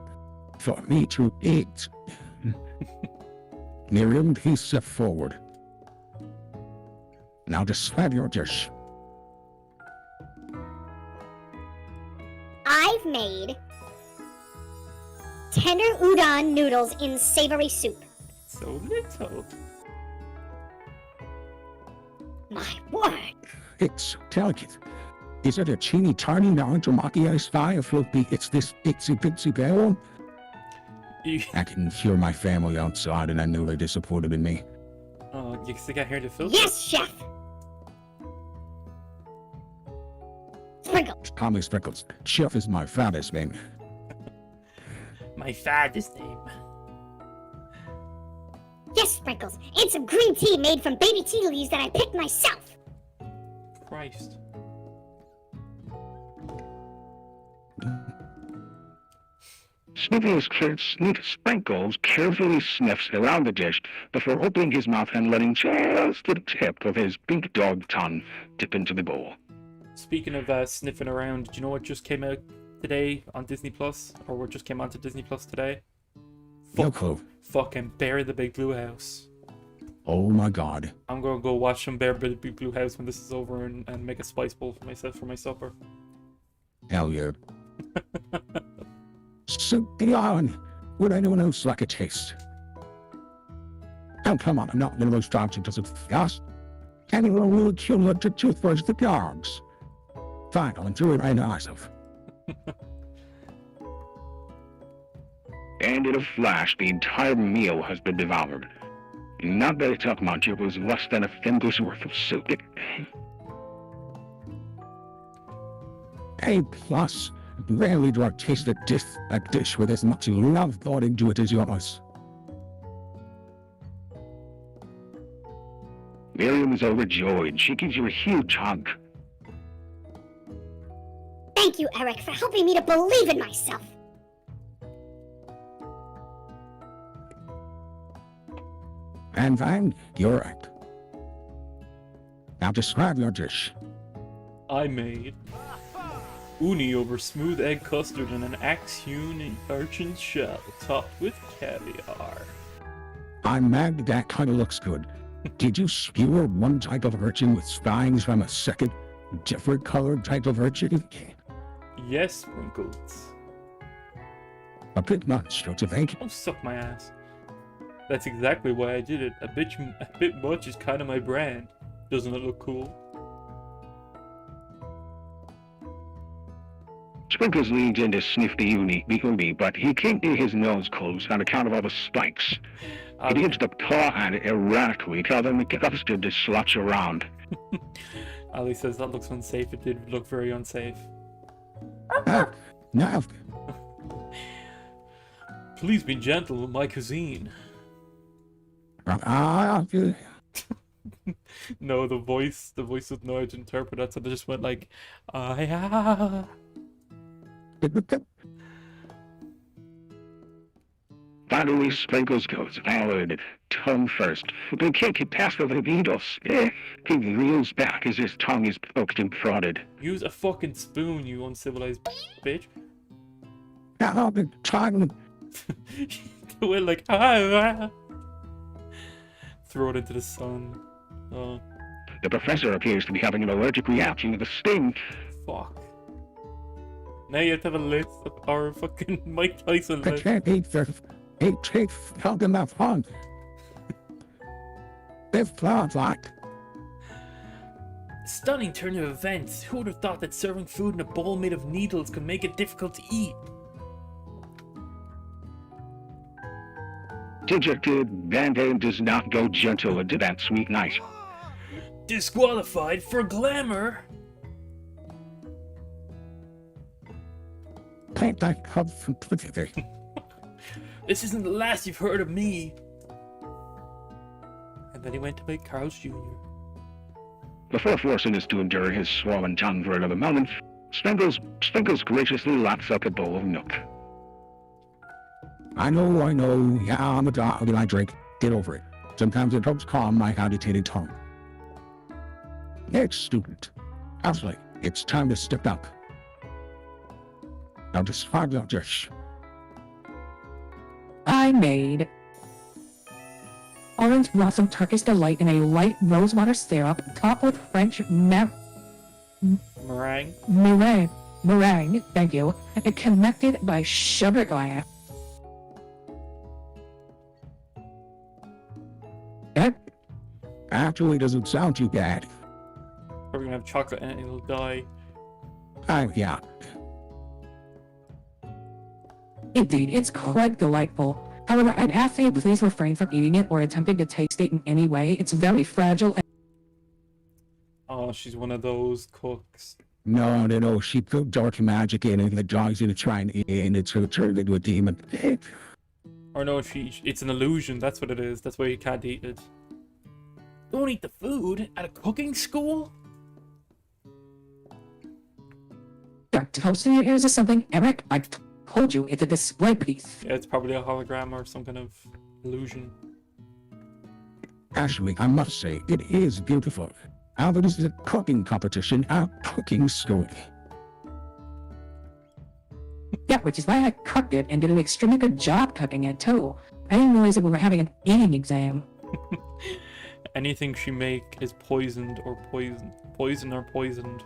for me to eat. Miriam, please step forward. Now describe your dish. I've made tender udon noodles in savory soup. So little. My word. It's delicate. Is it a teeny tiny non-tomaki ice fire floaty? It's this itsy bitsy barrel? I can hear my family outside and I know they're disappointed in me. Oh, you still got here to filter? Yes, chef. Sprinkles. Call me Sprinkles. Chef is my father's name. My father's name. Yes, Sprinkles. And some green tea made from baby tea leaves that I picked myself. Christ. Sprinkles carefully sniffs around the dish before opening his mouth and letting just the tip of his pink dog tongue dip into the bowl. Speaking of sniffing around, did you know what just came out today on Disney Plus, or what just came onto Disney Plus today? No clue. Fucking Bear in the Big Blue House. Oh my god. I'm gonna go watch some Bear in the Big Blue House when this is over and make a spice bowl for myself for my supper. Hell yeah. So, on. Would anyone else like a taste? Oh, come on, I'm not the most object of fast. Anyone will kill it to toothbrush the dogs. Fine, I'll enjoy it right myself. And in a flash, the entire meal has been devoured. Not that it took much, it was less than a finger's worth of soup. A plus. Rarely do I taste a dish with as much love thought into it as yours. Miriam is overjoyed. She gives you a huge hug. Thank you, Eric, for helping me to believe in myself. And Van, you're right. Now describe your dish. I made uni over smooth egg custard in an axe-hewn urchin shell, topped with caviar. I'm mad that kinda looks good. Did you skewer one type of urchin with spines from a second, different colored type of urchin? Yes, Sprinkles. A bit much, don't you think? Don't suck my ass. That's exactly why I did it. A bit much is kind of my brand. Doesn't it look cool? Sprinkles leaned in to sniff the uni, but he can't get his nose closed on account of all the spikes. He begins to paw at it erratically, telling the custard to slouch around. Ali says that looks unsafe. It did look very unsafe. No. Please be gentle with my cuisine. No, the voice was no way to interpret that, so they just went like, Finally, Sprinkles goes valid, tongue first, but he can't get past the needles. He reels back as his tongue is poked and prodded. Use a fucking spoon, you uncivilized bitch. I've been trying. Do it like, throw it into the sun. Oh, The professor appears to be having an allergic reaction to the sting. fuck. Now you have to have a list of our fucking Mike Tyson I list. can't eat held enough fun. They've flawed like. Stunning turn of events. Who would have thought that serving food in a bowl made of needles could make it difficult to eat? Dejected, Band-Aid does not go gentle into that sweet night. Disqualified for glamour. Paint that cup from Twitter. This isn't the last you've heard of me. And then he went to make Carl's Jr. Before forcing us to endure his swollen tongue for another moment, Sprinkles graciously laps up a bowl of Nook. I know. Yeah, I'm a dog and I drink. Get over it. Sometimes it helps calm my agitated tongue. Next student. Ashley, it's time to step up. Now describe your dish. I made orange blossom Turkish delight in a light rosewater syrup topped with French Meringue. meringue, thank you, and connected by sugar glass. That Actually doesn't sound too bad. Probably gonna have chocolate in it and it'll die. Yeah. indeed, it's quite delightful. However, I'd ask that you please refrain from eating it or attempting to taste it in any way. It's very fragile and Oh, she's one of those cooks. No, she put dark magic in it, the dog's gonna try and eat it, and it's gonna turn into a demon. Or no, it's an illusion. That's what it is. That's why you can't eat it. Don't eat the food at a cooking school? you're toasting your ears or something. Eric, I told you it's a display piece. Yeah, it's probably a hologram or some kind of illusion. Ashley, I must say, it is beautiful. Albert is a cooking competition at cooking school. Yeah, which is why I cooked it and did an extremely good job cooking it too. I didn't realize that we were having an eating exam. Anything she make is poisoned or poisoned. Poison or poisoned.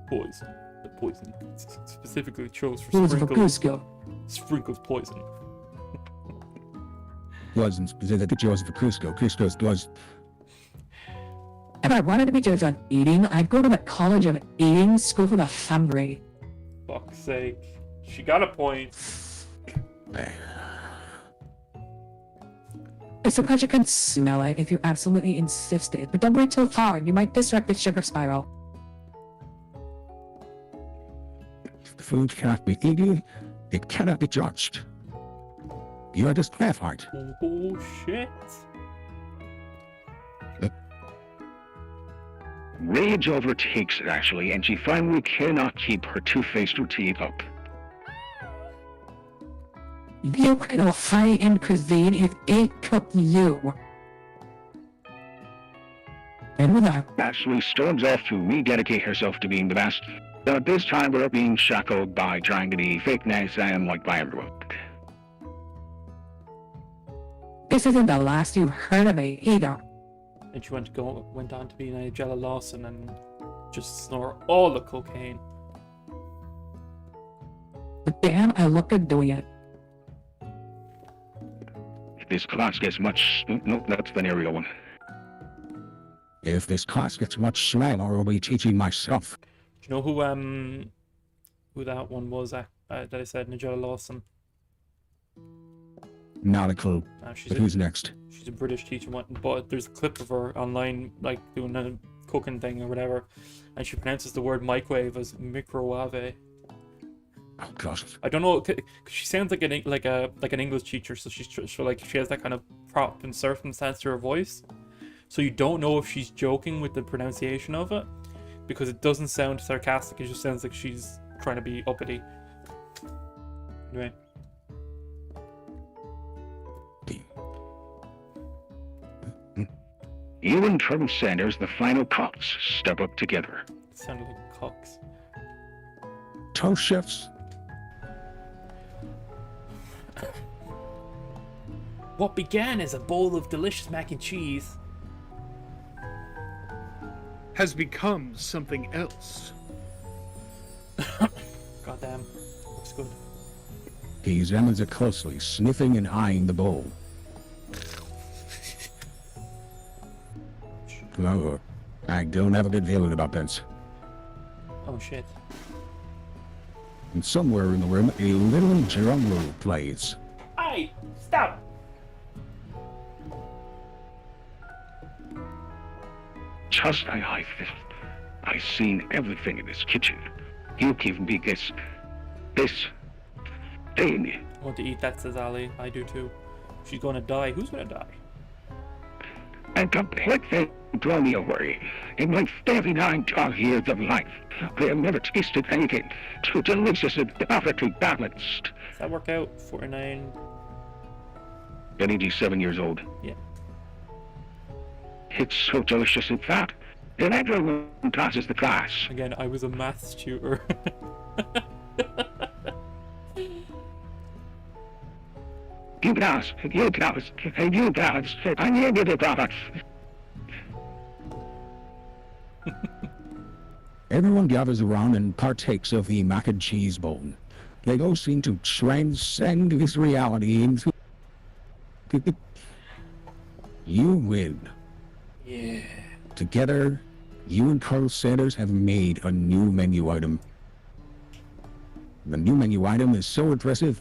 Poison. The poison specifically chose for Rules of sprinkles. Cusco. Sprinkles poison. Wasn't specific to Joseph Cusco. Cusco's was. If I wanted to be judged on eating, I'd go to the College of Eating School for the Hungry. Fuck's sake. She got a point. I suppose you can smell it if you absolutely insisted, but don't go too far, you might disrupt the sugar spiral. If the food cannot be eaten, it cannot be judged. You are just half-heart. Oh shit. Rage overtakes her, actually, and she finally cannot keep her two-faced routine up. You could have high-end cuisine if it took you. And with that, Ashley storms off to rededicate herself to being the best, but this time we're being shackled by trying to be fake nice and liked by everyone. this isn't the last you've heard of me, either. And she went on to be Nigella Lawson and just snore all the cocaine. But damn, I look good doing it. If this class gets much... No, that's the aerial one. If this class gets much smaller, I'll be teaching myself. Do you know who that one was that I said, Nigella Lawson? Not a clue. She's But a, who's next? she's a British teacher, but there's a clip of her online, like, doing a cooking thing or whatever, and she pronounces the word microwave as microwave. Oh God. I don't know, 'cause she sounds like an English teacher, so she has that kind of prop and circumstance to her voice. So you don't know if she's joking with the pronunciation of it, because it doesn't sound sarcastic. It just sounds like she's trying to be uppity. Anyway. You and Colonel Sanders, the final cops, step up together. It sounded like cocks. Toast chefs. What began as a bowl of delicious mac and cheese Has become something else. goddamn, looks good. He examines it closely, sniffing and eyeing the bowl. Oh, I don't have a good feeling about this. Oh shit. And somewhere in the room, a little drum roll plays. Hey, stop! Just I've seen everything in this kitchen. You give me this thing. I want to eat that, says Ali. I do too. She's gonna die. Who's gonna die? And completely blow me away. In my 39 dark years of life, I have never tasted anything so delicious and perfectly balanced. Does that work out? 49. Benny 7 years old. Yeah. It's so delicious and fat. And everyone passes the class. Again, I was a maths tutor. You guys, I need the products. Everyone gathers around and partakes of the mac and cheese bowl. They all seem to transcend this reality into... You win. Yeah. Together, you and Colonel Sanders have made a new menu item. The new menu item is so impressive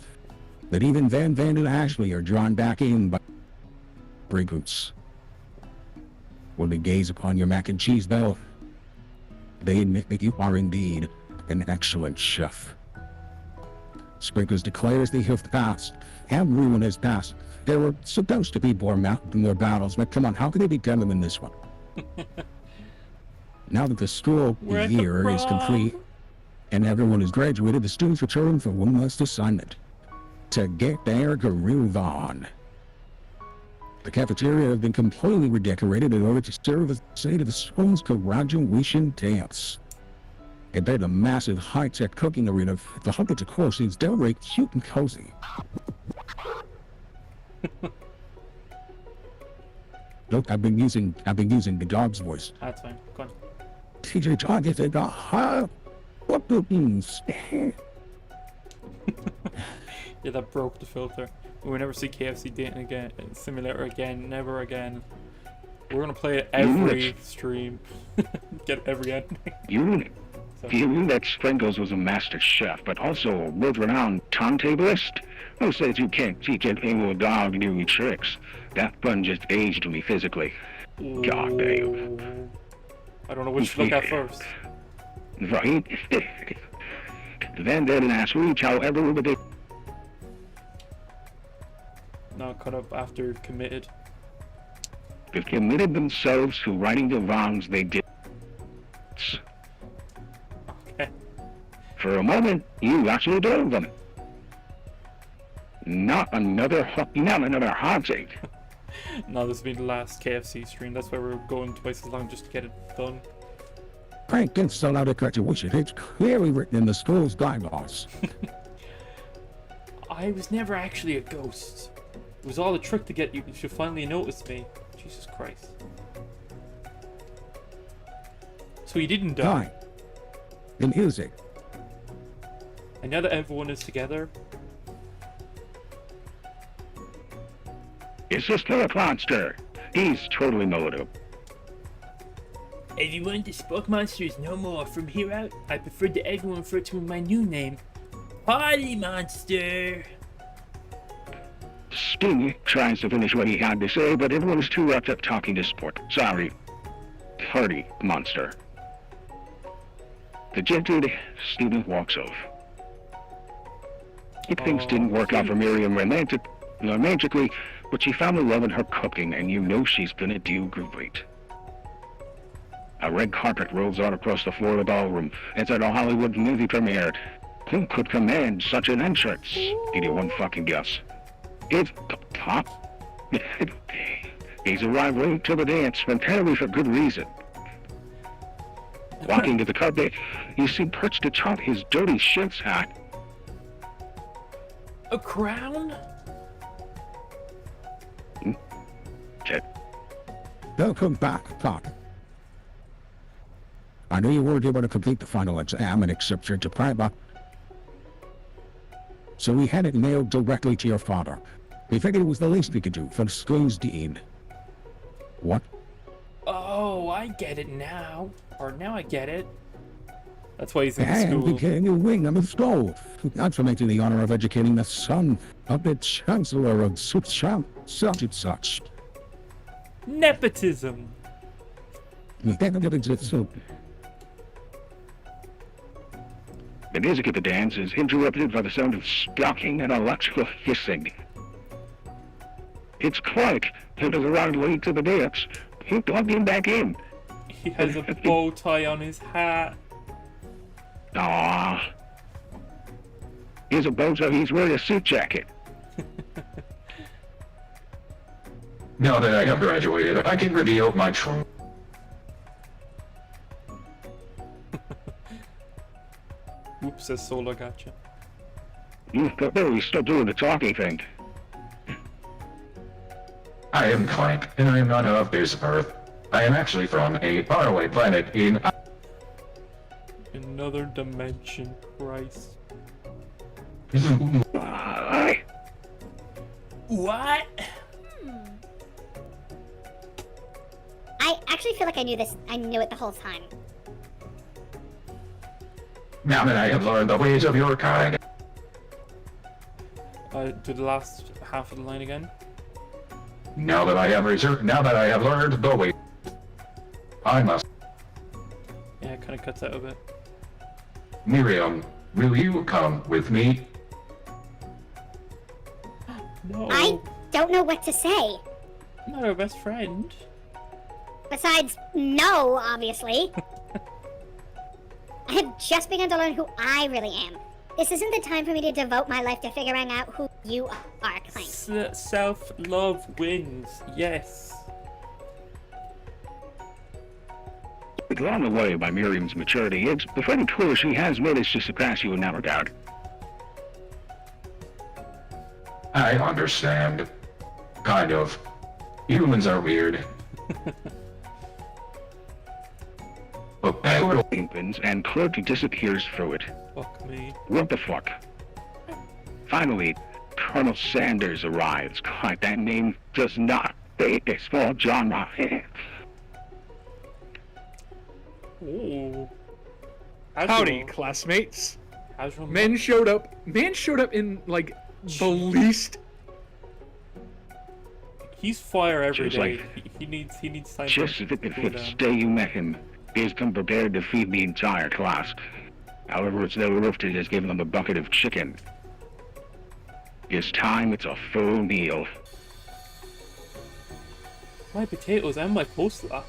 that even Van and Ashley are drawn back in by fragrance. When they gaze upon your mac and cheese bowl, they admit that you are indeed an excellent chef. Sprinkles declares they have passed. Everyone has passed. There were supposed to be more mountains in their battles, but come on, how could they be better than this one? Now that the school We're at the year is prom. complete and everyone has graduated, the students return for one last assignment. To get their groove on. The cafeteria has been completely redecorated in order to serve as the site of the school's graduation dance. And there's a massive high-tech cooking arena. The hundreds of courses downright cute and cozy. Look, I've been using the dog's voice. That's fine. Go on. TJ Dog is a dog. What do means? Yeah, that broke the filter. We will never see KFC dating again, simulator again, never again. We're gonna play it every stream. Get every ending. You knew that Sprinkles was a master chef, but also a world-renowned turntablist? Who says you can't teach an English dog new tricks? That pun just aged me physically. God damn. I don't know which to look at first. Right? Then last week, however, they... No, cut up after committed. They've committed themselves to righting the wrongs they did. Okay. For a moment, you actually drove them. Not another haunting. No, this will be the last KFC stream. That's why we're going twice as long just to get it done. Frank didn't sell out a graduation. It's clearly written in the school's bylaws. I was never actually a ghost. It was all a trick to get you to finally notice me. Jesus Christ. So you didn't die. Fine. The music. And now that everyone is together, It's just a monster. He's totally mellow. Everyone, the Spook Monster is no more. From here out, I prefer that everyone refer to my new name, Party Monster. Sting tries to finish what he had to say, but everyone is too wrapped up talking to sport. Sorry. Party Monster. The dejected student walks off. If things didn't work out for Miriam romantically, but she found a love in her cooking, and you know she's gonna do great. A red carpet rolls out across the floor of the ballroom as at a Hollywood movie premiered. Who could command such an entrance? Anyone fucking guess? It's Pop. He's arrived late to the dance, apparently for good reason. Walking to the carpet, you see perched atop his dirty shit's hat. A crown? Welcome back, Pop. I know you weren't able to complete the final exam and accept your diploma, so we had it mailed directly to your father. We figured it was the least we could do for the school's dean. What? oh, I get it now. Or now I get it. That's why he's in And school. became a wing of the school, not to mention the honor of educating the son of the chancellor of such and such. Nepotism. The music of the dance is interrupted by the sound of stalking and electrical hissing. It's Clark, who was around late to the dance. He plugged him back in. He has a bow tie on his hat. Aww. Here's a bow tie, he's wearing a suit jacket. Now that I have graduated, I can reveal my true... Oops, says Solo gotcha. He's still doing the talking thing. I am Clank, and I am not of this Earth. I am actually from a faraway planet in... Another dimension, Christ. What? I actually feel like I knew this. I knew it the whole time. Now that I have learned the ways of your kind... Do the last half of the line again. Now that I have learned the way... I must... Yeah, it kind of cuts out a bit. Miriam, will you come with me? No. I don't know what to say. Not our best friend. Besides, no, obviously. I have just begun to learn who I really am. This isn't the time for me to devote my life to figuring out who's You are Clank. Self-love wins. Yes. Blown away by Miriam's maturity, it's pretty clear she has managed to surpass you in that regard. I understand. Kind of. Humans are weird. But I would Opens and Clerk disappears through it. Fuck me. What the fuck? Finally, Colonel Sanders arrives. God, that name does not fit this small genre. Ooh. Howdy, classmates. Casual. Man showed up. Man showed up in like the least. He's fire every Just day. like- He needs time. Just to the cool fifth down. day you met him, he has come prepared to feed the entire class. However, it's no roof to just give them a bucket of chicken. This time, it's a full meal. My potatoes and my coleslaw.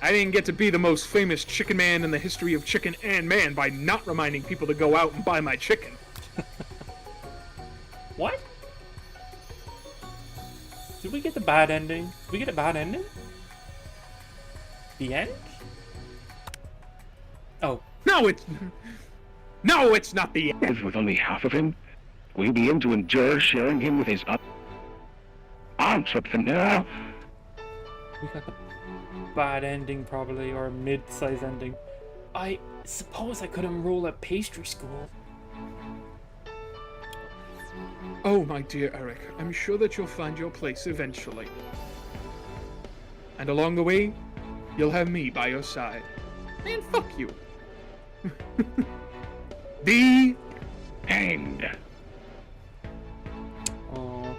I didn't get to be the most famous chicken man in the history of chicken and man by not reminding people to go out and buy my chicken. What? Did we get the bad ending? Did we get a bad ending? The end? Oh. No, it's not the end. With only half of him, will you be able to endure sharing him with his entrepreneur? We got the bad ending probably, or a mid-size ending. I suppose I could enroll at pastry school. Oh, my dear Eric, I'm sure that you'll find your place eventually. And along the way, you'll have me by your side. And fuck you. The end. Aww.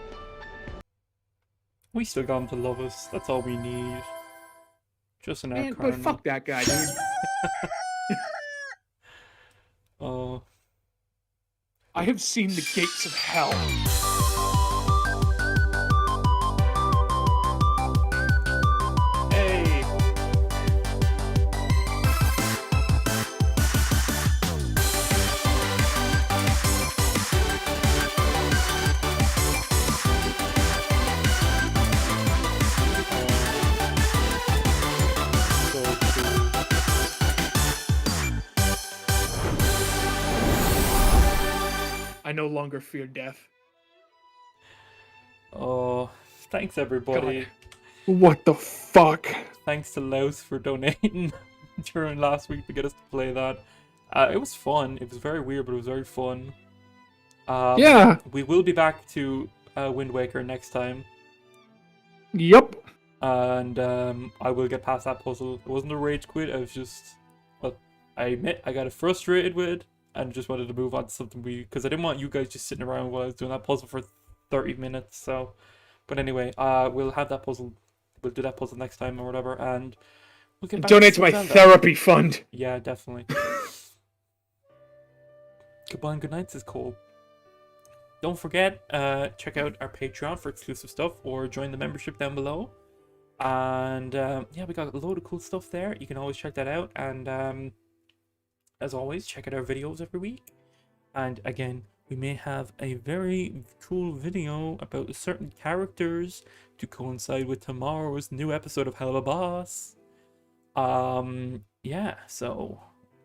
We still got him to love us. That's all we need. Just an Man, outcry. but fuck that guy, dude. Oh. I have seen the gates of hell. Hey. So cool. I no longer fear death. Oh, thanks everybody. What the fuck? Thanks to Laos for donating during last week to get us to play that. It was fun. It was very weird, but it was very fun. Yeah. We will be back to Wind Waker next time. Yup. And I will get past that puzzle. It wasn't a rage quit. I was just, well, I admit I got frustrated with it and just wanted to move on to something because I didn't want you guys just sitting around while I was doing that puzzle for 30 minutes. So, but anyway, we'll have that puzzle. We'll do that puzzle next time or whatever, and we'll get back Donate to some my Zelda. therapy fund. Yeah, definitely. Goodbye and good night, says Cole. Don't forget, check out our Patreon for exclusive stuff or join the membership down below. And yeah, we got a load of cool stuff there. You can always check that out. And as always, check out our videos every week. And again, we may have a very cool video about certain characters to coincide with tomorrow's new episode of Helluva Boss. Yeah, so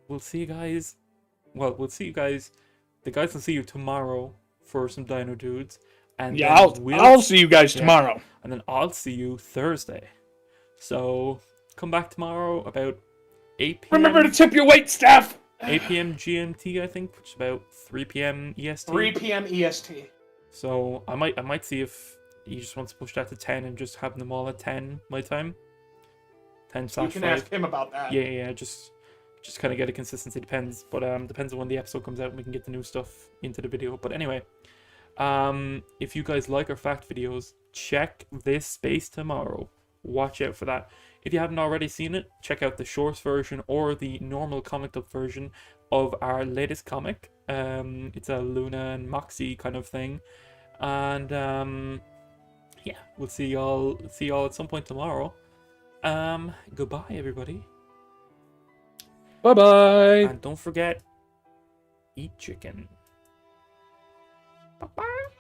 we'll see you guys. Well, we'll see you guys. The guys will see you tomorrow for some Dino Dudes. And Yeah, then I'll see you guys tomorrow. And then I'll see you Thursday. So come back tomorrow about 8 p.m. Remember to tip your wait staff. 8 p.m. GMT, I think, which is about 3 p.m. EST. 3 p.m. EST. So I might see if he just wants to push that to 10 and just have them all at 10 my time. 10/5. You can ask him about that. Yeah, just kind of get a consistency. Depends, but depends on when the episode comes out and we can get the new stuff into the video. But anyway, if you guys like our fact videos, check this space tomorrow. Watch out for that. If you haven't already seen it, check out the shorts version or the normal comic book version of our latest comic. It's a Luna and Moxie kind of thing. And yeah, we'll see y'all at some point tomorrow. Goodbye everybody. Bye-bye. And don't forget, eat chicken. Bye-bye.